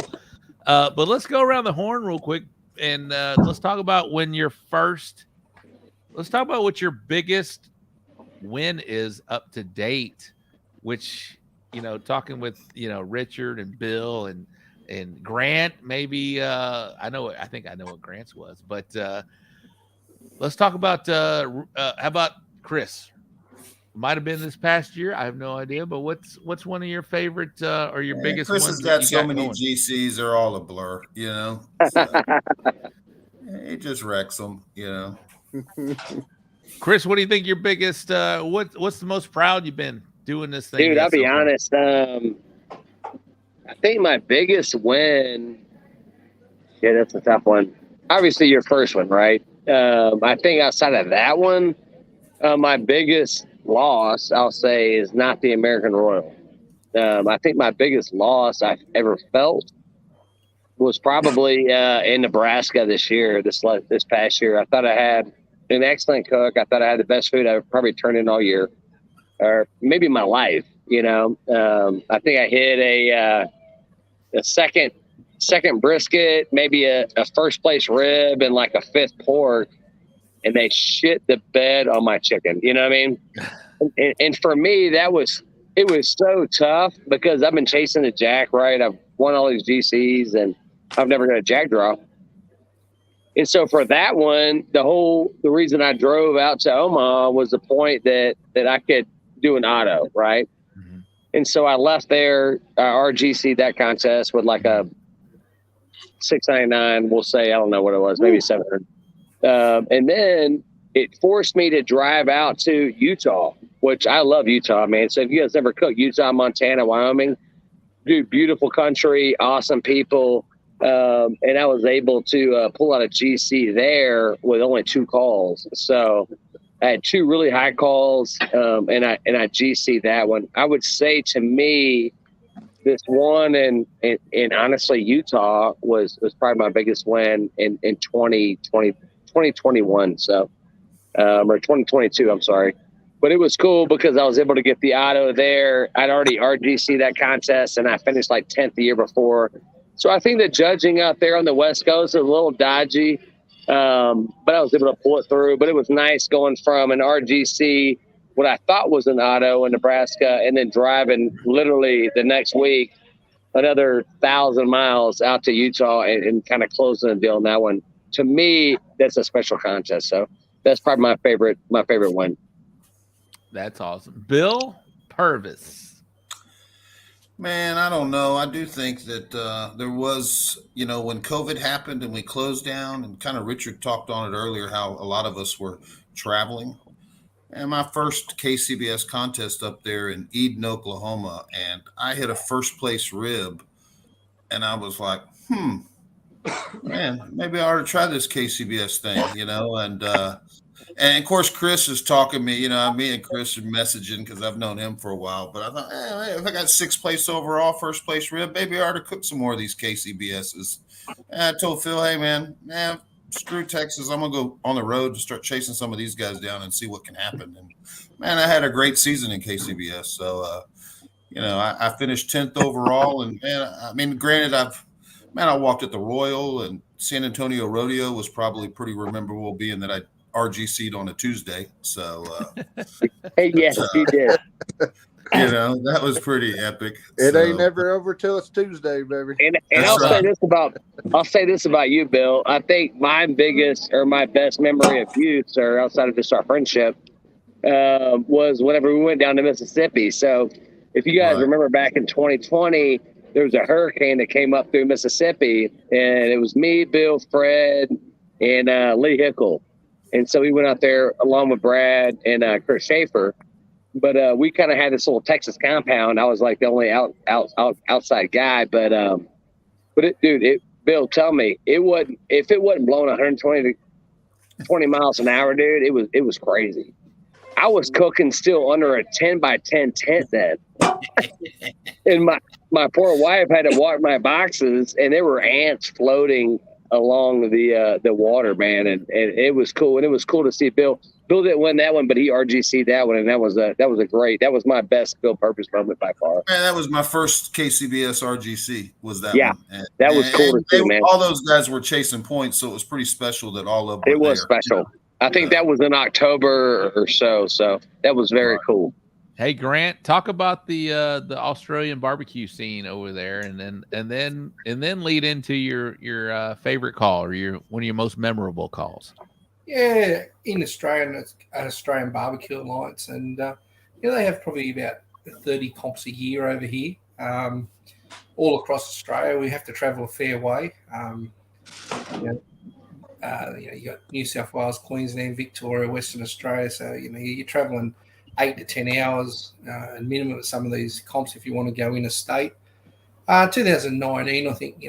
But let's go around the horn real quick. And let's talk about what your biggest win is up to date, which, talking with, Richard and Bill and Grant, maybe, I think I know what Grant's was, but let's talk about, how about Chris? Might have been this past year. I have no idea, but what's one of your favorite or your biggest Chris ones? Chris has got so many GCs, they're all a blur, So, he just wrecks them, Chris, what do you think your biggest what's the most proud you've been doing this thing? Dude, I'll be honest. I think my biggest win, that's a tough one. Obviously your first one, right? I think outside of that one, my biggest loss, I'll say, is not the American Royal. I think my biggest loss I've ever felt was probably in Nebraska this past year. I thought I had an excellent cook. I thought I had the best food I've probably turned in all year, or maybe my life. I think I hit a second brisket, maybe a first place rib, and like a 5th pork, and they shit the bed on my chicken. You know what I mean? And for me, it was so tough because I've been chasing the jack, right? I've won all these GCs and I've never got a jack draw. And so for that one, the reason I drove out to Omaha was the point that I could do an auto, right? And so I left there, RGC that contest with like a 699, we'll say, I don't know what it was, maybe 700. And then it forced me to drive out to Utah, which I love Utah, man. So if you guys ever cooked Utah, Montana, Wyoming, dude, beautiful country, awesome people. And I was able to pull out a GC there with only 2 calls. So I had 2 really high calls, and I GC'd that one. I would say to me, this one and honestly Utah was probably my biggest win in 2021. So or 2022, I'm sorry. But it was cool because I was able to get the auto there. I'd already RGC that contest, and I finished like 10th the year before. So I think the judging out there on the West Coast is a little dodgy, but I was able to pull it through. But it was nice going from an RGC, what I thought was an auto in Nebraska, and then driving literally the next week another 1,000 miles out to Utah and kind of closing the deal on that one. To me, that's a special contest. So that's probably my favorite one. That's awesome. Bill Purvis. Man, I don't know. I do think that there was, when COVID happened and we closed down, and kind of Richard talked on it earlier, how a lot of us were traveling. And my first KCBS contest up there in Eden, Oklahoma, and I hit a first place rib, and I was like, man, maybe I ought to try this KCBS thing, and of course, Chris is talking to me, me and Chris are messaging because I've known him for a while, but I thought, if I got 6th place overall, first place rib, maybe I ought to cook some more of these KCBSs. And I told Phil, hey, man, screw Texas. I'm going to go on the road and start chasing some of these guys down and see what can happen. And, man, I had a great season in KCBS. So, I finished 10th overall. And, granted, I walked at the Royal, and San Antonio Rodeo was probably pretty memorable, being that I RGC'd on a Tuesday. So, hey, yes, you did. That was pretty epic. It ain't never over till it's Tuesday, baby. And I'll say this about you, Bill. I think my best memory of you, sir, outside of just our friendship, was whenever we went down to Mississippi. So if you guys remember back in 2020, there was a hurricane that came up through Mississippi, and it was me, Bill, Fred, and Lee Hickle. And so we went out there along with Brad and Chris Schaefer. But we kind of had this little Texas compound. I was like the only outside guy. But Bill, tell me, if it wasn't blowing 120 to 20 miles an hour, dude, it was crazy. I was cooking still under a 10 by 10 tent then. And my poor wife had to walk my boxes, and there were ants floating along the water, man, and it was cool. And it was cool to see Bill. Bill didn't win that one, but he RGC'd that one, and that was my best Bill Purvis moment by far. Man, that was my first KCBS RGC. Was that? Yeah, one. That was cool to see, man. All those guys were chasing points, so it was pretty special that all of them. It was special. I think that was in October or so. So that was very cool. Hey, Grant, talk about the Australian barbecue scene over there, and then lead into your favorite call or one of your most memorable calls. Yeah, in Australian Barbecue Alliance, and they have probably about 30 comps a year over here, all across Australia. We have to travel a fair way. You got New South Wales, Queensland, Victoria, Western Australia. So you're traveling 8 to 10 hours minimum at some of these comps if you want to go interstate. 2019, I think,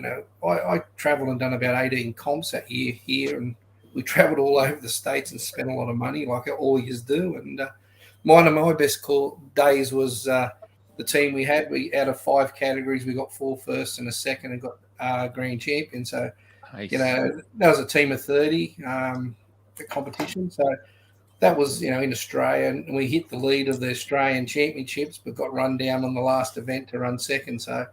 I travelled and done about 18 comps that year here, and we travelled all over the states and spent a lot of money like all yous do. And one of my best days was the team we had. Out of 5 categories, we got 4 first and a second and got grand champion. So, nice. That was a team of 30 for competition. So that was, in Australia, and we hit the lead of the Australian Championships, but got run down on the last event to run second. So,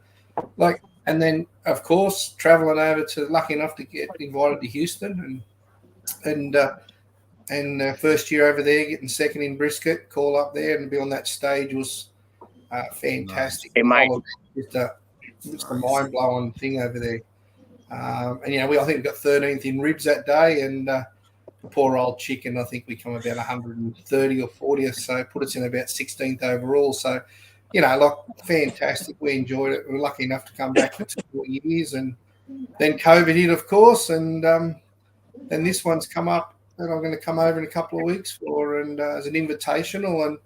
and then, of course, traveling over lucky enough to get invited to Houston, and first year over there, getting second in brisket, call up there and be on that stage was fantastic. Hey, Mike. Just a mind-blowing thing over there. I think we got 13th in ribs that day, and the poor old chicken, I think we come about 130 or 40, so put us in about 16th overall. So, fantastic. We enjoyed it. We were lucky enough to come back for 2 more years, and then COVID hit, of course, and then this one's come up that I'm going to come over in a couple of weeks for, and as an invitational. And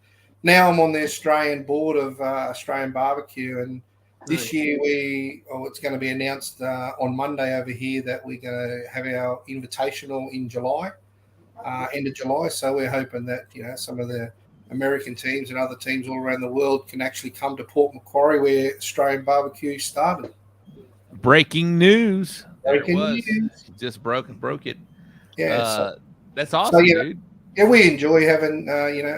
now I'm on the Australian board of Australian Barbecue, and this year it's going to be announced on Monday over here that we're going to have our invitational in July, end of July. So we're hoping that some of the American teams and other teams all around the world can actually come to Port Macquarie, where Australian barbecue started. Breaking news! Breaking news! Just broke it. Yeah, that's awesome, dude. Yeah, we enjoy having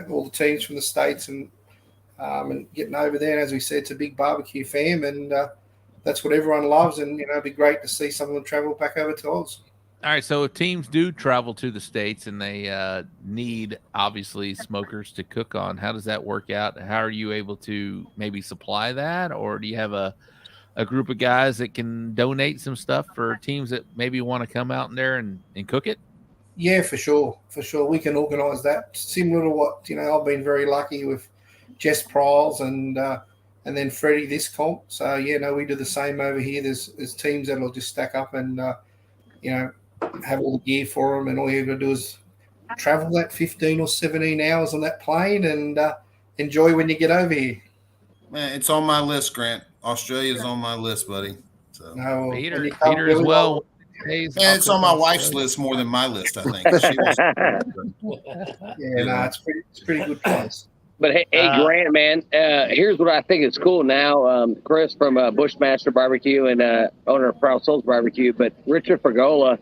all the teams from the States and getting over there. And as we said, it's a big barbecue fam, and that's what everyone loves. And it'd be great to see some of them travel back over to Oz. All right, so if teams do travel to the States and they need, obviously, smokers to cook on, how does that work out? How are you able to maybe supply that? Or do you have a group of guys that can donate some stuff for teams that maybe want to come out in there and cook it? Yeah, for sure. We can organise that. Similar to what, I've been very lucky with Jess Pryles and then Freddie this comp. So, we do the same over here. There's teams that will just stack up and, have all the gear for them, and all you got to do is travel that 15 or 17 hours on that plane and enjoy when you get over here. Man, it's on my list, Grant. Australia's on my list, buddy. So Peter as well. Yeah, it's on my wife's list more than my list, I think. It's pretty good place. But hey, Grant, man, here's what I think is cool now. Chris from Bushmaster Barbecue and owner of Proud Souls Barbecue, but Richard Fergola,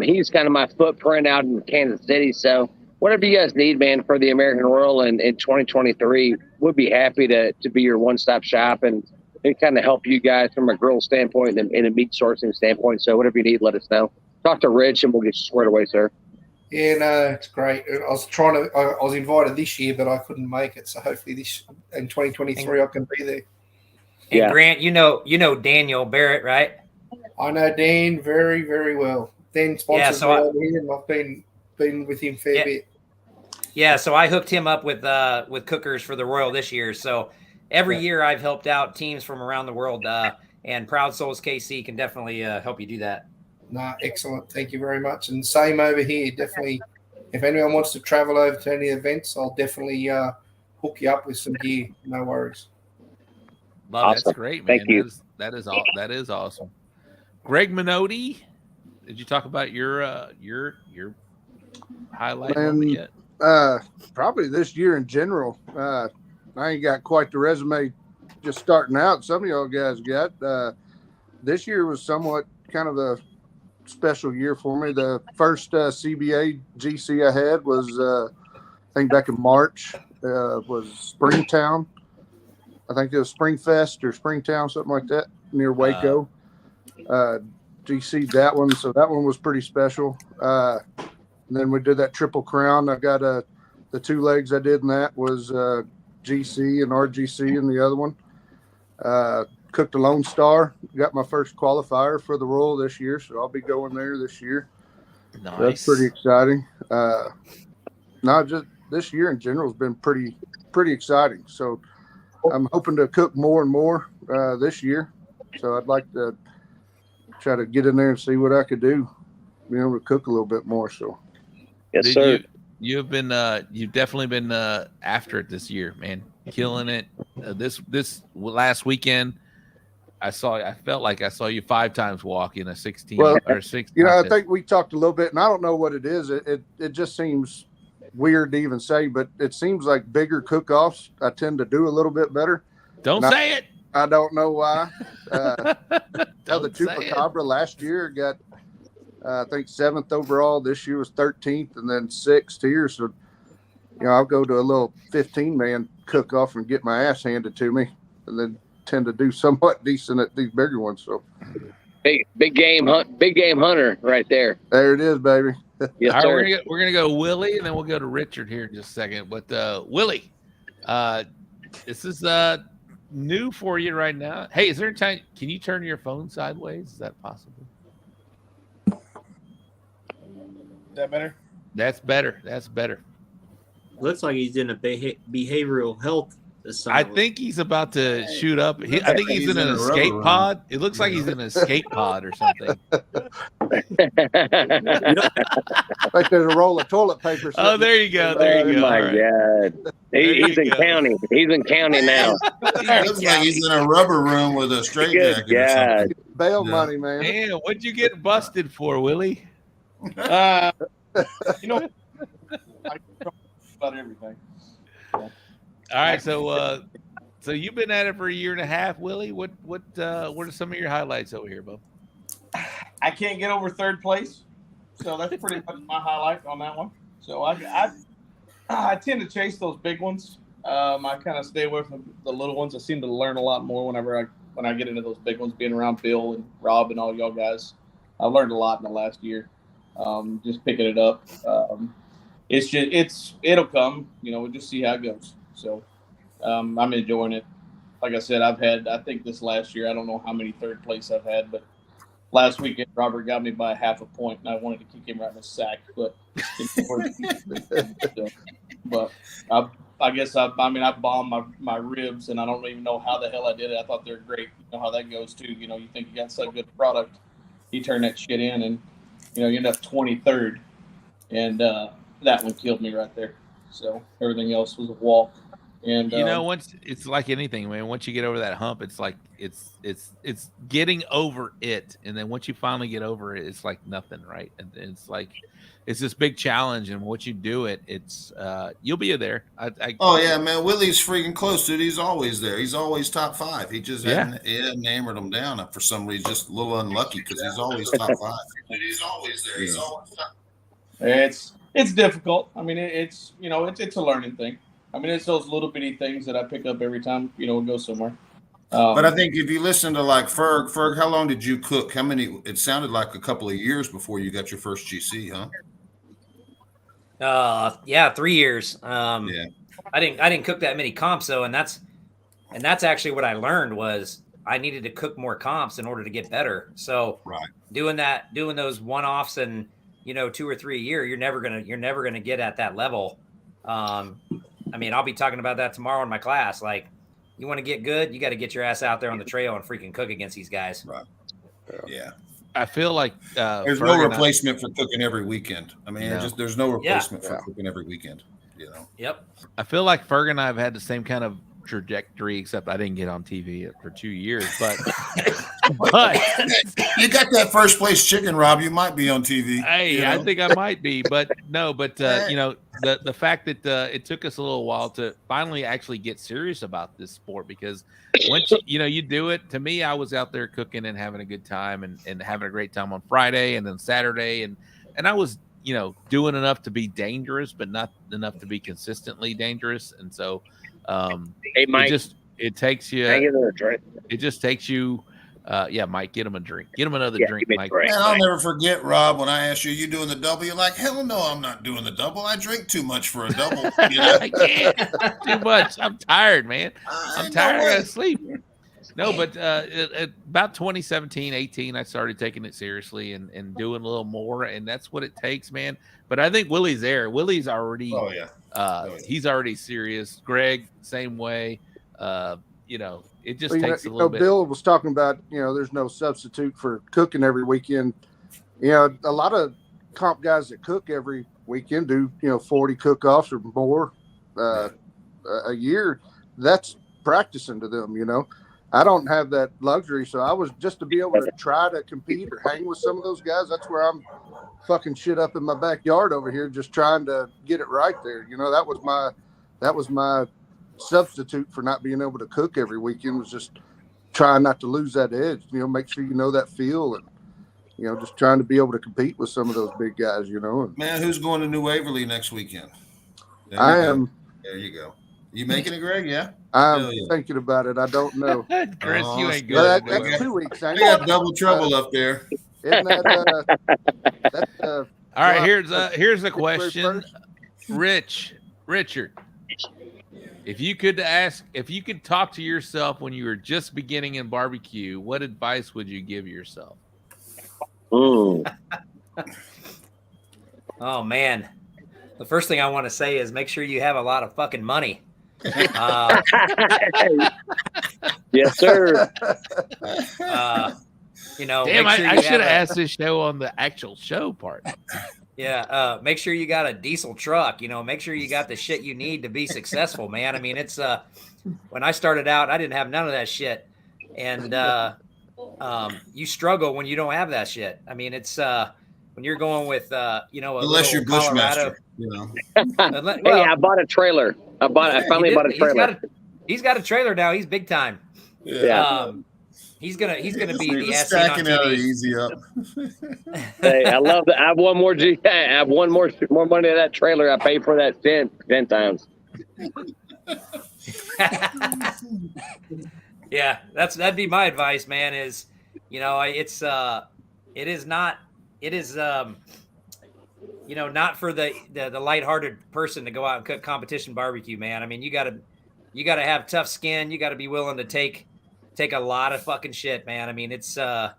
he's kind of my footprint out in Kansas City. So whatever you guys need, man, for the American Royal in 2023, we'd be happy to be your one-stop shop and kind of help you guys from a grill standpoint and a meat sourcing standpoint. So whatever you need, let us know. Talk to Rich and we'll get you squared away, sir. Yeah, no, it's great. I was invited this year, but I couldn't make it. So hopefully in 2023 I can be there. And Grant, you know Daniel Barrett, right? I know Dan very, very well. Dan sponsors me over here, and I've been with him a fair bit. Yeah, so I hooked him up with cookers for the Royal this year. So every year I've helped out teams from around the world, and Proud Souls KC can definitely help you do that. Excellent. Thank you very much. And same over here. Definitely, if anyone wants to travel over to any events, I'll definitely hook you up with some gear. No worries. Awesome. That's great, man. Thank you. That is awesome. Greg Minotti, did you talk about your highlight moment yet? Probably this year in general. I ain't got quite the resume just starting out. Some of y'all guys got. This year was somewhat kind of a special year for me. The first CBA GC I had was I think back in March. Was Springtown. I think it was Springfest or Springtown, something like that, near Waco. GC'd that one, so that one was pretty special. And then we did that Triple Crown. I got the 2 legs I did in that was GC and RGC in the other one. Cooked a Lone Star. Got my first qualifier for the Royal this year, so I'll be going there this year. Nice. So that's pretty exciting. Just this year in general has been pretty exciting. So I'm hoping to cook more and more this year. So I'd like to try to get in there and see what I could do, be able to cook a little bit more. So yes, sir. You've definitely been after it this year, man. Killing it. This last weekend, I felt like I saw you 5 times walk in a 16 or 6. I think we talked a little bit, and I don't know what it is. It just seems weird to even say, but it seems like bigger cook-offs I tend to do a little bit better. Don't say it. I don't know why. The Chupacabra last year got, I think, 7th overall. This year was 13th and then 6th here. So, I'll go to a little 15-man cook-off and get my ass handed to me, and then tend to do somewhat decent at these bigger ones. So, big game hunter right there. There it is, baby. Yes, all sir. right, we're gonna go Willie, and then we'll go to Richard here in just a second. But Willie, this is new for you right now. Hey, is there a time? Can you turn your phone sideways? Is that possible? Is that better? That's better. Looks like he's in a behavioral health this I summer. think he's about to shoot up. I think he's in an a rubber escape room. pod. It looks like he's in an escape pod or something. Like there's a roll of toilet paper. Oh, there you go. There you Oh go. my All right. God. There He's you in go. county. He's in county now. It looks like he's in a rubber room with a straight Good jacket or God. something. Bail Yeah. money, man. Man, what'd you get busted for, Willie? You know, I talk about everything. All right, so you've been at it for a year and a half, Willie. What are some of your highlights over here, Bo? I can't get over third place, so that's pretty much my highlight on that one. So I tend to chase those big ones. I kind of stay away from the little ones. I seem to learn a lot more whenever I get into those big ones. Being around Bill and Rob and all y'all guys, I learned a lot in the last year. Just picking it up. It'll come. We'll just see how it goes. So I'm enjoying it. Like I said, I think this last year, I don't know how many third place I've had, but last weekend Robert got me by half a point, and I wanted to kick him right in the sack, but I guess I bombed my ribs, and I don't even know how the hell I did it. I thought they were great. You know how that goes too. You think you got such a good product, you turn that shit in, and you end up 23rd, and that one killed me right there. So everything else was a walk. And once it's like anything, man. Once you get over that hump, it's like it's getting over it, and then once you finally get over it, it's like nothing, right? And it's like it's this big challenge, and once you do it, it's you'll be there. Oh yeah, man. Willie's freaking close, dude. He's always there. He's always top 5. He just hadn't hammered them down for some reason. Just a little unlucky because he's always top 5. He's always there. He's always top. It's difficult. I mean, it's a learning thing. I mean, it's those little bitty things that I pick up every time, we go somewhere. But I think if you listen to like Ferg, how long did you cook? How many? It sounded like a couple of years before you got your first GC, huh? Yeah, 3 years. Yeah. I didn't cook that many comps though, and that's actually what I learned was I needed to cook more comps in order to get better. So doing those one-offs and 2 or 3 a year, you're never gonna get at that level. I mean, I'll be talking about that tomorrow in my class. Like, you want to get good, you got to get your ass out there on the trail and freaking cook against these guys. Right. Yeah. I feel like there's no replacement for cooking every weekend. I mean, there's no replacement for Yeah. cooking every weekend. Yep. I feel like Ferg and I have had the same kind of trajectory, except I didn't get on TV for 2 years. But you got that first place chicken, Rob. You might be on TV. Hey, I think I might be, but no. But the fact that it took us a little while to finally actually get serious about this sport, because once you do it. To me, I was out there cooking and having a good time and having a great time on Friday and then Saturday, and I was doing enough to be dangerous, but not enough to be consistently dangerous. And so hey, Mike, it takes you. It just takes you. Mike, get him a drink. Get him another drink, Mike. Man, I'll never forget, Rob, when I asked you doing the double. You're like, hell no, I'm not doing the double. I drink too much for a double. I can't. Too much. I'm tired, man. I'm tired. I gotta sleep. No, but about 2017, 18, I started taking it seriously and doing a little more, and that's what it takes, man. But I think Willie's there. Willie's already. Oh yeah. He's already serious. Greg, same way. It just takes a little bit. Bill was talking about, there's no substitute for cooking every weekend. A lot of comp guys that cook every weekend do, 40 cook-offs or more a year. That's practicing to them, I don't have that luxury. So I was just to be able to try to compete or hang with some of those guys. That's where I'm fucking shit up in my backyard over here, just trying to get it right there. That was my substitute for not being able to cook every weekend, was just trying not to lose that edge, make sure that feel, and just trying to be able to compete with some of those big guys, Man, who's going to New Waverly next weekend? I am. There you go. You making it, Greg? Yeah. I'm thinking about it. I don't know. Chris, you ain't good. That's 2 weeks. I got double trouble up there. Isn't that, all right, here's the question. Richard, if you could talk to yourself when you were just beginning in barbecue, what advice would you give yourself? Oh man. The first thing I want to say is make sure you have a lot of fucking money. Yes, sir. You know, Damn, make sure I you should have have asked this show on the actual show part. Yeah, make sure you got a diesel truck. You know, make sure you got the shit you need to be successful, man. I mean, it's when I started out, I didn't have none of that shit, and you struggle when you don't have that shit. I mean, it's when you're going with you know, a Unless little you're Colorado. Bushmaster, you know. Hey, I bought a trailer. I finally bought a trailer. He's got a trailer now. He's big time. Yeah. He's gonna be the Just SN on stacking out TV. easy up. Hey, I love that. I have one more. I have one more money in that trailer. I paid for that 10 times. Yeah, that'd be my advice, man. Is you know, it is not you know, not for the lighthearted person to go out and cook competition barbecue, man. I mean, you gotta have tough skin. You gotta be willing to take a lot of fucking shit, man. I mean, it's I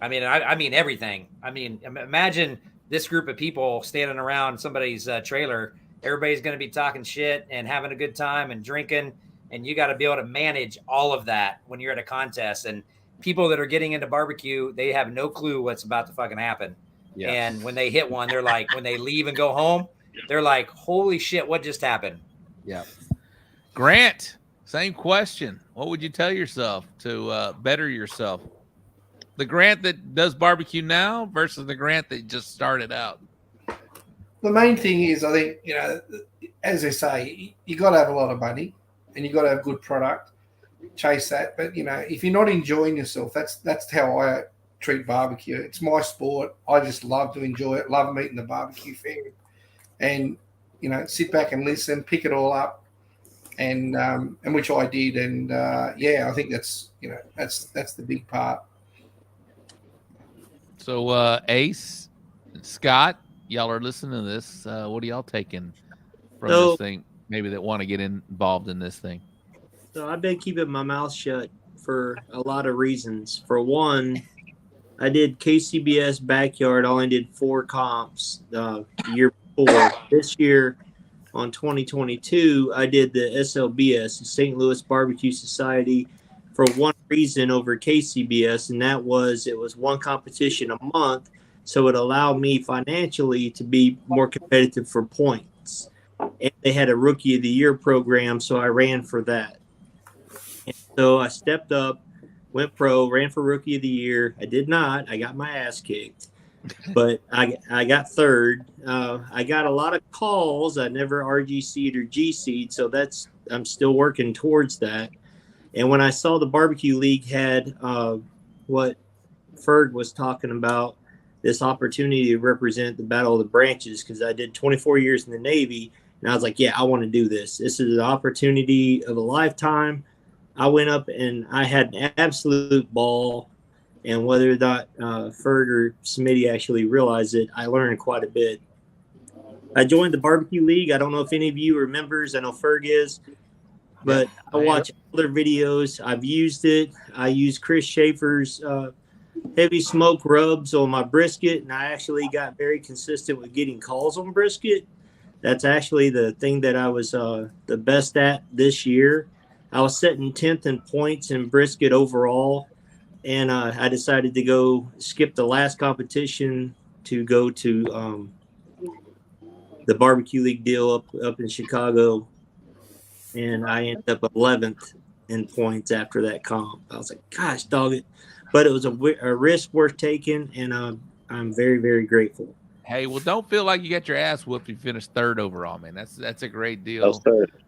mean everything. I mean, imagine this group of people standing around somebody's trailer. Everybody's going to be talking shit and having a good time and drinking, and you got to be able to manage all of that when you're at a contest. And people that are getting into barbecue, they have no clue what's about to fucking happen. Yeah. And when they hit one, they're like, when they leave and go home, they're like, holy shit, what just happened? Yeah. Grant, same question. What would you tell yourself to better yourself? The Grant that does barbecue now versus the Grant that just started out. The main thing is, I think, you know, as they say, you got to have a lot of money and you got to have good product. Chase that, but you know, if you're not enjoying yourself, that's how I treat barbecue. It's my sport. I just love to enjoy it. Love meeting the barbecue fan, and you know, sit back and listen, pick it all up, and which I did. And yeah, I think that's the big part. So Ace, Scott, y'all are listening to this. What are y'all taking from this thing? Maybe that want to get involved in this thing. So I've been keeping my mouth shut for a lot of reasons. For one, I did KCBS backyard. I only did 4 comps the year before. This year, on 2022, I did the SLBS, the St. Louis Barbecue Society, for one reason over KCBS, and that was it was one competition a month, so it allowed me financially to be more competitive for points. And they had a Rookie of the Year program, so I ran for that. And so I stepped up, went pro, ran for Rookie of the Year. I did not. I got my ass kicked, but I got third. I got a lot of calls. I never RGC'd or GC'd, so I'm still working towards that. And when I saw the Barbecue League had what Ferg was talking about, this opportunity to represent the Battle of the Branches, because I did 24 years in the Navy, and I was like, yeah, I want to do this. This is an opportunity of a lifetime. I went up and I had an absolute ball. And whether or not Ferg or Smitty actually realized it, I learned quite a bit. I joined the Barbecue League. I don't know if any of you are members. I know Ferg is. But I watch other videos. I've used it. I use Chris Schaefer's heavy smoke rubs on my brisket, and I actually got very consistent with getting calls on brisket. That's actually the thing that I was the best at this year. I was setting 10th in points in brisket overall, and I decided to go skip the last competition to go to the Barbecue League deal up in Chicago, and I ended up 11th in points after that comp. I was like, gosh, dog it. But it was a risk worth taking, and I'm very, very grateful. Hey, well, don't feel like you got your ass whooped if you finished third overall, man. That's a great deal.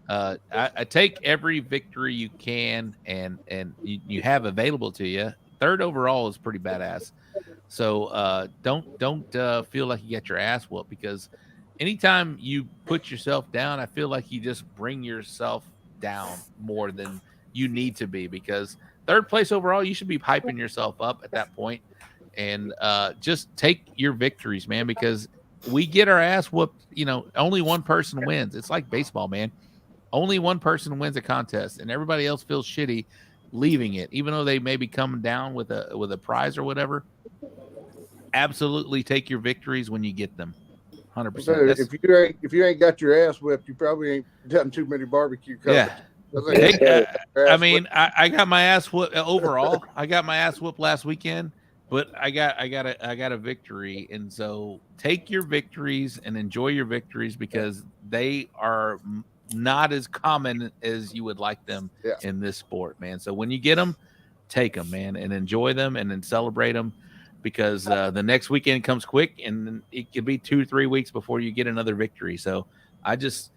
I take every victory you can and you have available to you. Third overall is pretty badass. So don't feel like you got your ass whooped, because anytime you put yourself down, I feel like you just bring yourself down more than you need to be, because third place overall, you should be hyping yourself up at that point. And just take your victories, man, because we get our ass whooped. You know, only one person wins. It's like baseball, man. Only one person wins a contest, and everybody else feels shitty leaving it, even though they may be coming down with a prize or whatever. Absolutely take your victories when you get them. 100%. If you ain't got your ass whipped, you probably ain't done too many barbecue covers. Yeah. I got my ass whooped overall. I got my ass whooped last weekend, but I got a victory. And so take your victories and enjoy your victories because they are not as common as you would like them in this sport, man. So when you get them, take them, man, and enjoy them and then celebrate them because the next weekend comes quick and it could be 2-3 weeks before you get another victory. So I just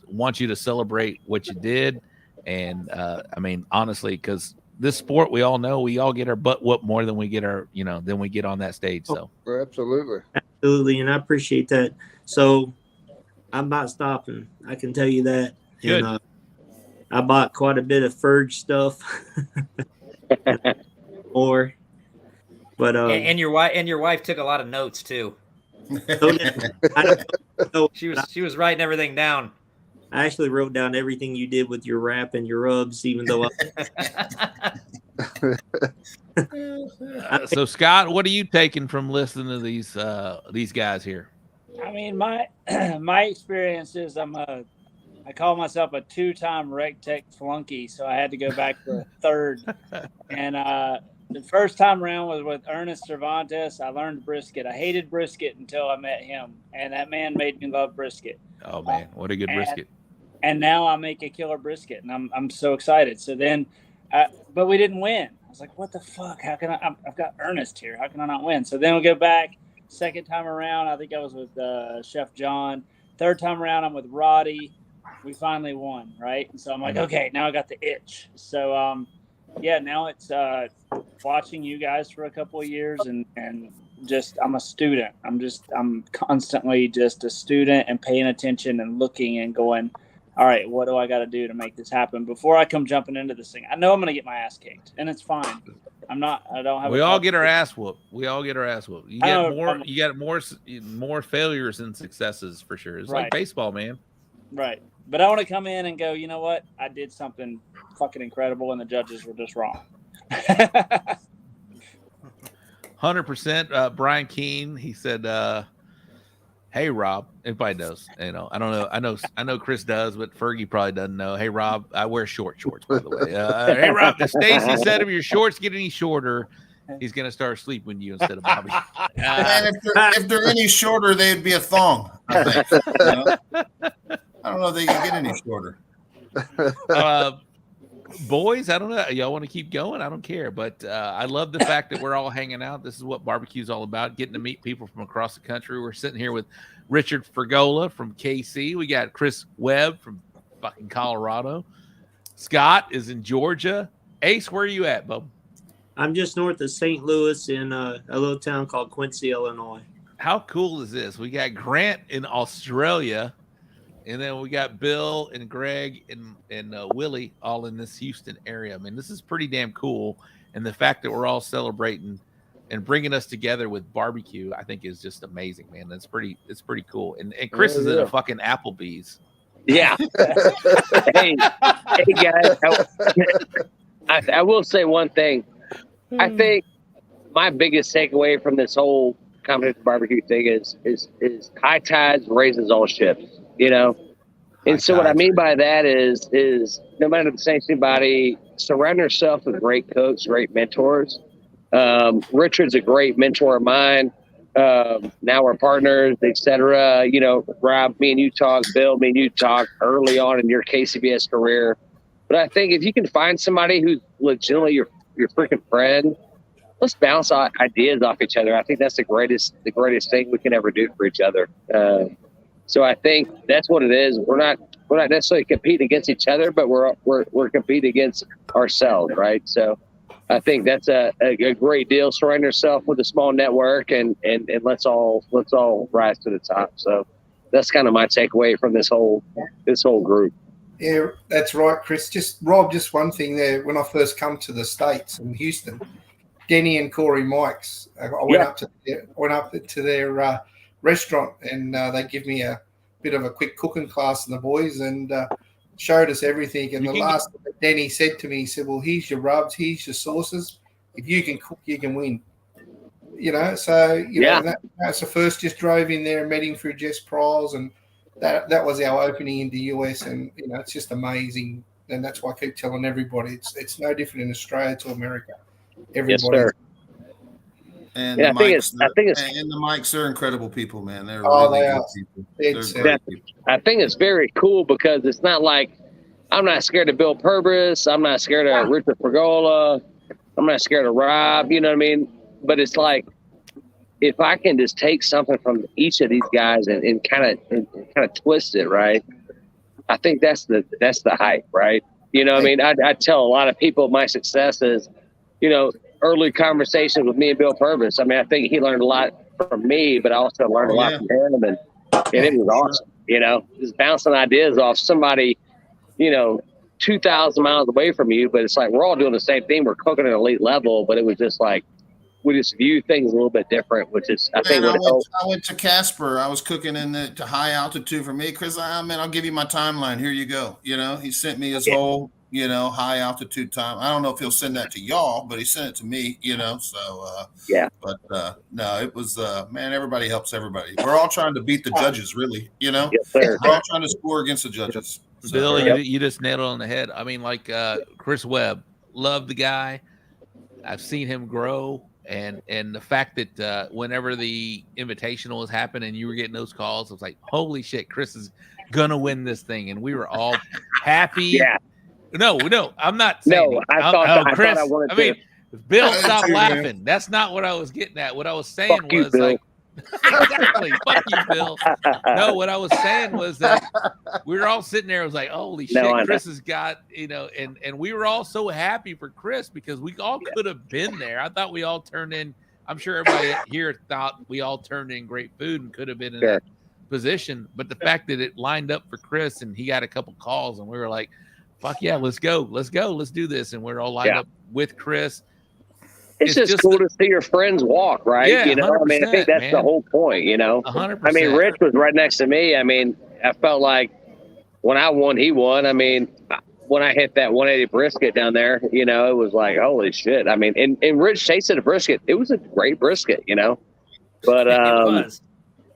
want you to celebrate what you did. And I mean, honestly, because this sport, we all know we all get our butt whooped more than we get than we get on that stage. So absolutely. And I appreciate that. So I'm not stopping. I can tell you that. Good. And I bought quite a bit of Ferg stuff. More. But and your wife took a lot of notes too. She was writing everything down. I actually wrote down everything you did with your wrap and your rubs, even though so Scott, what are you taking from listening to these guys here? I mean, my experience is I call myself a 2-time Rec Tech flunky, so I had to go back to a third. And the first time around was with Ernest Cervantes. I learned brisket. I hated brisket until I met him, and that man made me love brisket. Oh man, what a good brisket! And now I make a killer brisket, and I'm so excited. So then, but we didn't win. I was like, what the fuck? How can I've got Ernest here. How can I not win? So then we'll go back. Second time around, I think I was with Chef John. Third time around, I'm with Roddy. We finally won, right? And so I'm like, okay, now I got the itch. So now it's watching you guys for a couple of years and just I'm a student. I'm constantly just a student and paying attention and looking and going, all right, what do I got to do to make this happen before I come jumping into this thing? I know I'm going to get my ass kicked, and it's fine. I don't have. We all get our ass whooped. You get more failures than successes for sure. It's like baseball, man. Right. But I want to come in and go, you know what? I did something fucking incredible, and the judges were just wrong. 100%. Brian Keene, he said, hey, Rob. Everybody knows. I don't know. I know Chris does, but Fergie probably doesn't know. Hey, Rob, I wear short shorts, by the way. Hey, Rob, if Stacy said if your shorts get any shorter, he's going to start sleeping with you instead of Bobby. And if they're any shorter, they'd be a thong, I think. I don't know if they can get any shorter. Boys, I don't know. Y'all want to keep going? I don't care. But I love the fact that we're all hanging out. This is what barbecue is all about, getting to meet people from across the country. We're sitting here with Richard Fergola from KC. We got Chris Webb from fucking Colorado. Scott is in Georgia. Ace, where are you at, bub? I'm just north of St. Louis in a little town called Quincy, Illinois. How cool is this? We got Grant in Australia. And then we got Bill and Greg and Willie all in this Houston area. I mean, this is pretty damn cool. And the fact that we're all celebrating and bringing us together with barbecue, I think is just amazing, man. It's pretty cool. And Chris is in a fucking Applebee's. Yeah. hey guys, I will say one thing. I think my biggest takeaway from this whole competition barbecue thing is high tides raises all ships. And so what I mean by that is no matter the same anybody, surround yourself with great cooks, great mentors. Richard's a great mentor of mine. Now we're partners, etc. Rob, me and you talk, Bill, me and you talk early on in your KCBS career. But I think if you can find somebody who's legitimately your freaking friend, let's bounce ideas off each other. I think that's the greatest thing we can ever do for each other. So I think that's what it is. We're not necessarily competing against each other, but we're competing against ourselves, right? So I think that's a great deal. Surround yourself with a small network and let's all rise to the top. So that's kind of my takeaway from this whole group. Yeah, that's right, Chris. Just one thing there. When I first come to the States in Houston, Denny and Corey Mikes, I went up to their restaurant and they give me a bit of a quick cooking class in the boys and showed us everything. And the last thing that Denny said to me, he said, well, here's your rubs, here's your sauces. If you can cook, you can win. So Yeah. that's the first. Just drove in there and met him through Jess Prize, and that was our opening in the US, and it's just amazing. And that's why I keep telling everybody it's no different in Australia to America. Everybody. Yes, sir. And Yeah, the I think mics, and the mics, they're incredible people, man. They're really good people. They're great people. I think it's very cool because it's not like I'm not scared of Bill Purvis. I'm not scared of Richard Fergola. I'm not scared of Rob. You know what I mean? But it's like if I can just take something from each of these guys and kind of twist it, right? I think that's the hype, right? You know what I mean? I tell a lot of people my success is, early conversations with me and Bill Purvis. I mean, I think he learned a lot from me, but I also learned a lot from him, and it was awesome. Just bouncing ideas off somebody, 2,000 miles away from you, but it's like we're all doing the same thing. We're cooking at an elite level, but it was just like we just view things a little bit different, which is I think I went to Casper. I was cooking to high altitude for me. Chris, I'll give you my timeline. Here you go. He sent me his whole high altitude time. I don't know if he'll send that to y'all, but he sent it to me. So But no, it was man. Everybody helps everybody. We're all trying to beat the judges, really. Yes, sir. We're all trying to score against the judges. So, Bill, you just nailed it on the head. I mean, like Chris Webb, love the guy. I've seen him grow. And the fact that whenever the invitational was happening and you were getting those calls, I was like, holy shit, Chris is going to win this thing. And we were all happy. Yeah. No, I'm not saying. No, I thought I mean, Bill, stop laughing. Man. That's not what I was getting at. What I was saying was like, exactly. Fuck you, Bill. No, what I was saying was that we were all sitting there. I was like, holy shit, Chris has got, and we were all so happy for Chris because we all could have been there. I thought we all turned in. I'm sure everybody here thought we all turned in great food and could have been in that position. But the fact that it lined up for Chris and he got a couple calls and we were like, fuck yeah, let's go, let's do this. And we're all lined up with Chris. It's just cool to see your friends walk, right? Yeah, I mean, I think that's the whole point, 100%. I mean, Rich was right next to me. I mean, I felt like when I won, he won. I mean, when I hit that 180 brisket down there, it was like, holy shit. I mean, and Rich tasted a brisket. It was a great brisket, but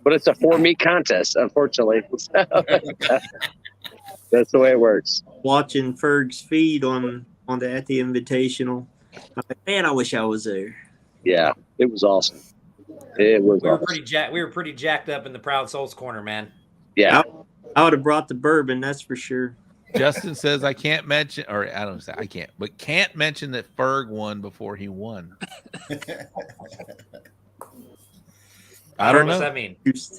but it's a 4-meat contest, unfortunately. That's the way it works. Watching Ferg's feed at the Invitational. I'm like, man, I wish I was there. Yeah, it was awesome. It was. We were pretty jacked up in the Proud Souls corner, man. Yeah, I would have brought the bourbon, that's for sure. Justin says I can't mention, or I don't say I can't, but can't mention that Ferg won before he won. I don't know. What does that mean?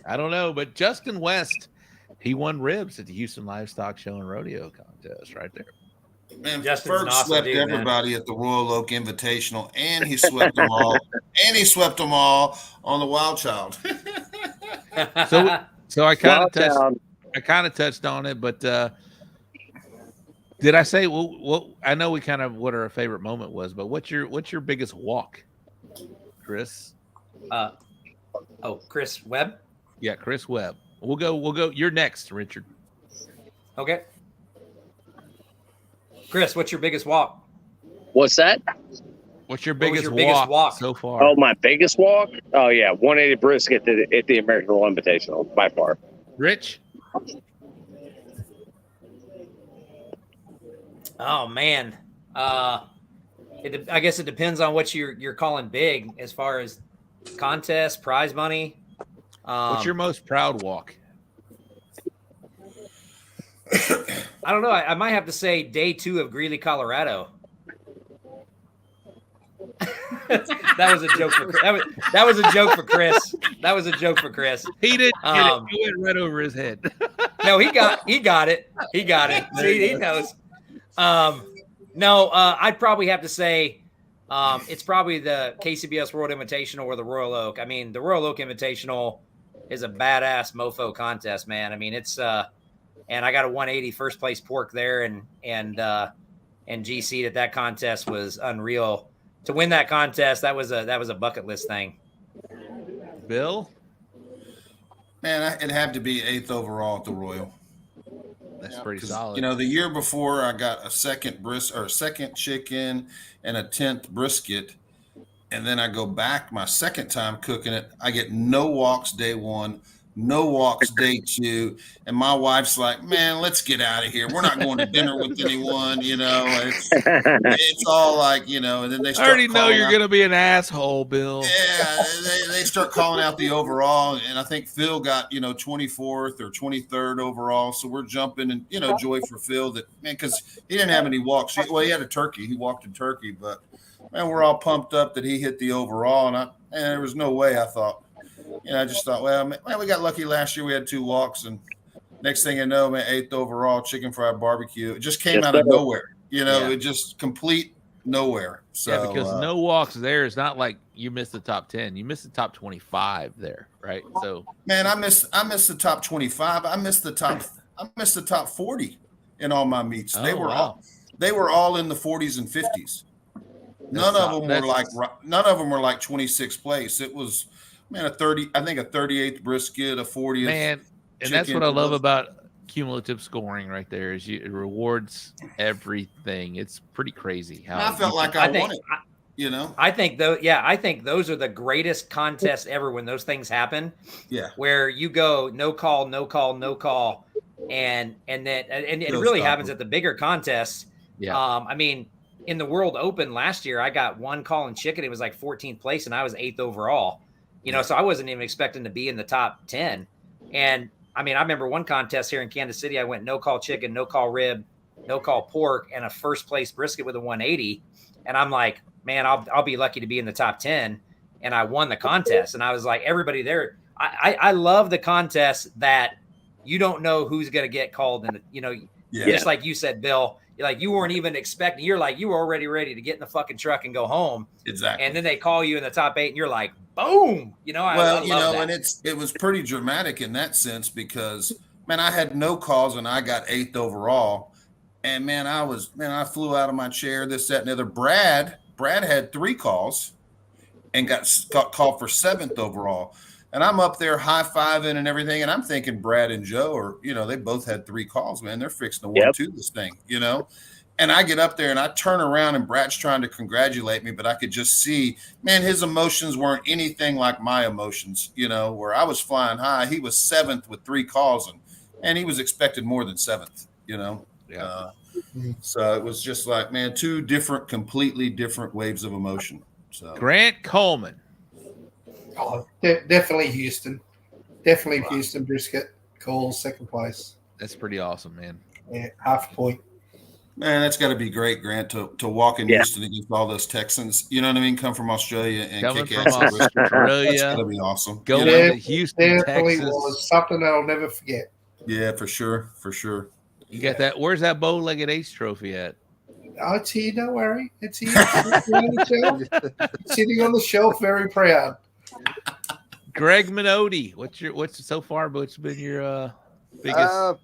I don't know, but Justin West, he won ribs at the Houston Livestock Show and Rodeo Contest right there. Man, Ferg swept everybody at the Royal Oak Invitational, and he swept them all. And he swept them all on the Wild Child. So I kind of touched on it, but did I say? Well, I know what our favorite moment was, but what's your biggest walk, Chris? Chris Webb. Yeah, Chris Webb. We'll go. You're next, Richard. Okay. Chris, what's your biggest walk? What's that? What's your biggest walk so far? Oh, my biggest walk? Oh, yeah. 180 brisket at the American Roll Invitational, by far. Rich? Oh, man. I guess it depends on what you're calling big as far as contest, prize money. What's your most proud walk? I don't know. I might have to say day 2 of Greeley, Colorado. That was a joke for Chris. That was a joke for Chris. That was a joke for Chris. He didn't get it. He went right over his head. No, he got it. He got it. See, he knows. No, I'd probably have to say it's probably the KCBS World Invitational or the Royal Oak. I mean, the Royal Oak Invitational is a badass mofo contest, man. I mean, it's and I got a 180 first place pork there, and GC that contest was unreal. To win that contest, that was a bucket list thing. Bill, man, it'd have to be 8th overall at the Royal. That's pretty solid. The year before I got a second chicken and a 10th brisket, And then I go back my second time cooking it. I get no walks day 1, no walks day 2. And my wife's like, man, let's get out of here. We're not going to dinner with anyone. It's all like, and then they I start already know you're out, going to be an asshole, Bill. Yeah, they start calling out the overall. And I think Phil got, 24th or 23rd overall. So we're jumping and, joy for Phil because he didn't have any walks. Well, he had a turkey. He walked a turkey, but man, we're all pumped up that he hit the overall. And there was no way I thought. I just thought, well, man, we got lucky last year. We had 2 walks, and next thing you know, man, 8th overall chicken fried barbecue. It just came out of nowhere. It just complete nowhere. So because no walks there is not like you missed the top 10. You missed the top 25 there, right? So, man, I missed the top 25. I missed the top 40 in all my meets. They were all in the 40s and 50s. None of them were like 26th place. It was, man, a 38th brisket, a 40th. Man, and that's what I love about cumulative scoring right there is it rewards everything. It's pretty crazy how I felt like I won it. I think those are the greatest contests ever when those things happen. Yeah. Where you go no call, and it really happens at the bigger contests. Yeah. I mean, in the World Open last year, I got 1 call in chicken. It was like 14th place, and I was 8th overall. So I wasn't even expecting to be in the top 10. And I mean, I remember one contest here in Kansas City. I went no call chicken, no call rib, no call pork, and a first place brisket with a 180. And I'm like, man, I'll be lucky to be in the top 10. And I won the contest. And I was like, everybody there. I love the contest that you don't know who's going to get called. And just like you said, Bill. Like you weren't even expecting. You're like you were already ready to get in the fucking truck and go home. Exactly. And then they call you in the top 8, and you're like, boom. I love that. And it was pretty dramatic in that sense because man, I had no calls and I got 8th overall, and man, I flew out of my chair. This, that, and the other. Brad had 3 calls, and got called for 7th overall. And I'm up there high-fiving and everything, and I'm thinking Brad and Joe are, they both had 3 calls, man. They're fixing to 1-2 this thing, And I get up there, and I turn around, and Brad's trying to congratulate me, but I could just see, man, his emotions weren't anything like my emotions, where I was flying high. He was 7th with 3 calls, and he was expected more than 7th, Yeah. So it was just like, man, 2 completely different waves of emotion. So Grant Coleman. Oh, definitely Houston. Definitely Houston brisket calls 2nd place. That's pretty awesome, man. Yeah, half a point. Man, that's got to be great, Grant, to walk in Houston against all those Texans. You know what I mean? Come from Australia and Coming kick from ass. Australia. That's got to be awesome. Going to Houston, definitely Texas. was something I'll never forget. Yeah, for sure. You got that. Where's that bow-legged ace trophy at? Oh, it's here. Don't worry. It's here. Sitting on the shelf, very proud. Greg Minotti, what's so far? What's been your biggest?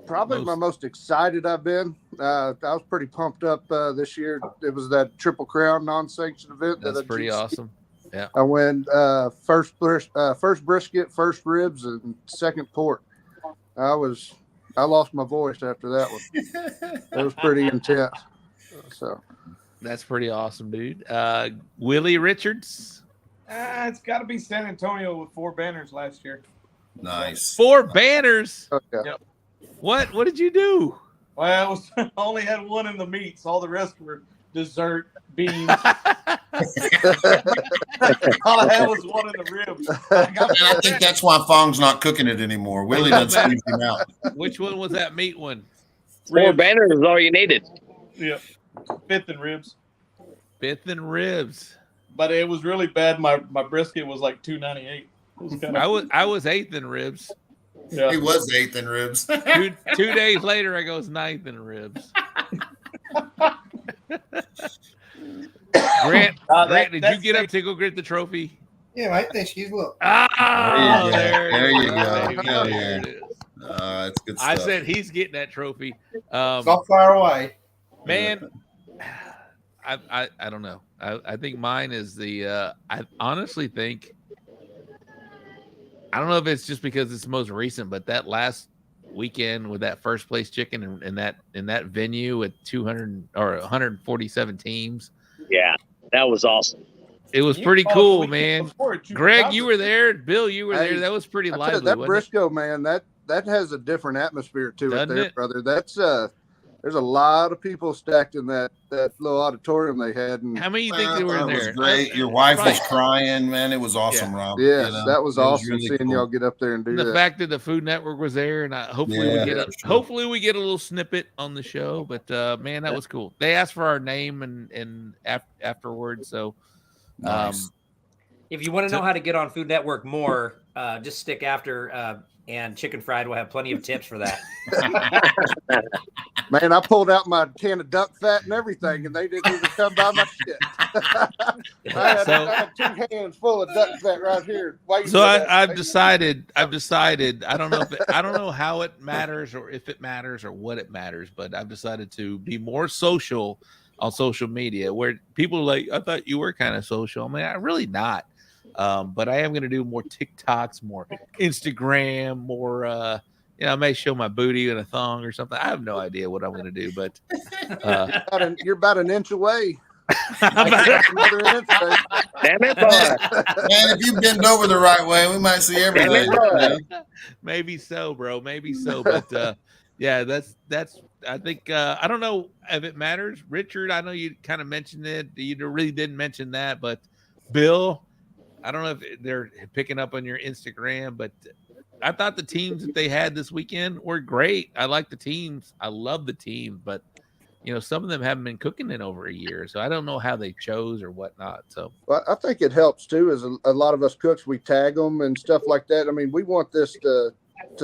Probably my most excited I've been. I was pretty pumped up this year. It was that Triple Crown non-sanctioned event. That's pretty awesome. Yeah, I went first brisket, first ribs, and 2nd pork. I lost my voice after that one. It was pretty intense. So that's pretty awesome, dude. Willie Richards. It's got to be San Antonio with 4 banners last year. Nice. 4 banners. Okay. Yep. What did you do? Well, I only had 1 in the meats. All the rest were dessert, beans. All I had was 1 in the ribs. I think that's why Fong's not cooking it anymore. Willie doesn't squeeze him out. Which one was that meat one? 4 banners is all you needed. Yep. 5th and ribs. 5th and ribs. But it was really bad. My brisket was like $2.98. I was 8th in ribs. Yeah. He was 8th in ribs. 2 days later, I goes 9th in ribs. Grant, did you get up to go get the trophy? Yeah, mate. There she is. Look. There you go. There it is. That's good stuff. I said he's getting that trophy. It's not far away. Man, I don't know. I think mine is the I honestly think, I don't know if it's just because it's the most recent, but that last weekend with that first place chicken in that venue with 200 or 147 teams. Yeah, that was awesome. It was pretty cool, man. Greg, you were there. Bill, you were Hey, there. That was pretty I tell you, lively. that wasn't it? Briscoe, man, that has a different atmosphere to Doesn't it there, it? brother. That's there's a lot of people stacked in that little auditorium they had. And How many you think they were in It was there? great. Your wife was Right. crying, man. It was awesome, Rob. yes, You know, that was it awesome really seeing cool. y'all get up there and do And the that. fact that the Food Network was there, and hopefully Yeah, we get for sure. hopefully we get a little snippet on the show. But man, that was cool. They asked for our name and afterwards. So, Nice. If you want to know how to get on Food Network more, just stick after and Chicken Fried will have plenty of tips for that. Man, I pulled out my can of duck fat and everything, and they didn't even come by my shit. I had 2 hands full of duck fat right here. So I've decided. I don't know I don't know how it matters or if it matters or what it matters, but I've decided to be more social on social media. Where people are like, I thought you were kind of social. I mean, I'm really not. But I am going to do more TikToks, more Instagram, more. I may show my booty in a thong or something. I have no idea what I'm going to do, but you're about an inch away. Another inch, damn it, boy. Man, if you bend over the right way, we might see everything. Maybe so, bro. Maybe so. But yeah, that's. I think I don't know if it matters, Richard. I know you kind of mentioned it. You really didn't mention that, but Bill, I don't know if they're picking up on your Instagram, but I thought the teams that they had this weekend were great. I like the teams. I love the teams, but some of them haven't been cooking in over a year, so I don't know how they chose or whatnot. So, well, I think it helps too. As a lot of us cooks, we tag them and stuff like that. I mean, we want this to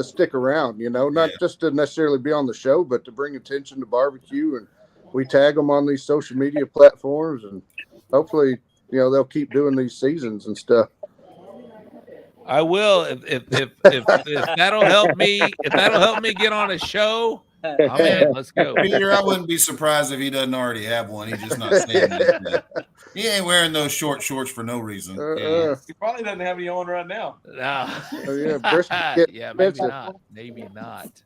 stick around, not just to necessarily be on the show, but to bring attention to barbecue. And we tag them on these social media platforms, and hopefully, they'll keep doing these seasons and stuff. I will if that'll help me. If that'll help me get on a show, I'm in. Let's go. Peter, I wouldn't be surprised if he doesn't already have one. He's just not saying it. He ain't wearing those short shorts for no reason. He probably doesn't have any on right now. No. Yeah, maybe not. Maybe not.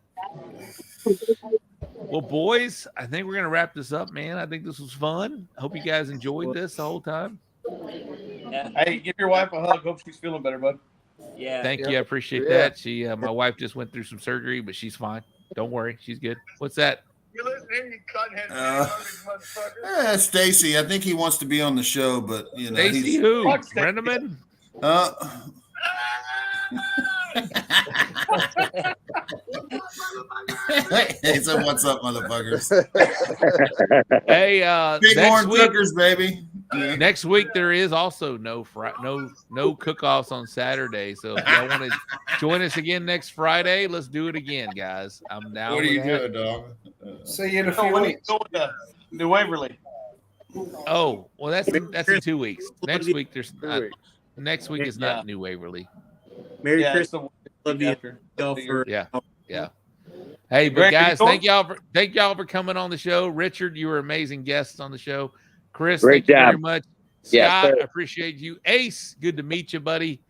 Well, boys, I think we're gonna wrap this up, man. I think this was fun. I hope you guys enjoyed this the whole time. Yeah. Hey, give your wife a hug. Hope she's feeling better, bud. Yeah. Thank you. I appreciate that. She, my wife just went through some surgery, but she's fine. Don't worry. She's good. What's that? You listening, you cuthead Stacy, I think he wants to be on the show, but Stacy who? Brenneman? He said, "What's up, motherfuckers?" Hey, Bighorn Cookers, baby. Yeah. Next week there is also no cook-offs on Saturday. So if y'all want to join us again next Friday, let's do it again, guys. I'm down. What are you doing, dog? See you in a few weeks. New Waverly. Oh, well, that's in 2 weeks. Next week there's not. Next week is not New Waverly. Merry Christmas. Love you. Yeah. Hey, but guys, thank y'all for coming on the show. Richard, you were amazing guests on the show. Chris, Great thank you job. very much. Yes, Scott, sir. I appreciate you. Ace, good to meet you, buddy.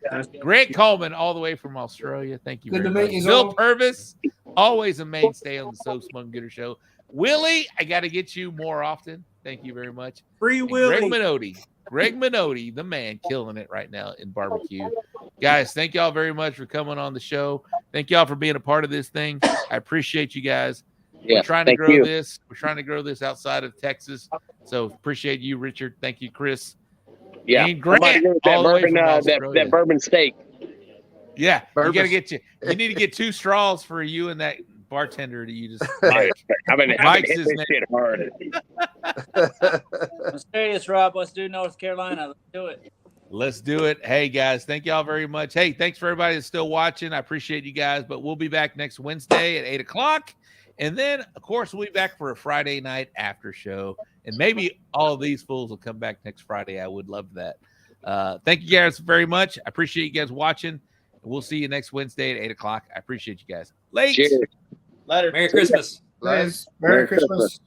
Greg Coleman, all the way from Australia. Thank you Good very to much. meet you, Bill Zol. Purvis, always a mainstay on the So Smoking Gooder Show. Willie, I got to get you more often. Thank you very much. Free And Willie. Greg Minotti, the man, killing it right now in barbecue. Guys, thank y'all very much for coming on the show. Thank y'all for being a part of this thing. I appreciate you guys. Yeah, We're trying to thank grow you. this. We're trying to grow this outside of Texas. So appreciate you, Richard. Thank you, Chris. Yeah, And Grant, I'm about to go all the way with from Australia. that bourbon steak. Yeah, Purpose. you need to get 2 straws for you and that bartender that you just I've been Mike's hitting his this name. shit hard. I'm serious, Rob. Let's do North Carolina. Let's do it. Let's do it. Hey, guys, thank y'all very much. Hey, thanks for everybody that's still watching. I appreciate you guys, but we'll be back next Wednesday at 8 o'clock. And then, of course, we'll be back for a Friday night after show. And maybe all of these fools will come back next Friday. I would love that. Thank you guys very much. I appreciate you guys watching. We'll see you next Wednesday at 8 o'clock. I appreciate you guys. Late. Cheers. Later. Merry Christmas. Merry Christmas.